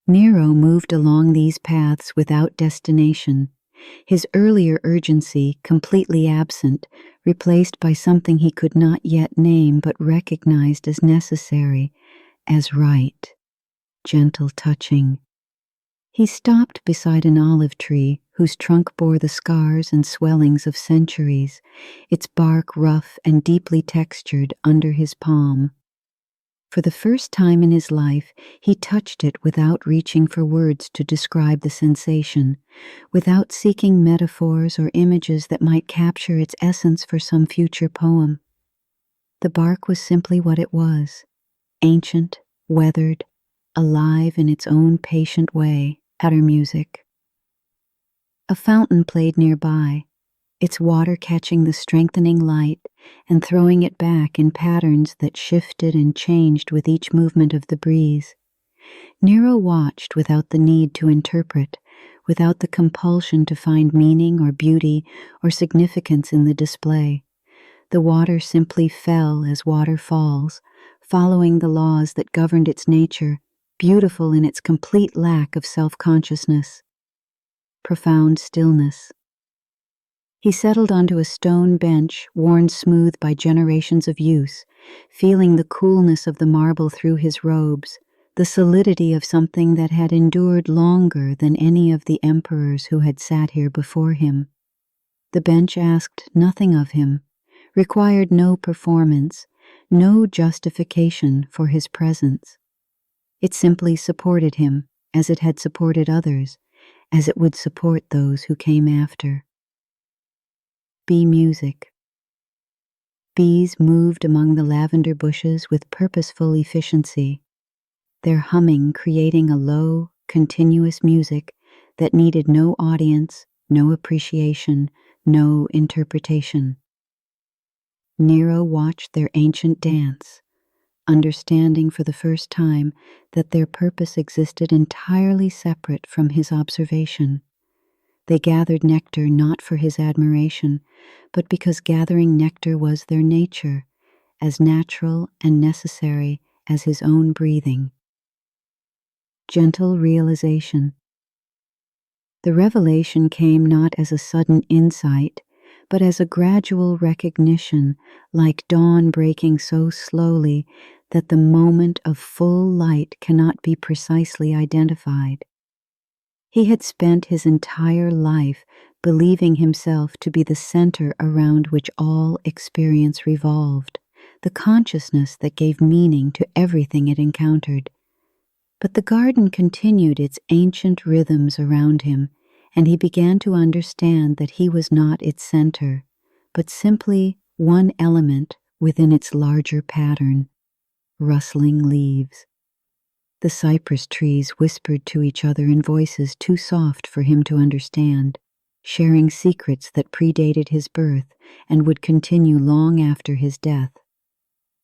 Nero moved along these paths without destination, his earlier urgency completely absent, replaced by something he could not yet name but recognized as necessary, as right, gentle touching. He stopped beside an olive tree whose trunk bore the scars and swellings of centuries, its bark rough and deeply textured under his palm. For the first time in his life, he touched it without reaching for words to describe the sensation, without seeking metaphors or images that might capture its essence for some future poem. The bark was simply what it was, ancient, weathered, alive in its own patient way, utter music. A fountain played nearby, its water catching the strengthening light and throwing it back in patterns that shifted and changed with each movement of the breeze. Nero watched without the need to interpret, without the compulsion to find meaning or beauty or significance in the display. The water simply fell as water falls, following the laws that governed its nature, beautiful in its complete lack of self-consciousness. Profound stillness. He settled onto a stone bench worn smooth by generations of use, feeling the coolness of the marble through his robes, the solidity of something that had endured longer than any of the emperors who had sat here before him. The bench asked nothing of him, required no performance, no justification for his presence. It simply supported him, as it had supported others, as it would support those who came after. Bee music. Bees moved among the lavender bushes with purposeful efficiency, their humming creating a low, continuous music that needed no audience, no appreciation, no interpretation. Nero watched their ancient dance, understanding for the first time that their purpose existed entirely separate from his observation. They gathered nectar not for his admiration, but because gathering nectar was their nature, as natural and necessary as his own breathing. Gentle realization. The revelation came not as a sudden insight, but as a gradual recognition, like dawn breaking so slowly that the moment of full light cannot be precisely identified. He had spent his entire life believing himself to be the center around which all experience revolved, the consciousness that gave meaning to everything it encountered. But the garden continued its ancient rhythms around him, and he began to understand that he was not its center, but simply one element within its larger pattern, rustling leaves. The cypress trees whispered to each other in voices too soft for him to understand, sharing secrets that predated his birth and would continue long after his death.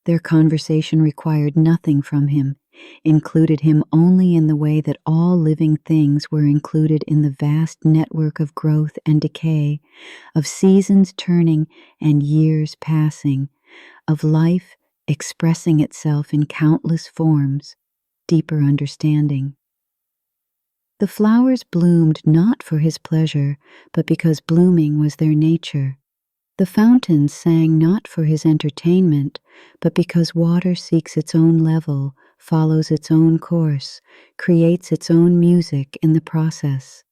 Their conversation required nothing from him, included him only in the way that all living things were included in the vast network of growth and decay, of seasons turning and years passing, of life expressing itself in countless forms. Deeper understanding. The flowers bloomed not for his pleasure, but because blooming was their nature. The fountains sang not for his entertainment, but because water seeks its own level, follows its own course, creates its own music in the process.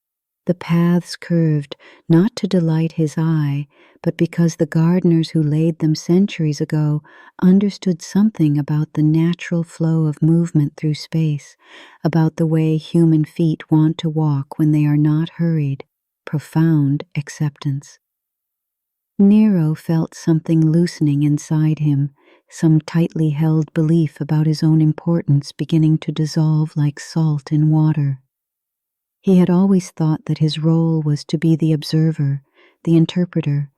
The paths curved not to delight his eye, but because the gardeners who laid them centuries ago understood something about the natural flow of movement through space, about the way human feet want to walk when they are not hurried. Profound acceptance. Nero felt something loosening inside him, some tightly held belief about his own importance beginning to dissolve like salt in water. He had always thought that his role was to be the observer, the interpreter,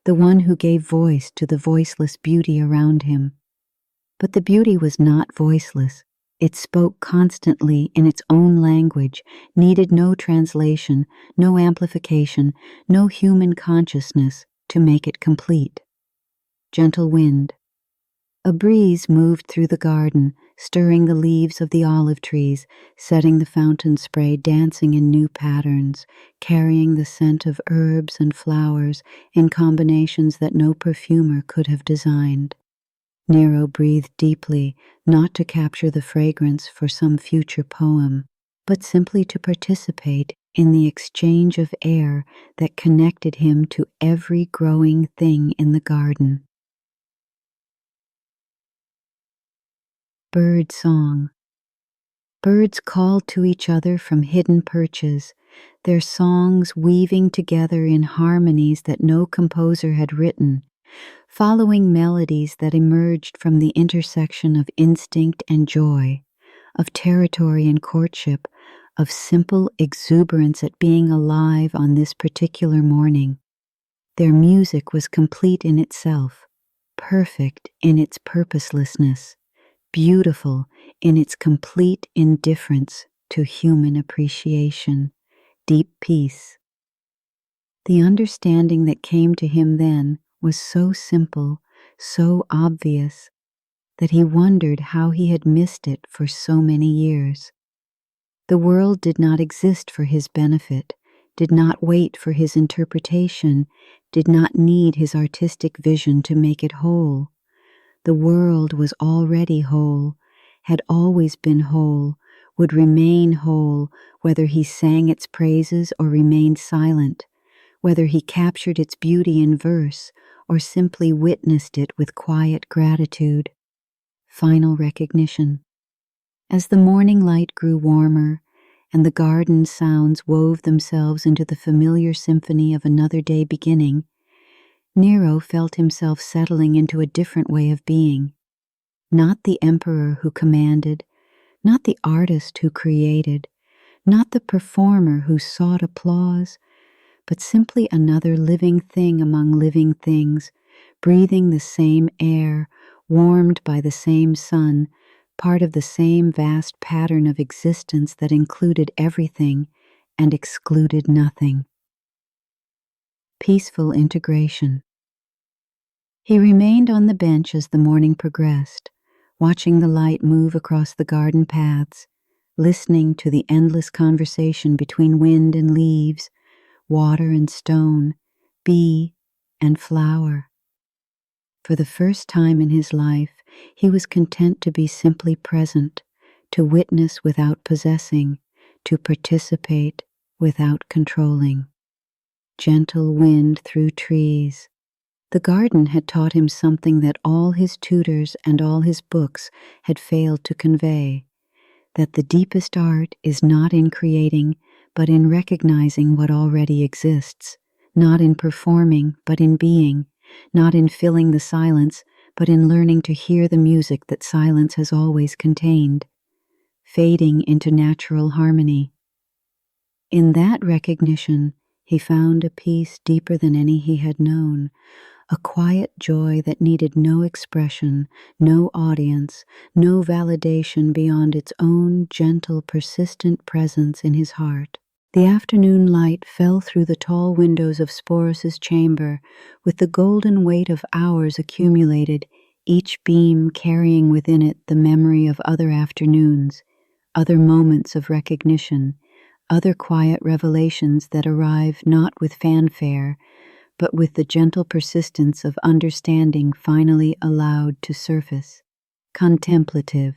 the one who gave voice to the voiceless beauty around him. But the beauty was not voiceless. It spoke constantly in its own language, needed no translation, no amplification, no human consciousness to make it complete. Gentle wind. A breeze moved through the garden, stirring the leaves of the olive trees, setting the fountain spray dancing in new patterns, carrying the scent of herbs and flowers in combinations that no perfumer could have designed. Nero breathed deeply, not to capture the fragrance for some future poem, but simply to participate in the exchange of air that connected him to every growing thing in the garden. Bird song. Birds called to each other from hidden perches, their songs weaving together in harmonies that no composer had written, following melodies that emerged from the intersection of instinct and joy, of territory and courtship, of simple exuberance at being alive on this particular morning. Their music was complete in itself, perfect in its purposelessness, beautiful in its complete indifference to human appreciation, deep peace. The understanding that came to him then was so simple, so obvious, that he wondered how he had missed it for so many years. The world did not exist for his benefit, did not wait for his interpretation, did not need his artistic vision to make it whole. The world was already whole, had always been whole, would remain whole, whether he sang its praises or remained silent, whether he captured its beauty in verse or simply witnessed it with quiet gratitude. Final recognition. As the morning light grew warmer and the garden sounds wove themselves into the familiar symphony of another day beginning, Nero felt himself settling into a different way of being. Not the emperor who commanded, not the artist who created, not the performer who sought applause, but simply another living thing among living things, breathing the same air, warmed by the same sun, part of the same vast pattern of existence that included everything and excluded nothing. Peaceful integration. He remained on the bench as the morning progressed, watching the light move across the garden paths, listening to the endless conversation between wind and leaves, water and stone, bee and flower. For the first time in his life, he was content to be simply present, to witness without possessing, to participate without controlling. Gentle wind through trees. The garden had taught him something that all his tutors and all his books had failed to convey, that the deepest art is not in creating, but in recognizing what already exists, not in performing, but in being, not in filling the silence, but in learning to hear the music that silence has always contained, fading into natural harmony. In that recognition, he found a peace deeper than any he had known, a quiet joy that needed no expression, no audience, no validation beyond its own gentle, persistent presence in his heart. The afternoon light fell through the tall windows of Sporus's chamber, with the golden weight of hours accumulated, each beam carrying within it the memory of other afternoons, other moments of recognition, other quiet revelations that arrive not with fanfare, but with the gentle persistence of understanding finally allowed to surface. Contemplative.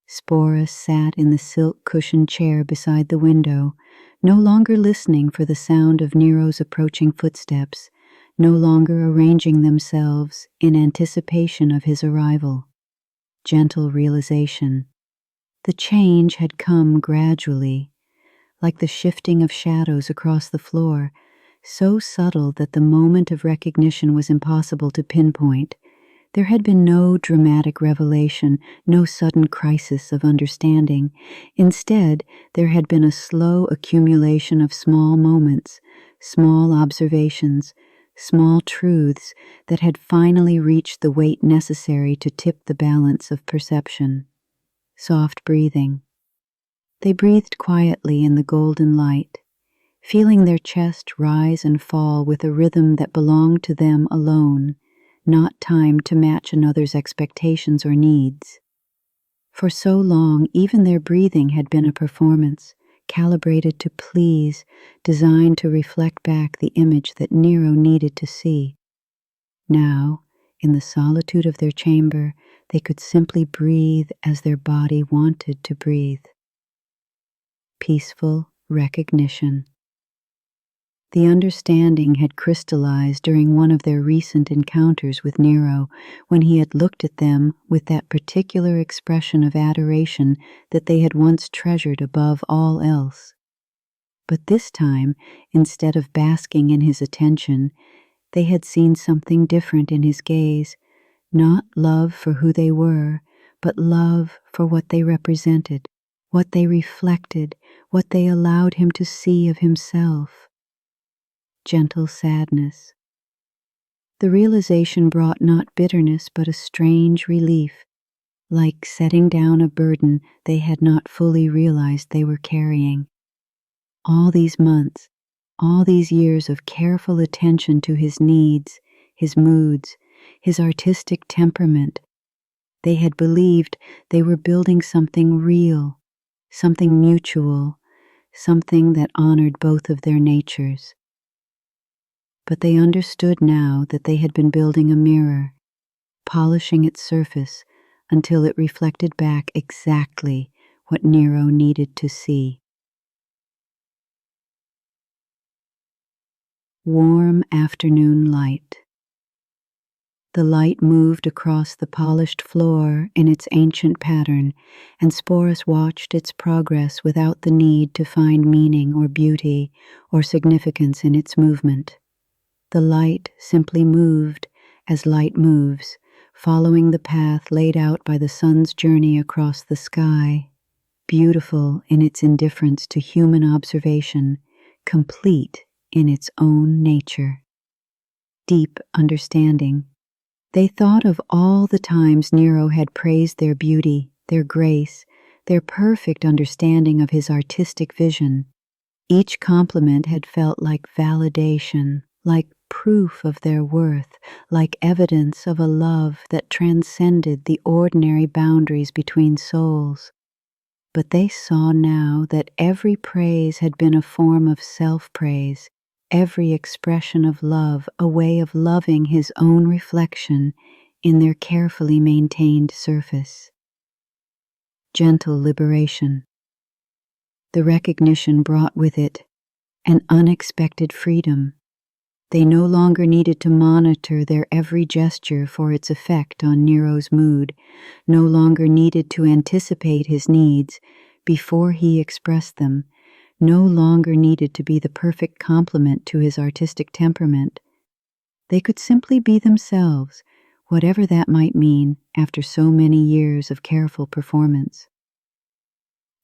Sporus sat in the silk-cushioned chair beside the window, no longer listening for the sound of Nero's approaching footsteps, no longer arranging themselves in anticipation of his arrival. Gentle realization. The change had come gradually, like the shifting of shadows across the floor, so subtle that the moment of recognition was impossible to pinpoint. There had been no dramatic revelation, no sudden crisis of understanding. Instead, there had been a slow accumulation of small moments, small observations, small truths that had finally reached the weight necessary to tip the balance of perception. Soft breathing. They breathed quietly in the golden light, feeling their chest rise and fall with a rhythm that belonged to them alone, not timed to match another's expectations or needs. For so long, even their breathing had been a performance, calibrated to please, designed to reflect back the image that Nero needed to see. Now, in the solitude of their chamber, they could simply breathe as their body wanted to breathe. Peaceful recognition. The understanding had crystallized during one of their recent encounters with Nero, when he had looked at them with that particular expression of adoration that they had once treasured above all else. But this time, instead of basking in his attention, they had seen something different in his gaze, not love for who they were, but love for what they represented, what they reflected, what they allowed him to see of himself. Gentle sadness. The realization brought not bitterness but a strange relief, like setting down a burden they had not fully realized they were carrying. All these months, all these years of careful attention to his needs, his moods, his artistic temperament, they had believed they were building something real, something mutual, something that honored both of their natures. But they understood now that they had been building a mirror, polishing its surface until it reflected back exactly what Nero needed to see. Warm afternoon light. The light moved across the polished floor in its ancient pattern, and Sporus watched its progress without the need to find meaning or beauty or significance in its movement. The light simply moved as light moves, following the path laid out by the sun's journey across the sky, beautiful in its indifference to human observation, complete in its own nature. Deep understanding. They thought of all the times Nero had praised their beauty, their grace, their perfect understanding of his artistic vision. Each compliment had felt like validation, like proof of their worth, like evidence of a love that transcended the ordinary boundaries between souls. But they saw now that every praise had been a form of self-praise, every expression of love a way of loving his own reflection in their carefully maintained surface. Gentle liberation. The recognition brought with it an unexpected freedom. They no longer needed to monitor their every gesture for its effect on Nero's mood, no longer needed to anticipate his needs before he expressed them, no longer needed to be the perfect complement to his artistic temperament. They could simply be themselves, whatever that might mean after so many years of careful performance.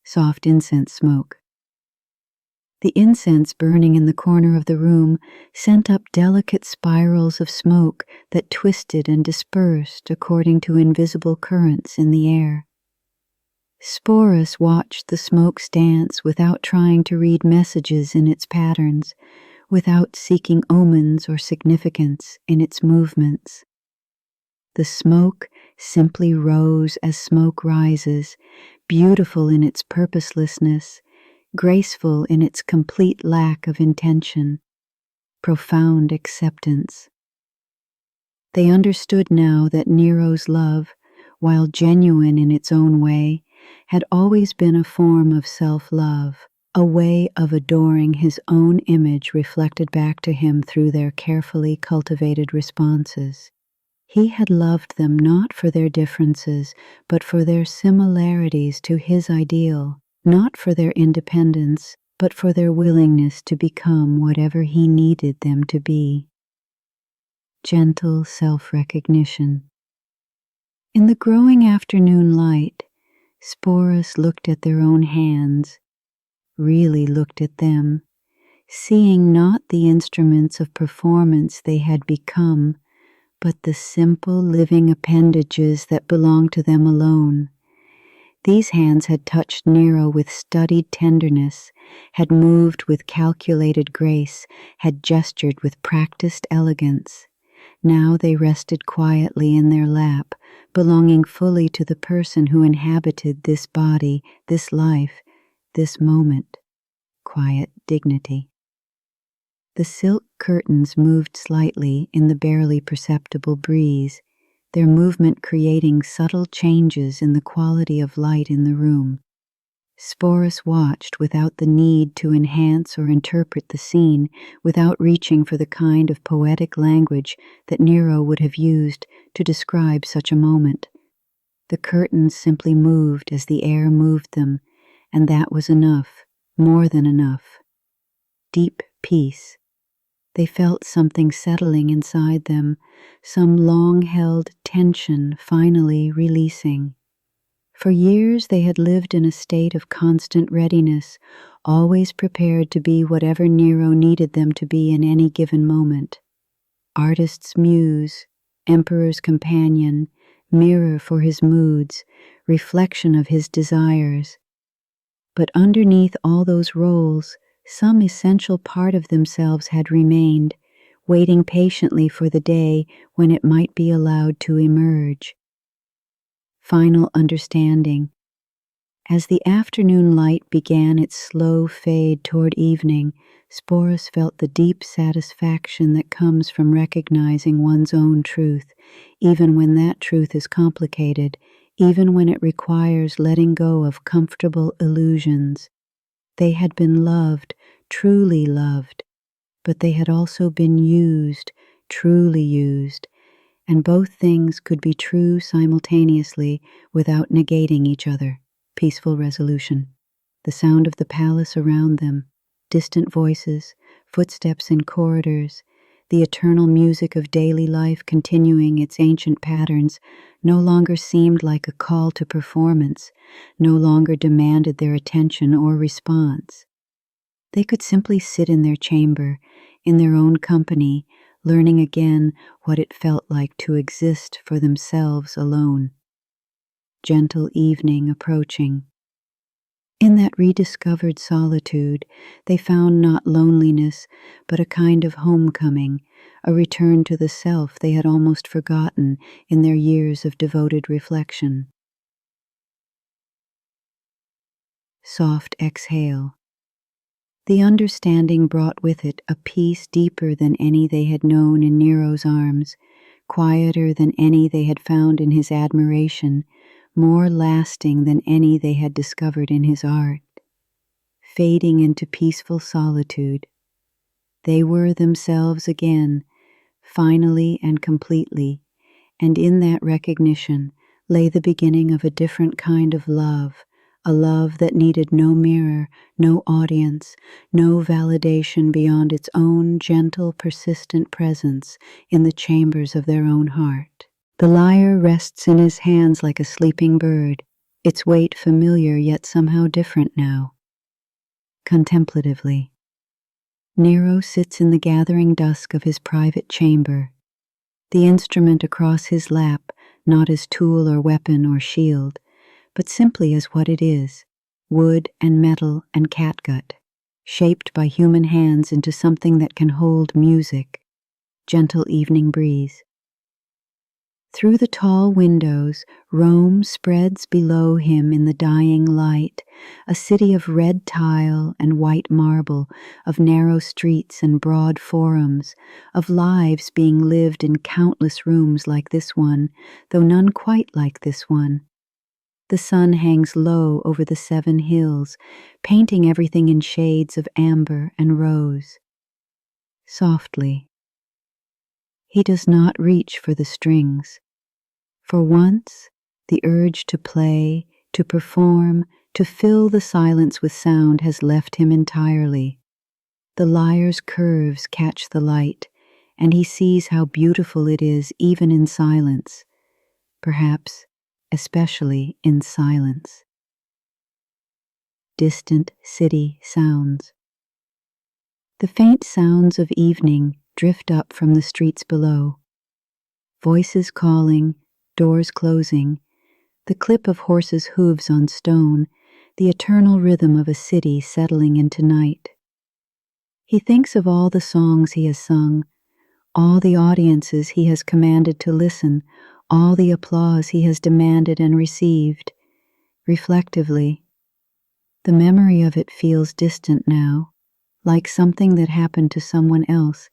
Soft incense smoke. The incense burning in the corner of the room sent up delicate spirals of smoke that twisted and dispersed according to invisible currents in the air. Sporus watched the smoke dance without trying to read messages in its patterns, without seeking omens or significance in its movements. The smoke simply rose as smoke rises, beautiful in its purposelessness, graceful in its complete lack of intention, profound acceptance. They understood now that Nero's love, while genuine in its own way, had always been a form of self-love, a way of adoring his own image reflected back to him through their carefully cultivated responses. He had loved them not for their differences, but for their similarities to his ideal, not for their independence, but for their willingness to become whatever he needed them to be. Gentle self-recognition. In the growing afternoon light, Sporus looked at their own hands, really looked at them. seeing not the instruments of performance they had become, but the simple living appendages that belonged to them alone. These hands had touched Nero with studied tenderness, had moved with calculated grace, had gestured with practiced elegance. Now they rested quietly in their lap, belonging fully to the person who inhabited this body, this life, this moment. Quiet dignity. The silk curtains moved slightly in the barely perceptible breeze, their movement creating subtle changes in the quality of light in the room. Sporus watched without the need to enhance or interpret the scene, without reaching for the kind of poetic language that Nero would have used to describe such a moment. The curtains simply moved as the air moved them, and that was enough, more than enough. Deep peace. They felt something settling inside them, some long-held tension finally releasing. For years they had lived in a state of constant readiness, always prepared to be whatever Nero needed them to be in any given moment. Artist's muse, emperor's companion, mirror for his moods, reflection of his desires. But underneath all those roles, some essential part of themselves had remained, waiting patiently for the day when it might be allowed to emerge. Final understanding. As the afternoon light began its slow fade toward evening, Sporus felt the deep satisfaction that comes from recognizing one's own truth, even when that truth is complicated, even when it requires letting go of comfortable illusions. They had been loved, truly loved, but they had also been used, truly used, and both things could be true simultaneously without negating each other. Peaceful resolution. The sound of the palace around them, distant voices, footsteps in corridors, the eternal music of daily life continuing its ancient patterns, no longer seemed like a call to performance, no longer demanded their attention or response. They could simply sit in their chamber, in their own company, learning again what it felt like to exist for themselves alone. Gentle evening approaching. In that rediscovered solitude, they found not loneliness, but a kind of homecoming, a return to the self they had almost forgotten in their years of devoted reflection. Soft exhale. The understanding brought with it a peace deeper than any they had known in Nero's arms, quieter than any they had found in his admiration, more lasting than any they had discovered in his art. Fading into peaceful solitude, they were themselves again, finally and completely, and in that recognition lay the beginning of a different kind of love, a love that needed no mirror, no audience, no validation beyond its own gentle, persistent presence in the chambers of their own heart. The lyre rests in his hands like a sleeping bird, its weight familiar yet somehow different now. Contemplatively, Nero sits in the gathering dusk of his private chamber, the instrument across his lap not as tool or weapon or shield, but simply as what it is, wood and metal and catgut, shaped by human hands into something that can hold music, gentle evening breeze. Through the tall windows, Rome spreads below him in the dying light, a city of red tile and white marble, of narrow streets and broad forums, of lives being lived in countless rooms like this one, though none quite like this one. The sun hangs low over the 7 hills, painting everything in shades of amber and rose. Softly. He does not reach for the strings. For once, the urge to play, to perform, to fill the silence with sound has left him entirely. The lyre's curves catch the light, and he sees how beautiful it is even in silence, perhaps especially in silence. Distant city sounds. The faint sounds of evening drift up from the streets below. Voices calling, doors closing, the clip of horses' hooves on stone, the eternal rhythm of a city settling into night. He thinks of all the songs he has sung, all the audiences he has commanded to listen, all the applause he has demanded and received. Reflectively, the memory of it feels distant now, like something that happened to someone else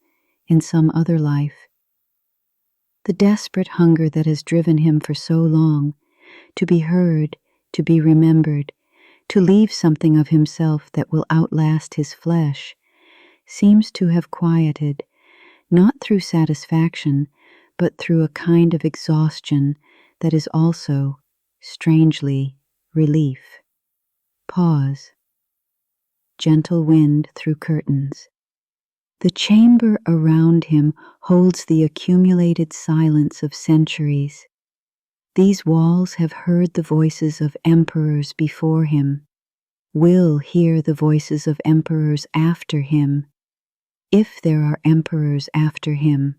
in some other life. The desperate hunger that has driven him for so long, to be heard, to be remembered, to leave something of himself that will outlast his flesh, seems to have quieted, not through satisfaction, but through a kind of exhaustion that is also, strangely, relief. Pause. Gentle wind through curtains. The chamber around him holds the accumulated silence of centuries. These walls have heard the voices of emperors before him, will hear the voices of emperors after him, if there are emperors after him.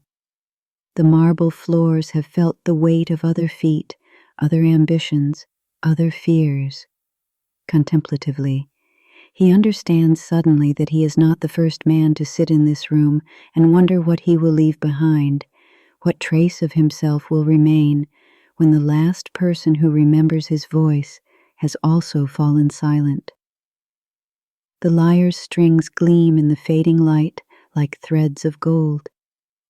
The marble floors have felt the weight of other feet, other ambitions, other fears. Contemplatively, he understands suddenly that he is not the first man to sit in this room and wonder what he will leave behind, what trace of himself will remain when the last person who remembers his voice has also fallen silent. The lyre's strings gleam in the fading light like threads of gold,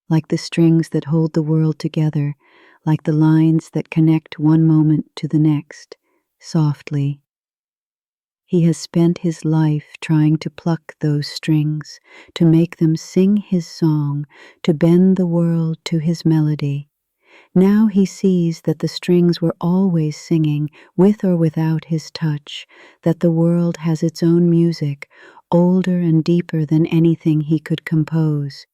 like the strings that hold the world together, like the lines that connect one moment to the next, softly. He has spent his life trying to pluck those strings, to make them sing his song, to bend the world to his melody. Now he sees that the strings were always singing, with or without his touch, that the world has its own music, older and deeper than anything he could compose.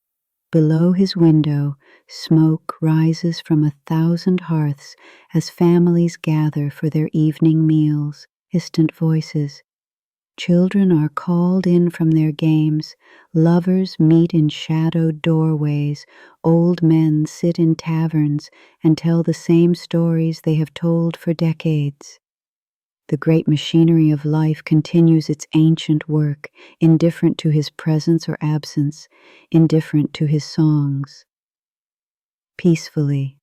Below his window, smoke rises from 1,000 hearths as families gather for their evening meals, distant voices. Children are called in from their games, lovers meet in shadowed doorways, old men sit in taverns and tell the same stories they have told for decades. The great machinery of life continues its ancient work, indifferent to his presence or absence, indifferent to his songs. Peacefully.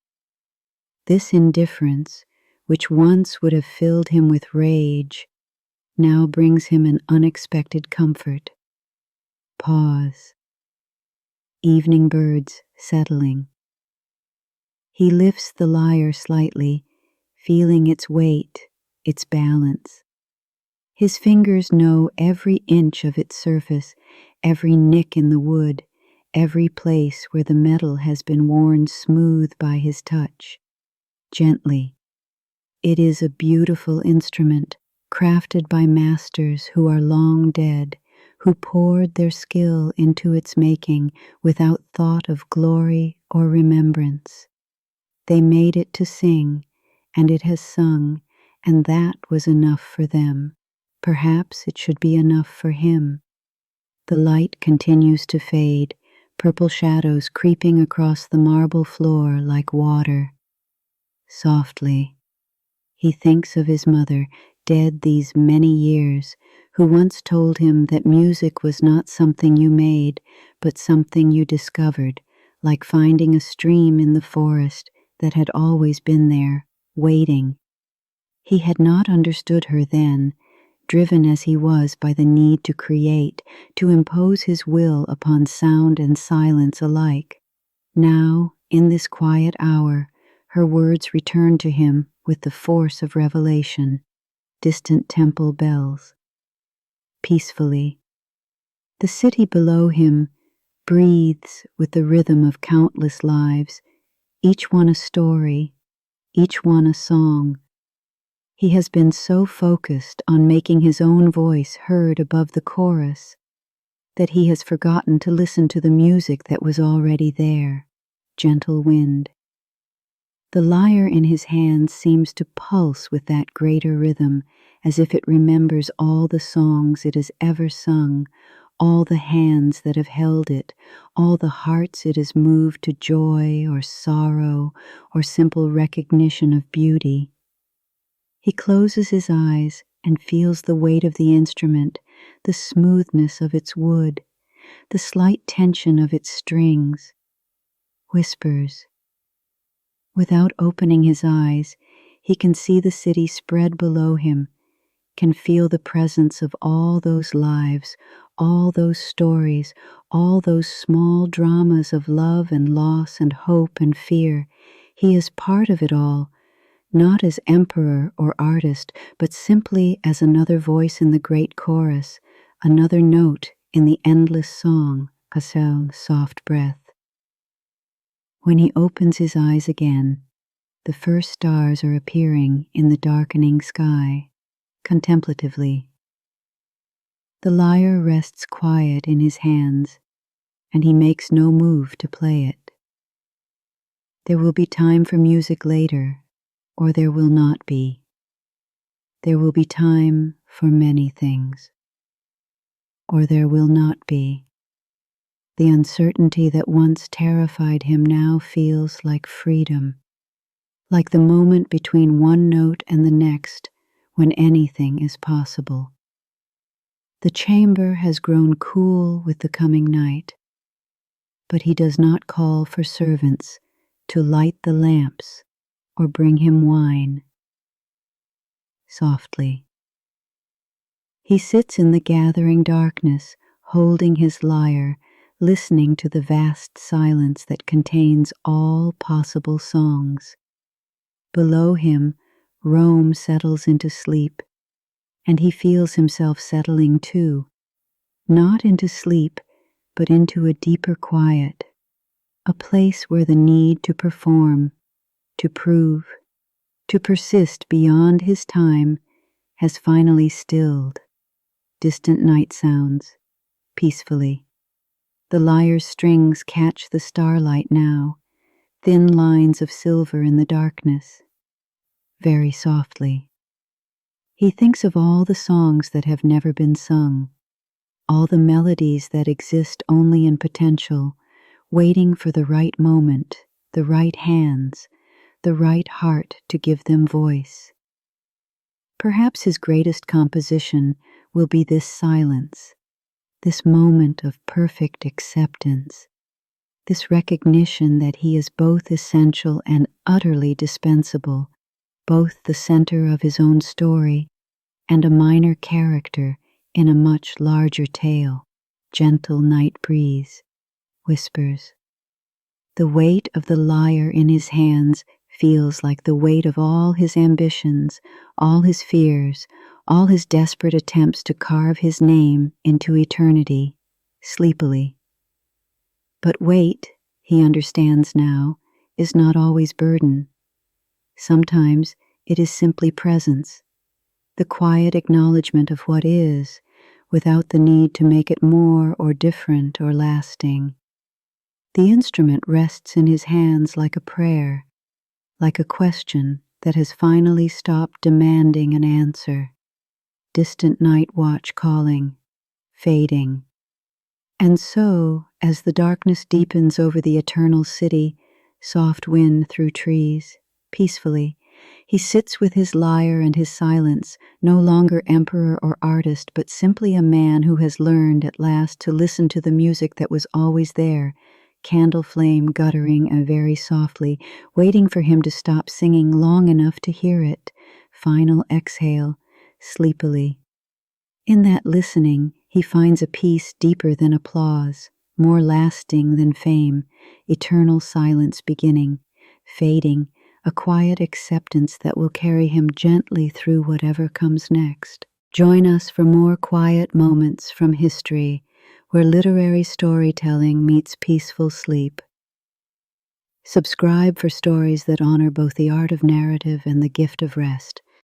This indifference, which once would have filled him with rage, now brings him an unexpected comfort. Pause. Evening birds settling. He lifts the lyre slightly, feeling its weight, its balance. His fingers know every inch of its surface, every nick in the wood, every place where the metal has been worn smooth by his touch. Gently. It is a beautiful instrument, crafted by masters who are long dead, who poured their skill into its making without thought of glory or remembrance. They made it to sing, and it has sung, and that was enough for them. Perhaps it should be enough for him. The light continues to fade, purple shadows creeping across the marble floor like water. Softly, he thinks of his mother, dead these many years, who once told him that music was not something you made, but something you discovered, like finding a stream in the forest that had always been there, waiting. He had not understood her then, driven as he was by the need to create, to impose his will upon sound and silence alike. Now, in this quiet hour, her words return to him with the force of revelation. Distant temple bells. Peacefully. The city below him breathes with the rhythm of countless lives, each one a story, each one a song. He has been so focused on making his own voice heard above the chorus that he has forgotten to listen to the music that was already there. Gentle wind. The lyre in his hands seems to pulse with that greater rhythm, as if it remembers all the songs it has ever sung, all the hands that have held it, all the hearts it has moved to joy or sorrow or simple recognition of beauty. He closes his eyes and feels the weight of the instrument, the smoothness of its wood, the slight tension of its strings. Whispers. Without opening his eyes, he can see the city spread below him, can feel the presence of all those lives, all those stories, all those small dramas of love and loss and hope and fear. He is part of it all, not as emperor or artist, but simply as another voice in the great chorus, another note in the endless song, Kasel, soft breath. When he opens his eyes again, the first stars are appearing in the darkening sky, contemplatively. The lyre rests quiet in his hands, and he makes no move to play it. There will be time for music later, or there will not be. There will be time for many things, or there will not be. The uncertainty that once terrified him now feels like freedom, like the moment between one note and the next when anything is possible. The chamber has grown cool with the coming night, but he does not call for servants to light the lamps or bring him wine. Softly, he sits in the gathering darkness, holding his lyre, listening to the vast silence that contains all possible songs. Below him, Rome settles into sleep, and he feels himself settling too, not into sleep, but into a deeper quiet, a place where the need to perform, to prove, to persist beyond his time has finally stilled. Distant night sounds, peacefully. The lyre's strings catch the starlight now, thin lines of silver in the darkness. Very softly. He thinks of all the songs that have never been sung, all the melodies that exist only in potential, waiting for the right moment, the right hands, the right heart to give them voice. Perhaps his greatest composition will be this silence, this moment of perfect acceptance, this recognition that he is both essential and utterly dispensable, both the center of his own story and a minor character in a much larger tale. Gentle night breeze, whispers. The weight of the lyre in his hands feels like the weight of all his ambitions, all his fears, all his desperate attempts to carve his name into eternity, sleepily. But weight, he understands now, is not always burden. Sometimes it is simply presence, the quiet acknowledgement of what is, without the need to make it more or different or lasting. The instrument rests in his hands like a prayer, like a question that has finally stopped demanding an answer. Distant night watch calling, fading. And so, as the darkness deepens over the eternal city, soft wind through trees, peacefully, he sits with his lyre and his silence, no longer emperor or artist, but simply a man who has learned at last to listen to the music that was always there, candle flame guttering very softly, waiting for him to stop singing long enough to hear it. Final exhale, sleepily. In that listening, he finds a peace deeper than applause, more lasting than fame, eternal silence beginning, fading, a quiet acceptance that will carry him gently through whatever comes next. Join us for more quiet moments from history, where literary storytelling meets peaceful sleep. Subscribe for stories that honor both the art of narrative and the gift of rest.